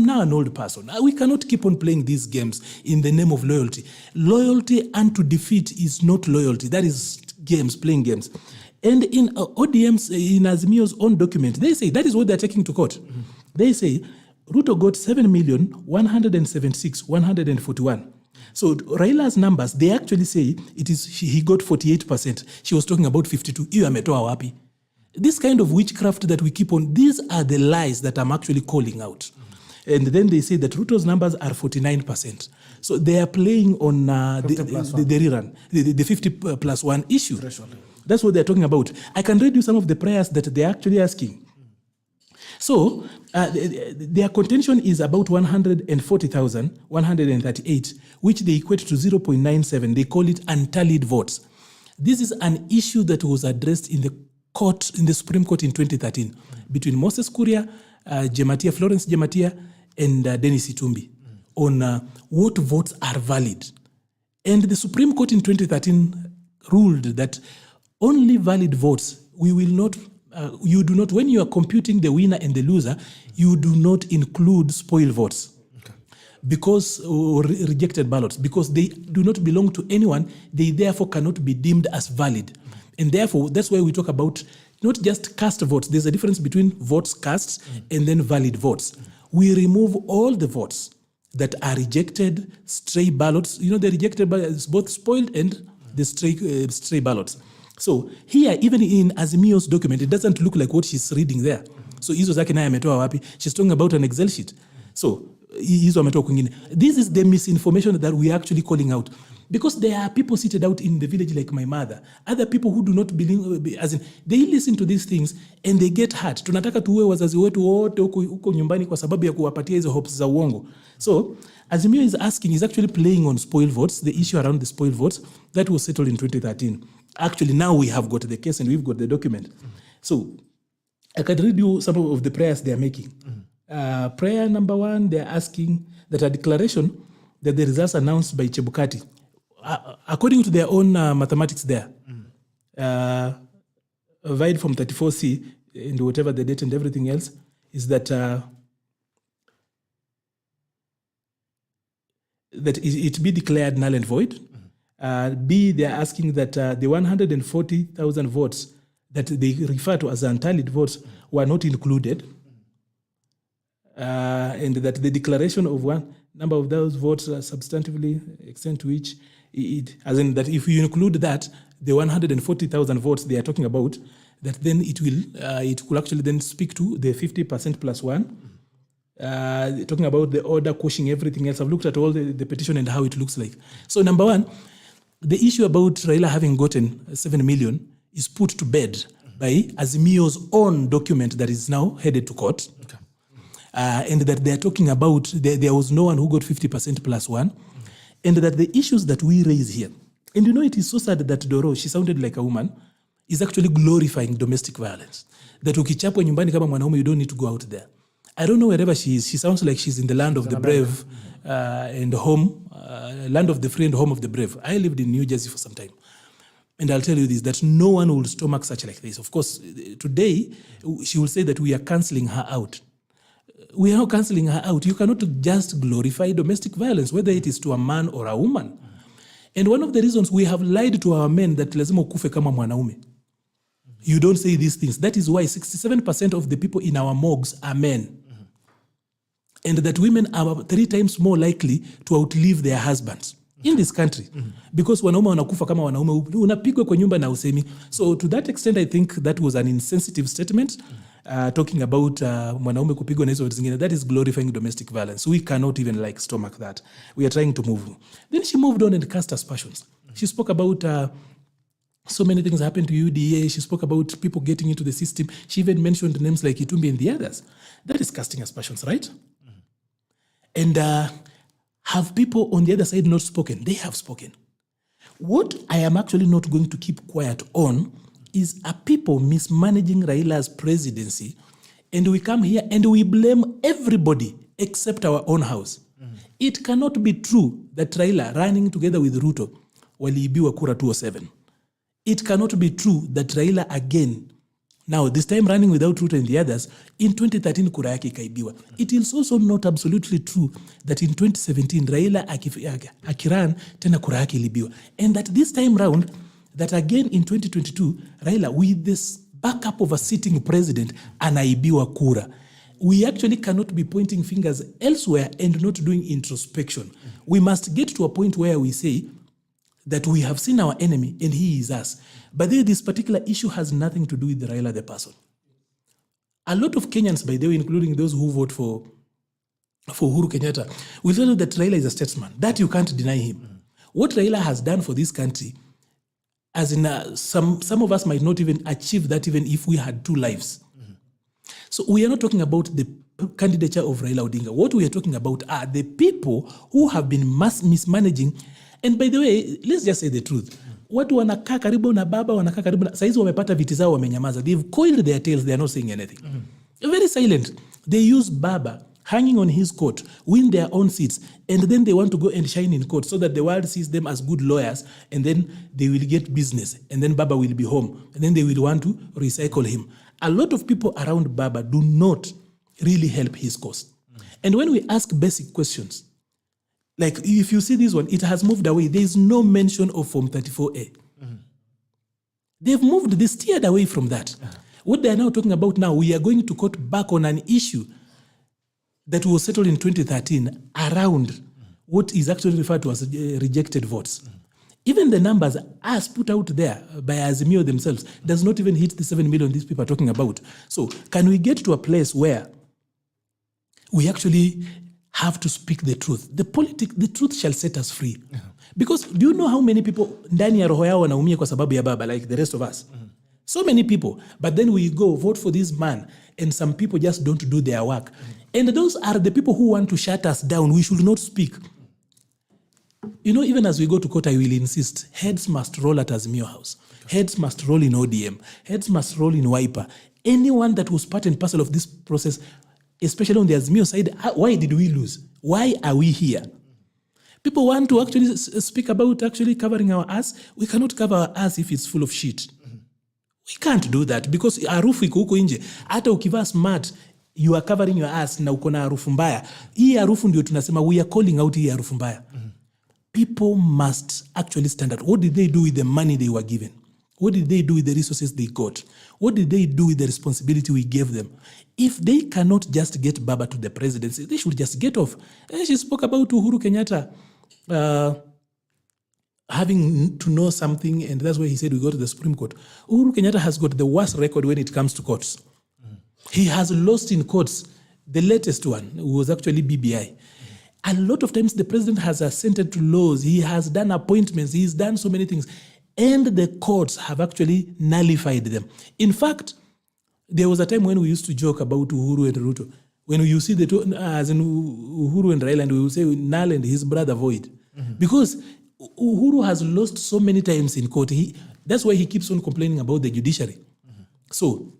now an old person. We cannot keep on playing these games in the name of loyalty. Loyalty unto defeat is not loyalty. That is games, playing games. And in ODM's, in Azimio's own document, they say, that is what they're taking to court. They say, Ruto got 7,176,141. So Raila's numbers, they actually say he got 48%. She was talking about 52. Iyo ametoa wapi? This kind of witchcraft that we keep on, these are the lies that I'm actually calling out. And then they say that Ruto's numbers are 49%. So they are playing on the rerun, the 50 plus 1 issue. Threshold. That's what they're talking about. I can read you some of the prayers that they're actually asking. So their contention is about 140,138, which they equate to 0.97. They call it untallied votes. This is an issue that was addressed in the court, in the Supreme Court in 2013, between Moses Kuria, Florence Jematia, and Dennis Itumbi, on what votes are valid. And the Supreme Court in 2013 ruled that only valid votes, we will not, you do not, when you are computing the winner and the loser, you do not include spoil votes. Because, or rejected ballots, because they do not belong to anyone, they therefore cannot be deemed as valid. And therefore, that's why we talk about not just cast votes. There's a difference between votes cast and then valid votes. We remove all the votes that are rejected, stray ballots. You know, the rejected ballots, both spoiled and the stray ballots. So here, even in Azimio's document, it doesn't look like what she's reading there. So hizo zake naye ametoa wapi? She's talking about an Excel sheet. So hizo ametoa kwingine. This is the misinformation that we are actually calling out. Because there are people seated out in the village like my mother, other people who do not believe, as in, they listen to these things and they get hurt. Tunataka tuwe wazazi wetu wote huko nyumbani kwa sababu ya kuwapatia hizo hopes za uongo. So, Azimio is asking, is actually playing on spoil votes, the issue around the spoil votes, that was settled in 2013. Actually, now we have got the case and we've got the document. So, I can read you some of the prayers they are making. Prayer number 1, they are asking that a declaration that the results announced by Chebukati, according to their own mathematics there, divide from 34C into whatever the date and everything else, is that that it be declared null and void. B, they're asking that the 140,000 votes that they refer to as untallied votes were not included, and that the declaration of one number of those votes substantively extent to which as in that if you include that, the 140,000 votes they are talking about, that then it will actually then speak to the 50% plus 1. Talking about the order, quashing everything else. I've looked at all the petition and how it looks like. So number 1, the issue about Raila having gotten 7 million is put to bed by Azimio's own document that is now headed to court. Okay. And that they're talking about there was no one who got 50% plus one. And that the issues that we raise here, and it is so sad that Doro, she sounded like a woman, is actually glorifying domestic violence. That ukichapwa nyumbani kama mwanaume, you don't need to go out there. I don't know wherever she is. She sounds like she's in the land of the brave and home, land of the free and home of the brave. I lived in New Jersey for some time. And I'll tell you this, that no one will stomach such like this. Of course, today, she will say that we are cancelling her out. We are not cancelling her out. You cannot just glorify domestic violence, whether it is to a man or a woman. And one of the reasons we have lied to our men that lazima ukufe kama mwanaume. You don't say these things. That is why 67% of the people in our morgues are men. And that women are 3 times more likely to outlive their husbands in this country. Because wanaume wanakufa kama wanaume, unapigwa kwa nyumba na usemi. So to that extent, I think that was an insensitive statement talking about mwanaume kupigwa na hizo zingine. That is glorifying domestic violence. We cannot even stomach that. We are trying to move. Then she moved on and cast aspersions. She spoke about so many things happened to UDA. She spoke about people getting into the system. She even mentioned names like Itumbi and the others. That is casting aspersions, right? And have people on the other side not spoken? They have spoken. What I am actually not going to keep quiet on is a people mismanaging Raila's presidency, and we come here and we blame everybody except our own house. It cannot be true that Raila running together with Ruto waliibiwa kura 207. It cannot be true that Raila again, now this time running without Ruto and the others, in 2013 kura yake ikaibiwa. It is also not absolutely true that in 2017 Raila akiran tena kura yake ilibiwa. And that this time round, that again in 2022, Raila with this backup of a sitting president anaibiwa kura. We actually cannot be pointing fingers elsewhere and not doing introspection. We must get to a point where we say that we have seen our enemy and he is us. But this particular issue has nothing to do with Raila the person. A lot of Kenyans, by the way, including those who vote for Uhuru Kenyatta, will tell you that Raila is a statesman. That you can't deny him. What Raila has done for this country, as in some of us might not even achieve that even if we had 2 lives. So we are not talking about the candidature of Raila Odinga. What we are talking about are the people who have been mismanaging. And by the way, let's just say the truth. Watu wanakaa karibu na baba, wanakaa karibu na saizi wamepata viti zao wamenyamaza. They've coiled their tails, they are not saying anything. Very silent. They use baba hanging on his coat, win their own seats, and then they want to go and shine in court so that the world sees them as good lawyers, and then they will get business, and then baba will be home, and then they will want to recycle him. A lot of people around baba do not really help his cause. And when we ask basic questions, like if you see this one, it has moved away. There is no mention of Form 34A. They've moved, they steered away from that. What they are now talking about now, we are going to court back on an issue that was settled in 2013 around what is actually referred to as rejected votes. Even the numbers as put out there by Azimio themselves does not even hit the 7 million these people are talking about. So can we get to a place where we actually have to speak the truth? The truth shall set us free. Because do you know how many people ndani ya roho yao wanaumia kwa sababu ya baba, like the rest of us? So many people. But then we go vote for this man and some people just don't do their work. And those are the people who want to shut us down. We should not speak. Even as we go to court, I will insist, heads must roll at Azimio House. Heads must roll in ODM. Heads must roll in Wiper. Anyone that was part and parcel of this process, especially on the Azimio side, why did we lose? Why are we here? People want to actually speak about actually covering our ass. We cannot cover our ass if it's full of shit. We can't do that because harufu iko huko nje. Hata ukivaa smart, you are covering your ass na uko na harufu mbaya. Hii harufu ndio tunasema we are calling out hii harufu mbaya. People must actually stand up. What did they do with the money they were given? What did they do with the resources they got? What did they do with the responsibility we gave them? If they cannot just get Baba to the presidency, they should just get off. And she spoke about Uhuru Kenyatta having to know something, and that's why he said we go to the Supreme Court. Uhuru Kenyatta has got the worst record when it comes to courts. He has lost in courts. The latest one was actually BBI. A lot of times the president has assented to laws. He has done appointments. He's done so many things. and the courts have actually nullified them. In fact, there was a time when we used to joke about Uhuru and Ruto. When you see the two, as in Uhuru and Raila, and we will say null and his brother void. Because Uhuru has lost so many times in court. That's why he keeps on complaining about the judiciary. So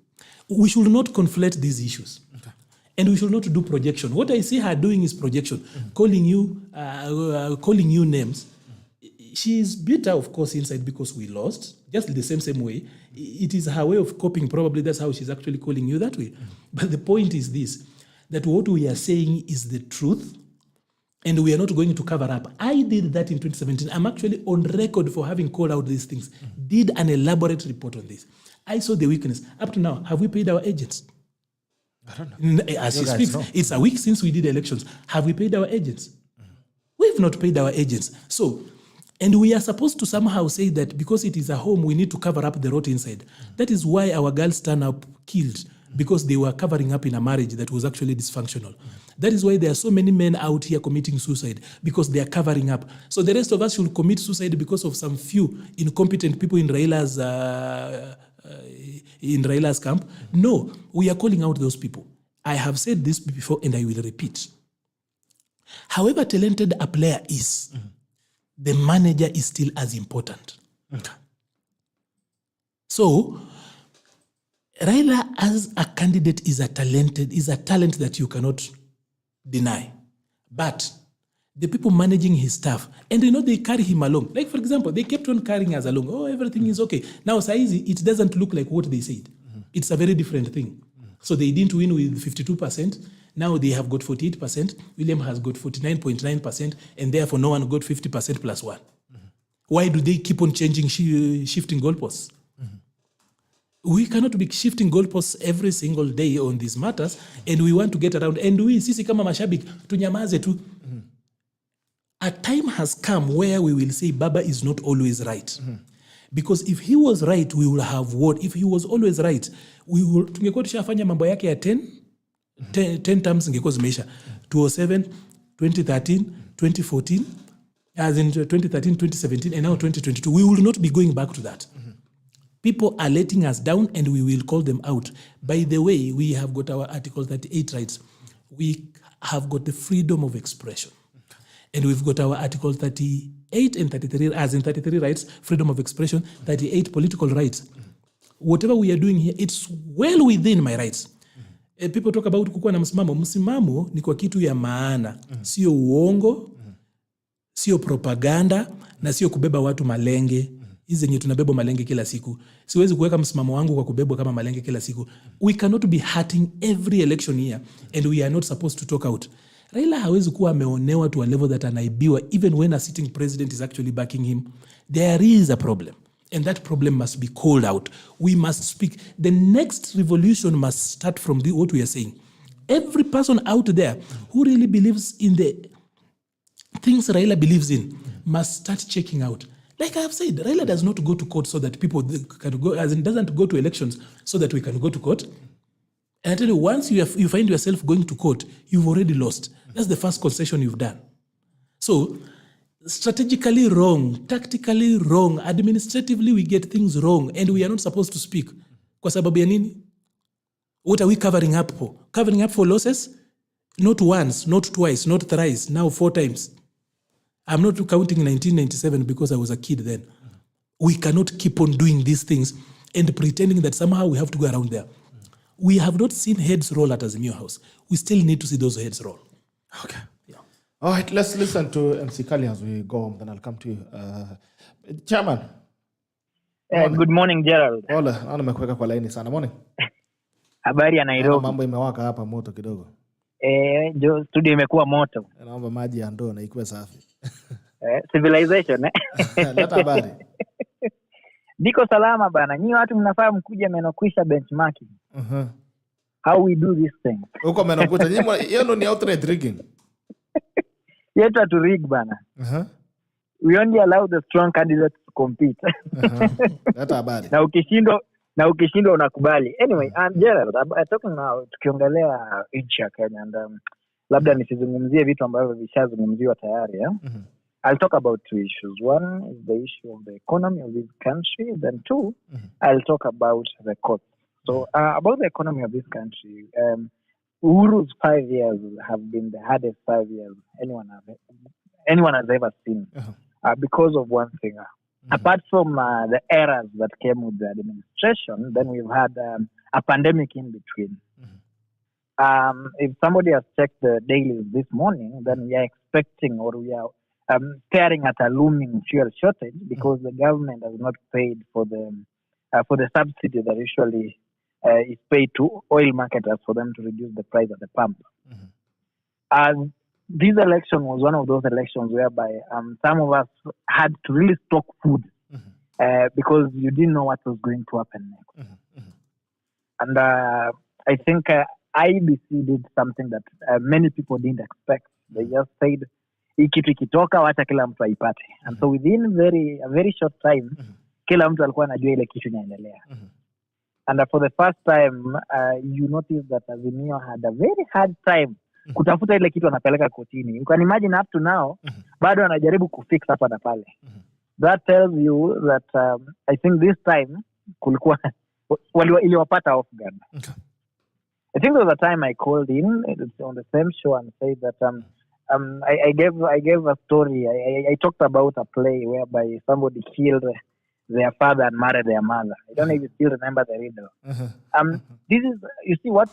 we should not conflate these issues. And we should not do projection. What I see her doing is projection, calling you names. She is bitter, of course, inside because we lost, just the same way. It is her way of coping. Probably that's how she's actually calling you that way. But the point is this, that what we are saying is the truth, and we are not going to cover up. I did that in 2017. I'm actually on record for having called out these things, did an elaborate report on this. I saw the weakness. Up to now, have we paid our agents? I don't know. As he speaks, it's a week since we did elections. Have we paid our agents? We've not paid our agents. So, and we are supposed to somehow say that because it is a home, we need to cover up the rot inside. That is why our girls turn up killed, because they were covering up in a marriage that was actually dysfunctional. That is why there are so many men out here committing suicide, because they are covering up. So the rest of us should commit suicide because of some few incompetent people in Raila's camp. No, we are calling out those people. I have said this before and I will repeat. However talented a player is, the manager is still as important. So Raila as a candidate is a talent that you cannot deny. But the people managing his staff, and they carry him along. Like, for example, they kept on carrying us along. Oh, everything is okay. Now, Saizi, it doesn't look like what they said. It's a very different thing. So they didn't win with 52%. Now they have got 48%. William has got 49.9%, and therefore no one got 50% plus one. Why do they keep on shifting goalposts? We cannot be shifting goalposts every single day on these matters, and we want to get around. And sisi kama mashabiki, tunyamaze tu. A time has come where we will say Baba is not always right. Because if he was right, we will have what? If he was always right, we will tungekuwa tushafanya mambo yake ya 10 terms ingekuwa zimeisha. 2007, 2013, 2014, as in 2013, 2017, and now 2022. We will not be going back to that. People are letting us down, and we will call them out. By the way, we have got our Article 38 rights. We have got the freedom of expression. And we've got our Article 38 and 33, as in 33 rights, freedom of expression, 38 political rights. Whatever we are doing here, it's well within my rights. People talk about kukuwa na msimamo. Msimamo ni kwa kitu ya maana. Sio uongo, sio propaganda, na sio kubeba watu malenge. Hizi zenye tunabeba malenge kila siku. Siwezi kuweka msimamo wangu kwa kubebwa kama malenge kila siku. We cannot be hurting every election year, and we are not supposed to talk out. Raila hawezi kuwa ameonewa to a level that anaibiwa, even when a sitting president is actually backing him. There is a problem, and that problem must be called out. We must speak. The next revolution must start from what we are saying. Every person out there who really believes in the things Raila believes in must start checking out. Like I have said, Raila does not go to court so that people can go, as in doesn't go to elections so that we can go to court. And I tell you, once you find yourself going to court, you've already lost. That's the first concession you've done. So, strategically wrong, tactically wrong, administratively we get things wrong, and we are not supposed to speak. Kwa sababu ya nini? What are we covering up for? Covering up for losses? Not once, not twice, not thrice, now 4 times. I'm not counting 1997 because I was a kid then. We cannot keep on doing these things and pretending that somehow we have to go around there. We have not seen heads roll at Azimio House. We still need to see those heads roll. Okay. Yeah. All right, let's listen to MC Kali as we go on, then I'll come to you. Chairman. Good morning, Gerald. Ole, naona umekuweka kwa laini sana. Morning. Habari ya Nairobi. Mambo imewaka hapa moto kidogo. Studio imekuwa moto. Naomba maji ya ndoo na ikuwe safi. Civilization, Leta habari. Niko salama bana. Nyinyi watu mnafaa mkuja menokwisha benchmarking. How we do this thing. Uko menokuta. Hiyo ni outright rigging. Yetu to rig bana. We only allow the strong candidates to compete. Leta habari. Na ukishindwa unakubali. Anyway, Gerald, I'm talking now tukiongelea nchi ya Kenya, and labda nisizungumzie vitu ambavyo vishazungumziwa tayari. I'll talk about two issues. One is the issue of the economy of this country. Then two, I'll talk about the courts. So about the economy of this country, Uhuru's 5 years have been the hardest 5 years anyone has ever seen, because of one thing. Apart from the errors that came with the administration, then we've had a pandemic in between. If somebody has checked the dailies this morning, then we are expecting, or we are staring at a looming fuel shortage because the government has not paid for the subsidy that usually is paid to oil marketers for them to reduce the price at the pump. This election was one of those elections whereby some of us had to really stock food because you didn't know what was going to happen next. And I think IBC did something that many people didn't expect. They just said, hii kitu ikitoka wacha kila mtu aipate. And so within a very short time, kila mtu alikuwa anajua ile kitu inaendelea. And for the first time, you notice that Azimio had a very hard time kutafuta ile kitu anapeleka kotini. You can imagine up to now, bado anajaribu kufix hapa na pale. That tells you that I think this time kulikuwa iliwapata off guard. I think there was a time I called in on the same show and said that I gave a story. I talked about a play whereby somebody killed their father and married their mother. I don't know if you still remember the riddle. This is, you see what,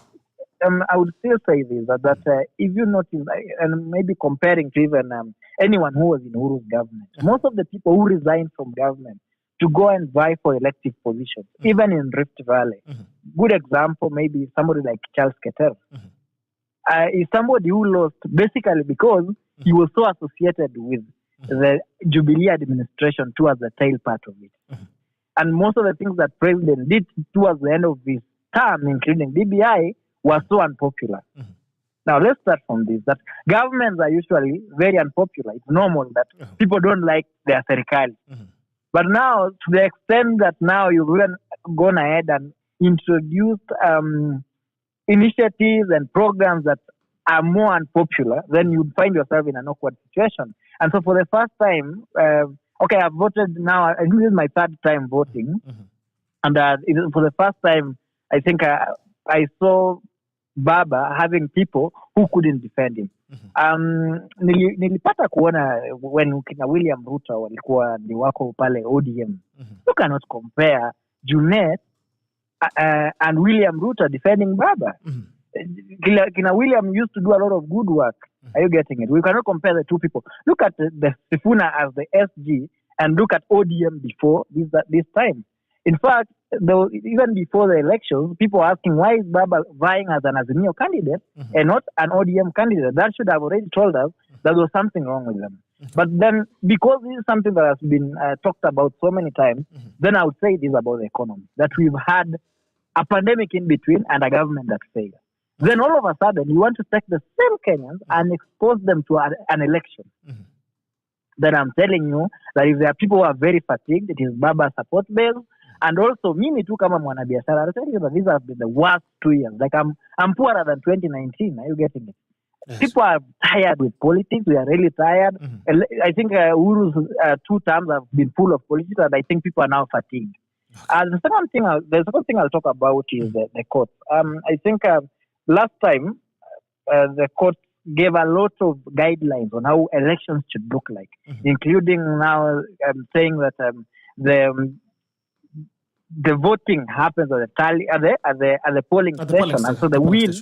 I would still say this, that if you notice, and maybe comparing to even anyone who was in Uhuru's government, most of the people who resigned from government to go and vie for elective positions, even in Rift Valley. Good example, maybe somebody like Charles Keter. Is somebody who lost basically because he was so associated with the Jubilee administration towards the tail part of it. And most of the things that President did towards the end of his term, including BBI, was so unpopular. Now, let's start from this, that governments are usually very unpopular. It's normal that people don't like their serikali. But now, to the extent that now you've gone ahead and introduced initiatives and programs that are more unpopular, then you'd find yourself in an awkward situation. And so for the first time, I've voted now, I think this is my third time voting. And for the first time, I think I saw Baba having people who couldn't defend him. Nilipata kuona when kina William Ruto walikuwa ni wako pale ODM. You cannot compare Junet and William Ruto defending Baba. Kina William used to do a lot of good work. Are you getting it? We cannot compare the two people. Look at the Sifuna as the SG and look at ODM before this time. In fact, even before the elections, people are asking why is Baba vying as an Azimio candidate and not an ODM candidate. That should have already told us that there was something wrong with them. But then, because this is something that has been talked about so many times, then I would say this about the economy, that we've had a pandemic in between and a government that failed. Then all of a sudden, you want to take the same Kenyans and expose them to an election. Then I'm telling you that if there are people who are very fatigued, it is Baba support base. And also, mimi tu kama mwanabiashara, I'll tell you that these have been the worst 2 years. Like I'm poorer than 2019. Are you getting it? Yes. People are tired with politics. We are really tired. I think Uhuru's 2 terms have been full of politics, and I think people are now fatigued. The second thing I'll talk about is the courts. I think last time the courts gave a lot of guidelines on how elections should look like, including now saying that the voting happens at the polling station, and so the win,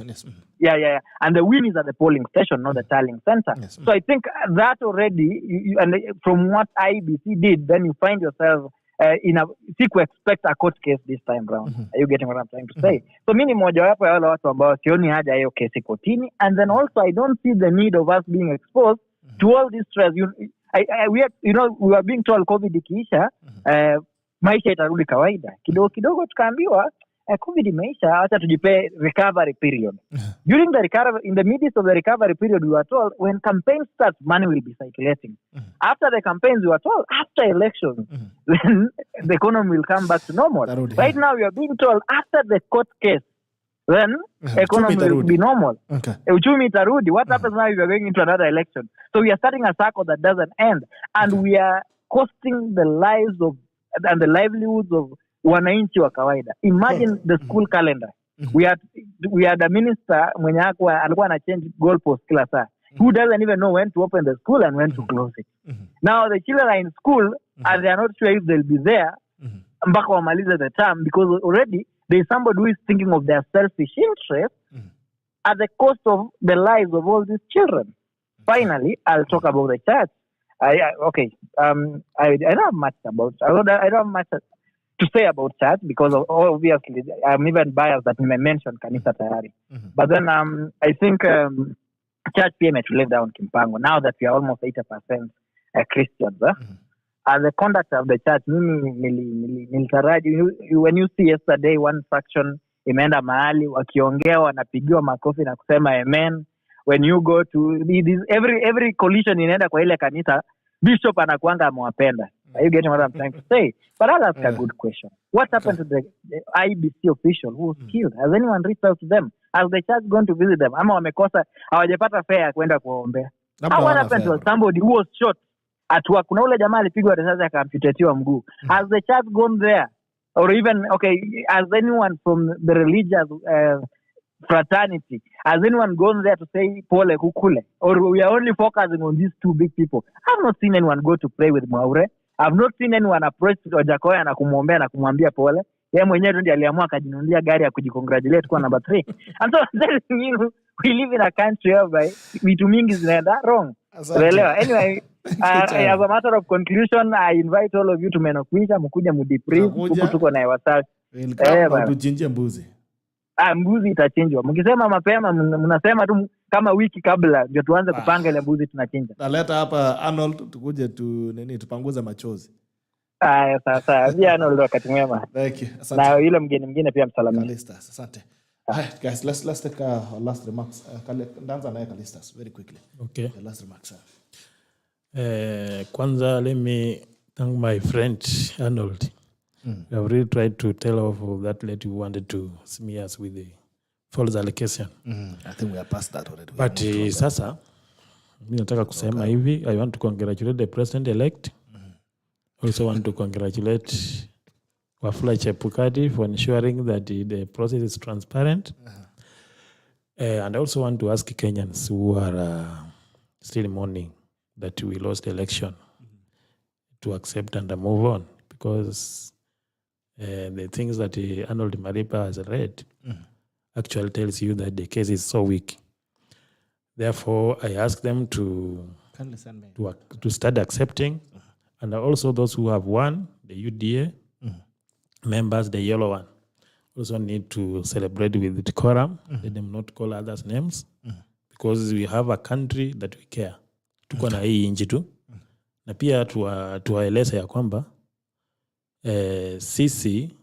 and the win is at the polling station, not the tallying center. Yes. So I think that already, and from what IBC did, then you find yourself siku expect a court case this time round. Are you getting what I'm trying to say? So mimi mojawapo ya wale watu ambao sioni haja hiyo kesi kotini, and then also I don't see the need of us being exposed to all this stress. We are being told COVID ikiisha, maisha itarudi kawaida. Kidogo tukaambiwa COVID imeisha, acha tujipe recovery period. During the recovery, in the midst of the recovery period, we were told when campaign starts, money will be circulating. After the campaigns, we were told after elections, then the economy will come back to normal. Right now, we are being told after the court case, then economy will be normal. Okay. Uchumi itarudi. What happens now if we are going into another election? So we are starting a circle that doesn't end, and we are costing the lives of and the livelihoods of wananchi wa kawaida. Imagine the school calendar. We had a minister mwenye alikuwa ana change goalpost kila saa. Who doesn't even know when to open the school and when to close it. Now the children are in school and they are not sure if they'll be there mpaka wamalize the term, because already there is somebody who is thinking of their selfish interest at the cost of the lives of all these children. Finally, I'll talk about the church. I don't have much to say about church, because obviously I'm even biased that I mentioned kanisa tayari. But then I think church pia imetuleta down kimpango now that we are almost 80% Christians. As the conduct of the church, nilitaraji, when you see yesterday one faction imeenda mahali wakiongea wanapigiwa makofi na kusema amen. When you go to every collision inaenda kwa ile kanisa, bishop anakuanga amewapenda. Are you getting what I'm trying to say? But I'll ask a good question. What happened to the IBC official who was killed? Has anyone reached out to them? Has the church gone to visit them? Ama wamekosa, hawajapata fare ya kwenda kuwaombea? What happened to somebody who was shot at work? Kuna ule jamaa alipigwa risasi akamputetiwa mguu. Has the church gone there? Or even, has anyone from the religious fraternity, has anyone gone there to say pole kukule? Or we are only focusing on these two big people? I've not seen anyone go to pray with Mwaure. I've not seen anyone approach Ojakoya na kumwombea na kumwambia pole. Yeye mwenyewe tu ndiye aliamua akajinunulia gari ya kujicongratulate kwa number 3. And so we live in a country where vitu mingi zinaenda wrong. Anyway, as a matter of conclusion, I invite all of you to Menokwisha, mkuja mudebrief, huku tuko na wasafi. Tuchinje mbuzi. Mbuzi itachinjwa. Mkisema mapema mnasema tu kama wiki kabla ndio tuanze kupanga ile mbuzi tunachinja. Naleta hapa Arnold tukuje tupanguze machozi. Sasa Arnold wakati mwema. Thank you. Asante. Na yule mgeni mwingine pia msalama. CALYSTUS. Asante. Guys, let's take our last remarks. Danza na CALYSTUS very quickly. Okay. The last remarks. Kwanza let me thank my friend Arnold. We have really tried to tell off that lady who wanted to smear us with the false allegation. I think we are past that already. But sasa, mimi nataka kusema hivi, I want to congratulate the president-elect. Also want to congratulate Wafula Chebukati for ensuring that the process is transparent. And I also want to ask Kenyans who are still mourning that we lost the election to accept and move on, because the things that Arnold Maliba has read actually tells you that the case is so weak. Therefore, I ask them to start accepting, and also those who have won, the UDA members, the yellow one, also need to celebrate with decorum. Let them not call others names, because we have a country that we care. Tuko na hii nchi tu, na pia tuwaeleza ya kwamba sisi,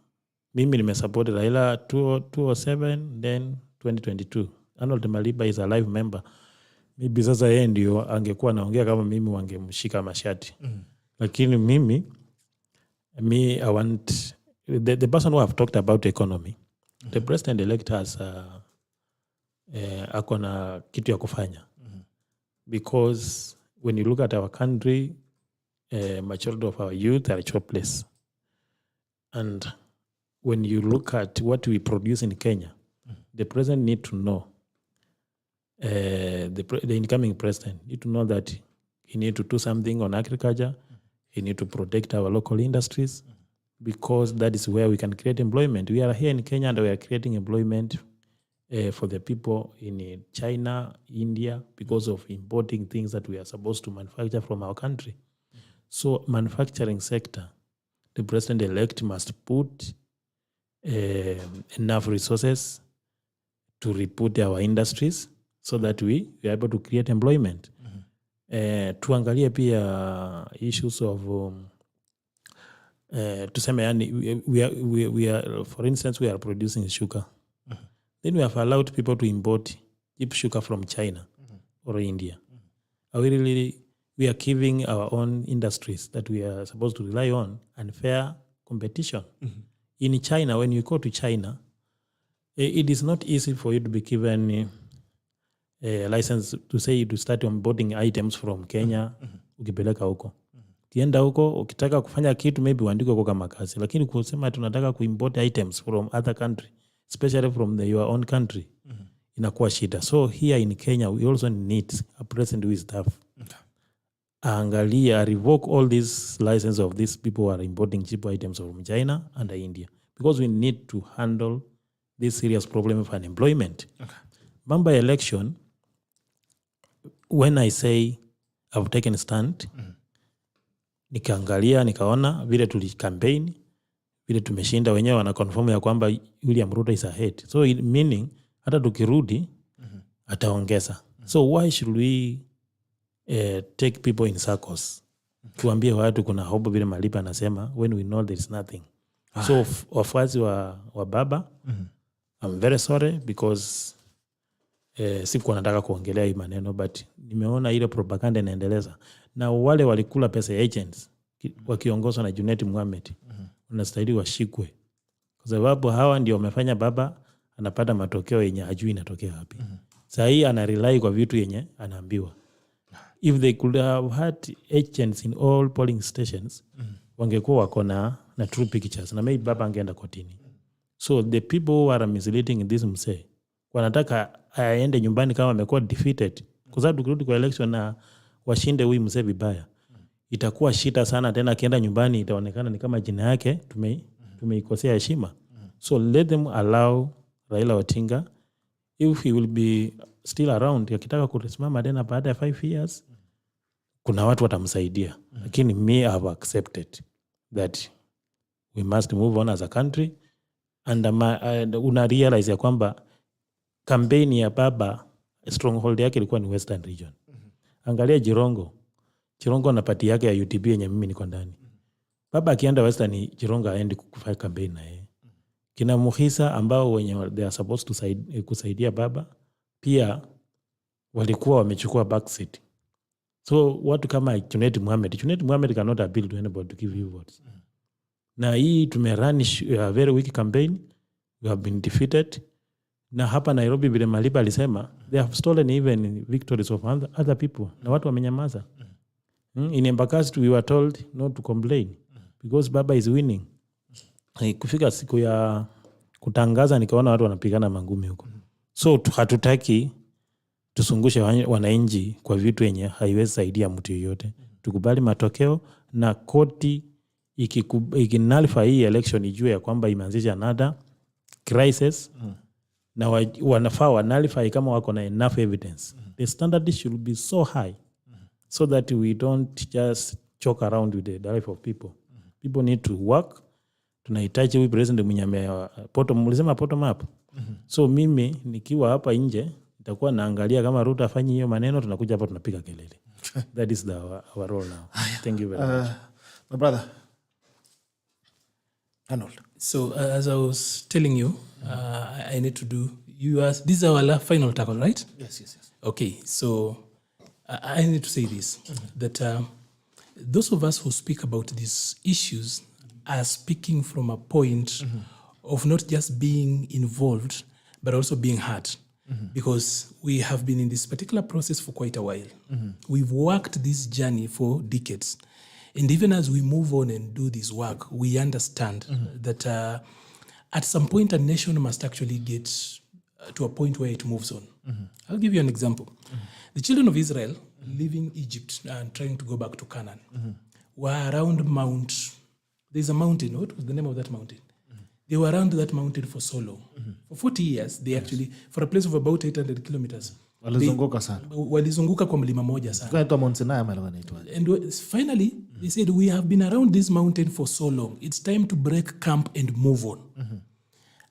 mimi nimesupport Raila 2007 then 2022. Arnold Maliba is a live member. Maybe sasa yeye ndio angekuwa anaongea kama mimi wangemshika mashati. Lakini mimi I want the person who have talked about economy. The president elect has akona kitu ya kufanya. Because when you look at our country, majority of our youth are jobless. And when you look at what we produce in Kenya, the president need to know, the incoming president need to know that he need to do something on agriculture. He need to protect our local industries, because that is where we can create employment. We are here in Kenya and we are creating employment for the people in China, India, because of importing things that we are supposed to manufacture from our country. So manufacturing sector, the president-elect must put enough resources to reput our industries so that we are able to create employment. Tuangalie pia issues of tuseme yani we are, for instance, we are producing sugar. Then we have allowed people to import cheap sugar from China or India. Are we are giving our own industries that we are supposed to rely on unfair competition. In China, when you go to China, It is not easy for you to be given a license to say to start onboarding items from Kenya ukipeleka huko. Kienda huko ukitaka kufanya kitu maybe uandike huko kama kazi, lakini kusema tunataka kuimport items from other country, especially from your own country, inakuwa shida. So here in Kenya we also need a president who is tough. Angalia, revoke all these licenses of these people who are importing cheap items from China and India, because we need to handle this serious problem of unemployment. Mambo ya election, when I say I've taken a stand, nikaangalia, nikaona vile campaign, vile tumeshinda, wenyewe wana confirm ya kwamba William Ruto is ahead. So meaning hata tukirudi ataongeza. So why should we take people in circles? Tuambie watu kuna hope vile Maliba anasema when we know there is nothing. So wafuasi wa baba, I'm very sorry because sikuwa nataka kuongelea hii maneno, but nimeona ile propaganda inaendeleza. Na wale walikula pesa ya agents wakiongozwa na Junet Mohamed, wanastahili washikwe. Kwa sababu hawa ndio wamefanya baba anapata matokeo yenye hajui inatokea wapi. Sasa hii ana rely kwa vitu yenye anaambiwa. If they could have had agents in all polling stations, wangekuwa wako na true pictures na maybe baba angeenda kotini. So the people who are misleading in this msee, wanataka aende nyumbani kama amekuwa defeated. Kwa sababu tukirudi kwa election na washinde huyu mzee vibaya, itakuwa shida sana tena. Akienda nyumbani itaonekana ni kama jina yake tumeikosea heshima. So let them allow Raila Odinga, if he will be still around, akitaka kusimama tena baada ya 5 years, kuna watu watamsaidia. Lakini me have accepted that we must move on as a country, and una realize ya kwamba campaign ya baba stronghold yake ilikuwa ni Western region. Angalia Jirongo na party yake ya UTB yenye mimi niko ndani. Baba akienda Western, Jirongo aendi kufanya campaign na yeye. Kina Muhisa ambao wenye they are supposed to kusaidia baba pia walikuwa wamechukua backseat. So watu kama Junet Mohamed cannot appeal to anybody to give you votes. Na hii tumerun a very weak campaign, we have been defeated. Na hapa Nairobi vile Maliba alisema, they have stolen even victories of other people. Na watu wamenyamaza. In Embakasi we were told not to complain because baba is winning. Kufika siku ya kutangaza nikaona watu wanapigana mangumi huko. So hatutaki tusungushe wananchi kwa vitu yenye haiwezi saidia mtu yoyote. Tukubali matokeo na koti ikinalify hii election ijue ya kwamba imeanzisha another crisis. Na wanafaa wanalify kama wako na enough evidence. The standard should be so high so that we don't just choke around with the life of people. People need to work. Tunahitaji huyu president mwenye mlisema bottom up. So mimi nikiwa hapa nje nitakuwa naangalia kama Ruto afanye hiyo maneno, tunakuja hapa tunapiga kelele. That is our role now. Thank you very much. My brother Arnold. So as I was telling you, I need to do this is our final tackle, right? Yes. Okay, so I need to say this, that those of us who speak about these issues are speaking from a point of not just being involved, but also being hurt. Because we have been in this particular process for quite a while. We've worked this journey for decades. And even as we move on and do this work, we understand that at some point a nation must actually get to a point where it moves on. I'll give you an example. The children of Israel leaving Egypt and trying to go back to Canaan were around there's a mountain. What was the name of that mountain? They were around that mountain for so long. For 40 years, they actually, for a place of about 800 kilometers, walizunguka kwa mlima moja sana. And finally, they said, we have been around this mountain for so long. It's time to break camp and move on.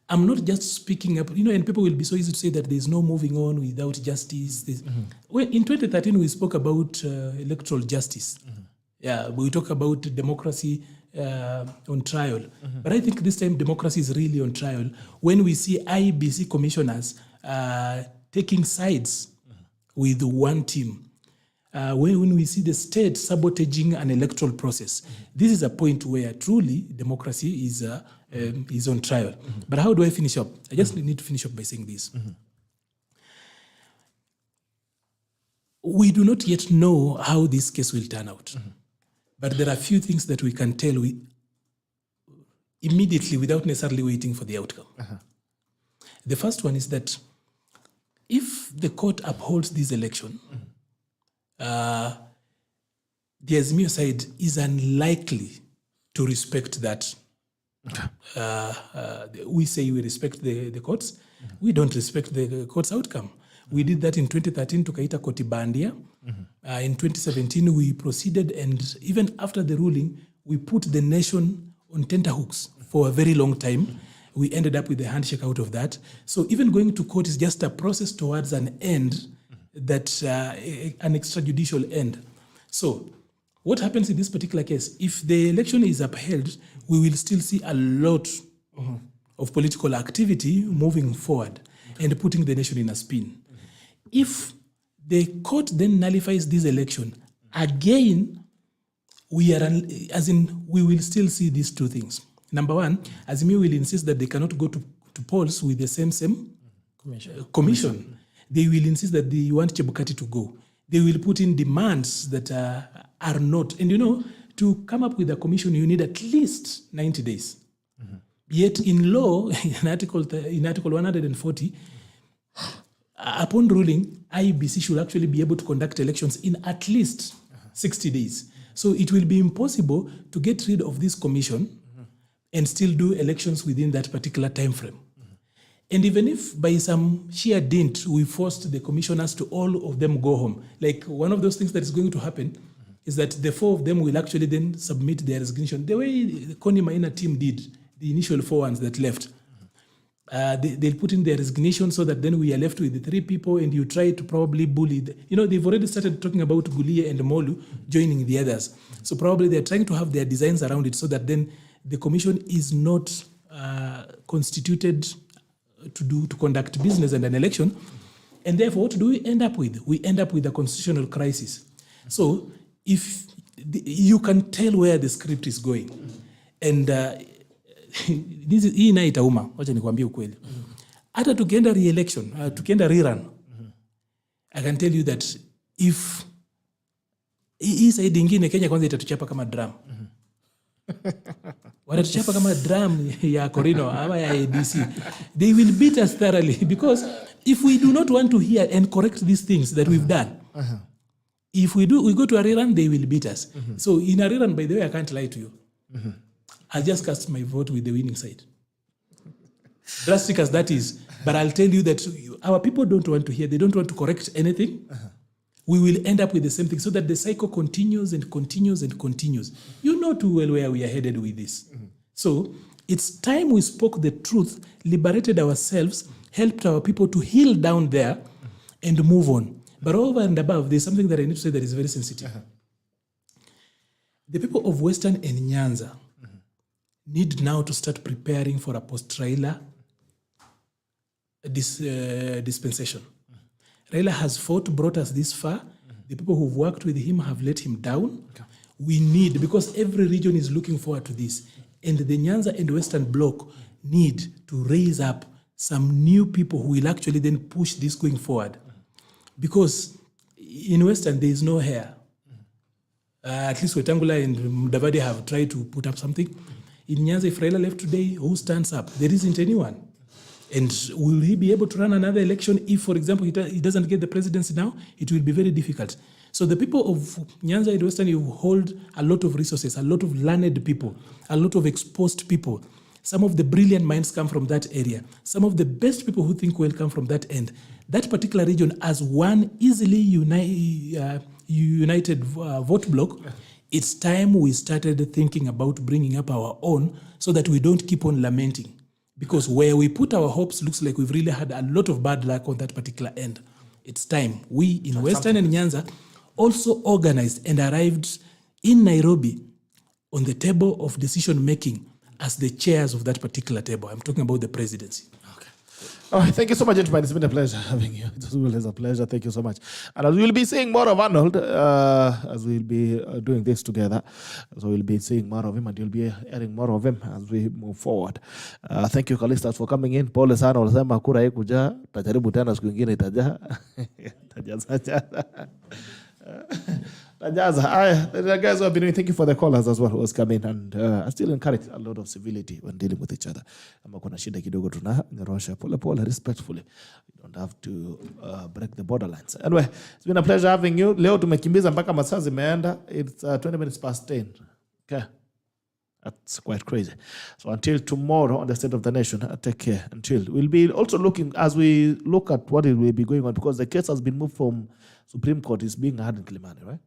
I'm not just speaking up, and people will be so easy to say that there's no moving on without justice. Well, in 2013, we spoke about electoral justice. Yeah, we talk about democracy on trial. But I think this time democracy is really on trial when we see IBC commissioners taking sides with one team. when we see the state sabotaging an electoral process, this is a point where truly democracy is on trial. But how do I finish up? I just need to finish up by saying this. We do not yet know how this case will turn out. But there are a few things that we can tell immediately without necessarily waiting for the outcome. The first one is that if the court upholds this election, the Azimio side is unlikely to respect that. We say we respect the courts. We don't respect the court's outcome. We did that in 2013 tukaita koti bandia. In 2017 we proceeded, and even after the ruling, we put the nation on tenterhooks for a very long time. We ended up with a handshake out of that. So even going to court is just a process towards an end, that an extrajudicial end. So what happens in this particular case? If the election is upheld, we will still see a lot of political activity moving forward and putting the nation in a spin. If the court then nullifies this election, again, we will still see these two things. Number one, Azimio will insist that they cannot go to polls with the same commission. They will insist that they want Chebukati to go. They will put in demands that are not. And to come up with a commission, you need at least 90 days. Yet in law, in Article 140, upon ruling, IEBC should actually be able to conduct elections in at least 60 days. So it will be impossible to get rid of this commission and still do elections within that particular time frame. And even if by some sheer dint we forced the commissioners to all of them go home, like one of those things that is going to happen is that the four of them will actually then submit their resignation. The way the Connie Maina team did, the initial four ones that left, they'll put in their resignation so that then we are left with the three people, and you try to probably bully. They've already started talking about Gulie and Molu joining the others. So probably they're trying to have their designs around it so that then the commission is not constituted to conduct business and an election. And therefore, what do we end up with? We end up with a constitutional crisis. So if you can tell where the script is going, and hii ina itauma, wacha nikwambie ukweli. Hata tukienda re-election, tukienda rerun, I can tell you that if hii side ingine Kenya kwanza itatuchapa kama drum. Watatuchapa kama drum ya Corino ama ya ADC. They will beat us thoroughly, because if we do not want to hear and correct these things that we've done, if we go to a rerun, they will beat us. So in a rerun, by the way, I can't lie to you. I'll just cast my vote with the winning side. Drastic as that is, but I'll tell you that our people don't want to hear, they don't want to correct anything. We will end up with the same thing, so that the cycle continues and continues and continues. You know too well where we are headed with this. So it's time we spoke the truth, liberated ourselves, helped our people to heal down there and move on. But over and above, there's something that I need to say that is very sensitive. The people of Western and Nyanza need now to start preparing for a post-Raila dispensation. Raila has brought us this far. The people who've worked with him have let him down. We need, because every region is looking forward to this, and the Nyanza and Western Bloc need to raise up some new people who will actually then push this going forward. Because in Western, there is no hair. At least Wetangula and Mudavadi have tried to put up something. In Nyanza, if Raila left today, who stands up? There isn't anyone. And will he be able to run another election if, for example, he doesn't get the presidency now? It will be very difficult. So the people of Nyanza and Western, you hold a lot of resources, a lot of learned people, a lot of exposed people. Some of the brilliant minds come from that area. Some of the best people who think well come from that end. That particular region, as one easily united vote bloc, it's time we started thinking about bringing up our own so that we don't keep on lamenting. Because where we put our hopes looks like we've really had a lot of bad luck on that particular end. It's time we in Western and Nyanza also organized and arrived in Nairobi on the table of decision making as the chairs of that particular table. I'm talking about the presidency. Okay. All right, thank you so much, gentlemen. It's been a pleasure having you. It's always a pleasure. Thank you so much. And as we'll be seeing more of Arnold, as we'll be doing this together, so we'll be seeing more of him, and you'll be hearing more of him as we move forward. Thank you, CALYSTUS, for coming in. Pole sana, ulisema kura haikuja, tajaribu tena siku ingine itaja. The guys who have been doing, thank you for the callers as well who was coming, and I still encourage a lot of civility when dealing with each other. Kama kuna shida kidogo tunanyorosha pole pole, respectfully. You don't have to break the borderlines. Anyway, it's been a pleasure having you. Leo tumekimbiza mpaka masaa zimeenda. It's 20 minutes past 10. Okay. That's quite crazy. So until tomorrow on the State of the Nation, take care. Until we'll be also looking, as we look at what it will be going on, because the case has been moved from Supreme Court, is being heard in Kilimani, right?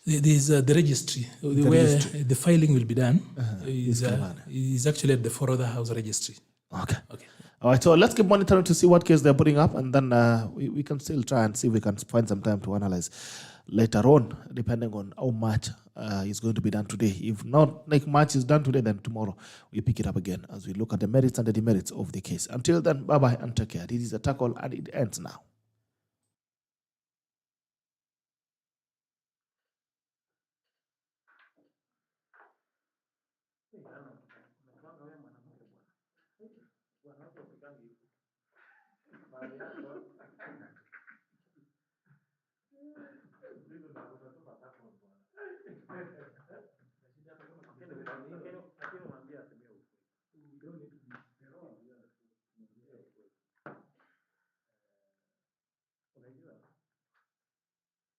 There's the registry, where the filing will be done. Is actually at the four other house registry. Okay. All right, so let's keep monitoring to see what case they're putting up, and then we can still try and see if we can find some time to analyze later on, depending on how much is going to be done today. If not like much is done today, then tomorrow we pick it up again as we look at the merits and the demerits of the case. Until then, bye-bye and take care. This is a tackle, and it ends now.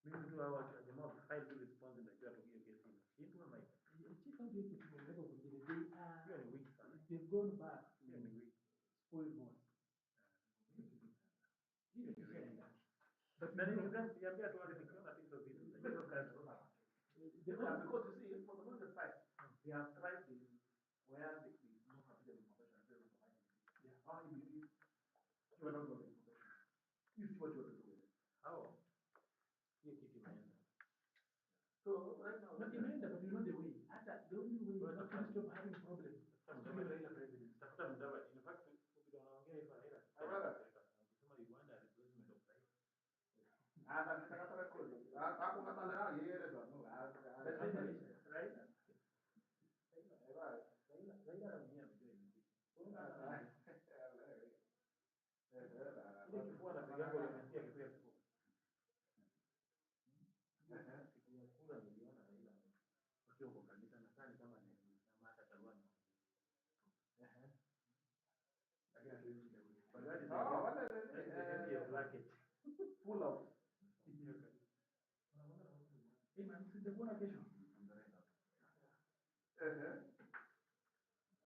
Mimi tu hawa jamaa wakifile tu response najua tu hiyo kesi imeshindwa ama hiyo ni wiki sana. They've gone back to spoil mode. But then you guys niambia tu wale nikiona hizo vitu. Because you see, for the most part, they have tried this where the no considered information and they provide it. Yeah, how you believe you are not going to information. You see what you want to do with it. How? Hiyo kitu imeenda. So right now, but imeenda, but you know the way. The only way is not to stop having problems. Raila president. Tafuta mdava. In fact, ukija unaongea hivyo Raila. Kusema Uganda replacement of Raila. Nataka record. Hakuna madhara yeye ndo no. Right? Raila mwenyewe amejua hivi. Ile kifua anapiga kwa umesikia kifua kifua. Siku ya kura niliona Raila akiwa kwa kanisa na sani kama ni mata talwani. Bagadi wale bracket full of hii man sitakuwa kesho.